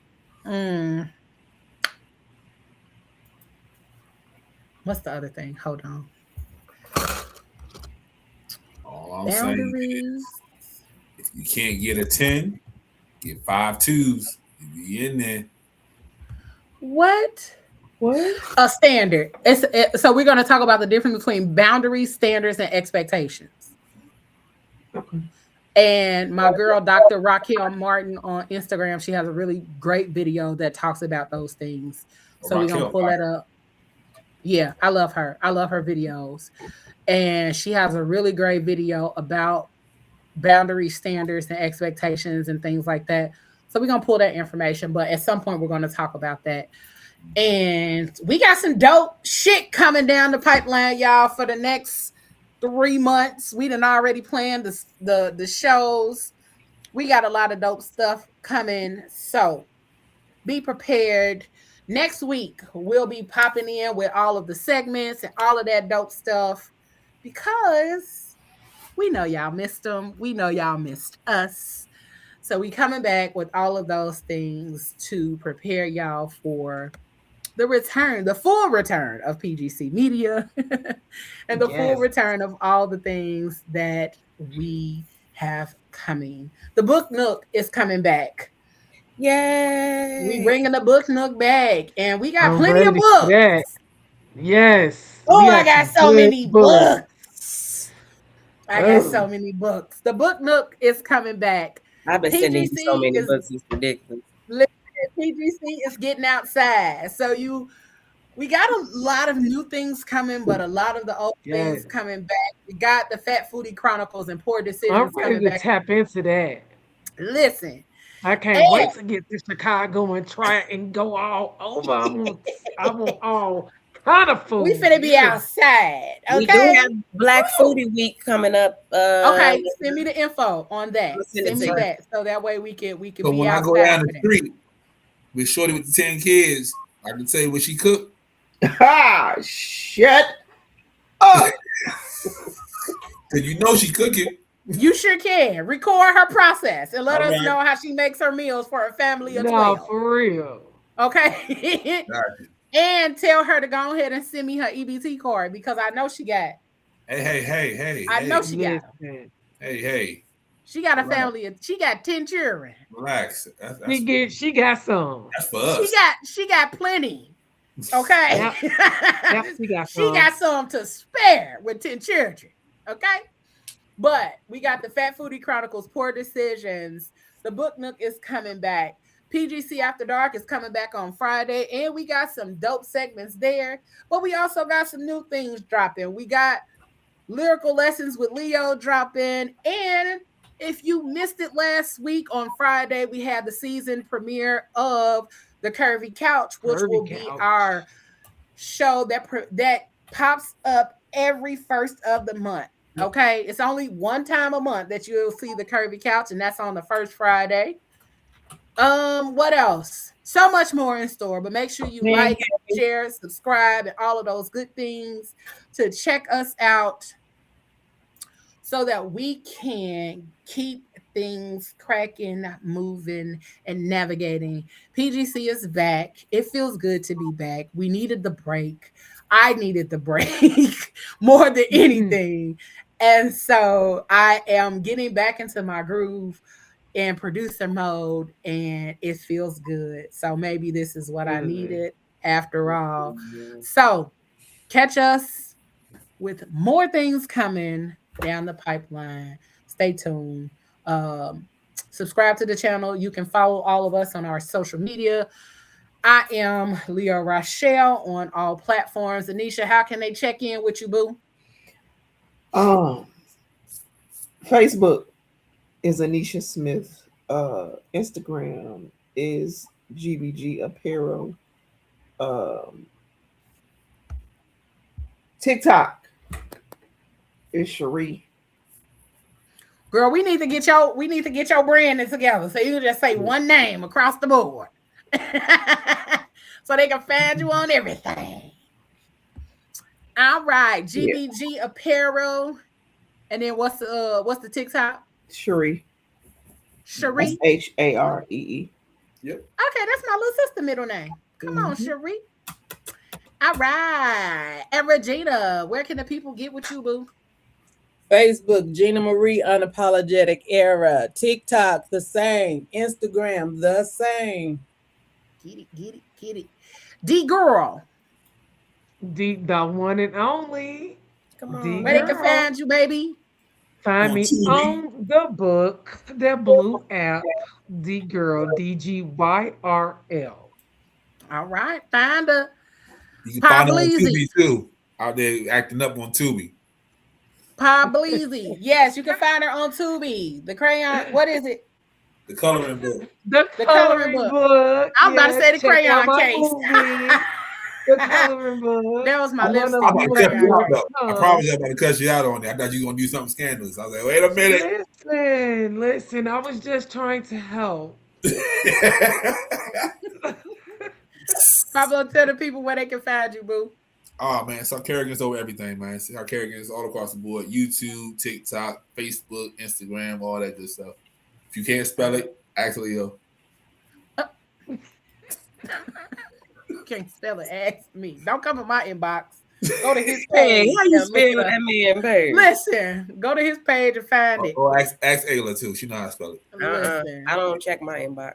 What's the other thing? Hold on. All I'm saying is, if you can't get a 10, get 5 2s. Be in there. What? A standard. So we're going to talk about the difference between boundaries, standards, and expectations. Okay. And my girl, Dr. Raquel Martin on Instagram, she has a really great video that talks about those things. So we're going to pull that up. Yeah, I love her. I love her videos. And she has a really great video about boundary standards and expectations and things like that. So we're gonna pull that information, but at some point we're gonna talk about that. And we got some dope shit coming down the pipeline, y'all, for the next 3 months. We done already planned the shows. We got a lot of dope stuff coming. So be prepared. Next week, we'll be popping in with all of the segments and all of that dope stuff because we know y'all missed them. We know y'all missed us. So we coming back with all of those things to prepare y'all for the return, the full return of PGC Media and the full return of all the things that we have coming. The Book Nook is coming back. Yay! We bringing the Book Nook back, and we got I'm plenty of ready for books. that. Yes. Oh, We I got some so good many books. I got Oh. so many books. The Book Nook is coming back. I've been sending you so many is books. It's ridiculous. PGC is getting outside, so we got a lot of new things coming, but a lot of the old things Yes. coming back. We got the Fat Foodie Chronicles and Poor I'm Decisions ready coming to back. tap into that. Listen, I can't and wait to get to Chicago and try and go all over. I want all kind of we food. finna be Yeah. outside, We do okay? have Black Foodie Week coming up. Okay, send me the info on that. I'll send it Send to me you. that so that way we can So be when I go outside down for the that. street with Shorty with the 10 kids, I can tell you what she cooked. Ha! Shut up. Cause you know she cooking. You sure can record her process and let All us right. know how she makes her meals for a family of No, 12. for real. Okay. Gotcha. And tell her to go ahead and send me her EBT card because I know she got. I know she got them. Listen. Hey. She got a Relax. family of. She got 10 children. Relax. She got some. That's for us. She got plenty. Okay. Yep, she got She some. got some to spare with 10 children. Okay. But we got the Fat Foodie Chronicles, Poor Decisions. The Book Nook is coming back. PGC After Dark is coming back on Friday, and we got some dope segments there. But we also got some new things dropping. We got Lyrical Lessons with Leo dropping. And if you missed it last week on Friday, we had the season premiere of The Curvy Couch, which will be our show that pops up every first of the month. Okay, it's only one time a month that you'll see The Curvy Couch, and that's on the first Friday. What else? So much more in store, but make sure you like, share, subscribe, and all of those good things to check us out so that we can keep things cracking, moving, and navigating. PGC is back. It feels good to be back. We needed the break. I needed the break more than anything. And so I am getting back into my groove in producer mode, and it feels good. So maybe this is what I needed after all. So catch us with more things coming down the pipeline. Stay tuned. Subscribe to the channel. You can follow all of us on our social media. I am Leo Rochelle on all platforms. Anisha, how can they check in with you, boo? Facebook is Anisha Smith. Instagram is GBG Apparel. TikTok is Cherie. Girl, we need to get your branding together. So you can just say one name across the board. So they can find you on everything. All right. GBG Apparel. And then what's the TikTok? Cherie. Cherie. Haree. Yep. Okay, that's my little sister middle name. Come on, Cherie. All right. And Regina, where can the people get with you, boo? Facebook, Gina Marie Unapologetic Era. TikTok, the same. Instagram, the same. Get it. D Girl. The one and only. Come on. Where they can find you, baby? Find me on the book, the blue app, D Girl, DGYRL. All right, find her. You can find her on Tubi too. Out there acting up on Tubi. Pableezy. Yes, you can find her on Tubi. The crayon. What is it? The coloring book. The The coloring coloring book. book. I'm about to Yes, say the check out crayon my case. movie. The coloring book. That was my I'm One of lipstick. about The to cut crayon you more out case. though. to I come. promise you I'm about to cut you out on there. I thought you were gonna do something scandalous. I was like, wait a minute. Listen. I was just trying to help. Pablo, tell the people where they can find you, boo. Oh man, South Carolinians over everything, man. South Carolinians all across the board. YouTube, TikTok, Facebook, Instagram, all that good stuff. If you can't spell it, actually Can't spell it. Ask me. Don't come in my inbox. Go to his Hey, page how you and look spell it up. that man, babe? Listen, go to his page and find it. or ask Ayla too. She know how to spell it. Listen, I don't check my inbox.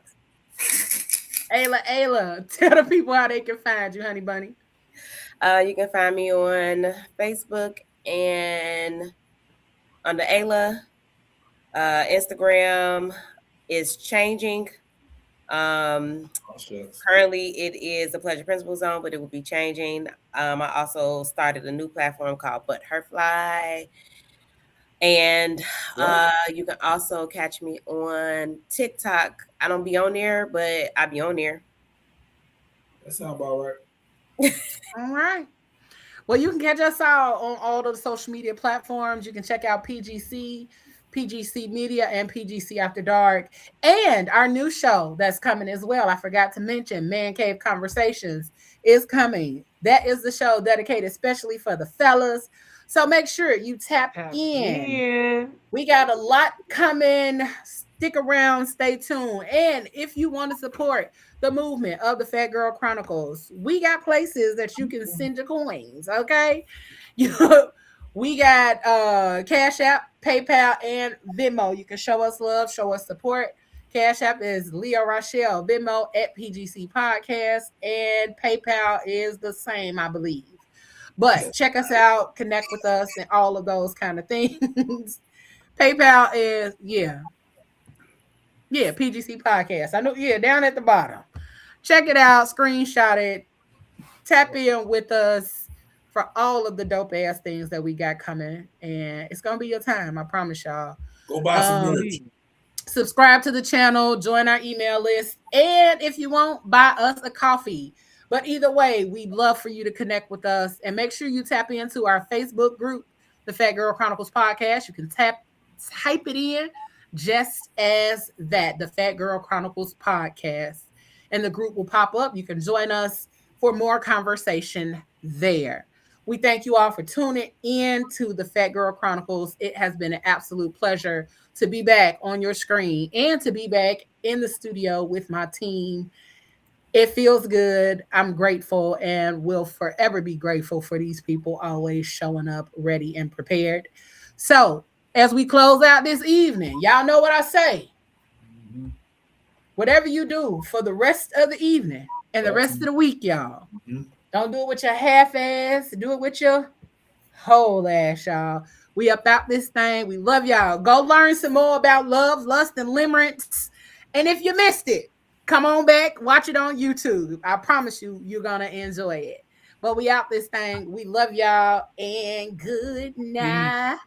Ayla, tell the people how they can find you, honey bunny. You can find me on Facebook and under Ayla. Instagram is changing. Currently, it is the Pleasure Principle Zone, but it will be changing. I also started a new platform called Butterfly. And you can also catch me on TikTok. I don't be on there, but I be on there. That sounds about right. All right. Well, you can catch us all on all the social media platforms. You can check out PGC, PGC Media, and PGC After Dark, and our new show that's coming as well. I forgot to mention Man Cave Conversations is coming. That is the show dedicated especially for the fellas. So make sure you tap in. We got a lot coming. Stick around, stay tuned. And if you want to support the movement of the Fat Girl Chronicles, we got places that you can send your coins. Okay. We got Cash App, PayPal, and Venmo. You can show us love, show us support. Cash App is Leo Rochelle, Venmo at PGC Podcast, and PayPal is the same, I believe. But check us out, connect with us, and all of those kind of things. PayPal is PGC Podcast. I know, down at the bottom. Check it out, screenshot it, tap in with us for all of the dope ass things that we got coming, and it's gonna be your time. I promise y'all. Go buy some merch. Subscribe to the channel, join our email list, and if you want, buy us a coffee. But either way, we'd love for you to connect with us, and make sure you tap into our Facebook group, the Fat Girl Chronicles Podcast. You can type it in just as that, the Fat Girl Chronicles Podcast, and the group will pop up. You can join us for more conversation there. We thank you all for tuning in to the Fat Girl Chronicles. It has been an absolute pleasure to be back on your screen and to be back in the studio with my team. It feels good. I'm grateful and will forever be grateful for these people always showing up ready and prepared. So, as we close out this evening, y'all know what I say. Mm-hmm. Whatever you do for the rest of the evening and the rest of the week, y'all, don't do it with your half ass. Do it with your whole ass, y'all. We about this thing. We love y'all. Go learn some more about love, lust, and limerence. And if you missed it, come on back. Watch it on YouTube. I promise you, you're going to enjoy it. But we out this thing. We love y'all. And good night.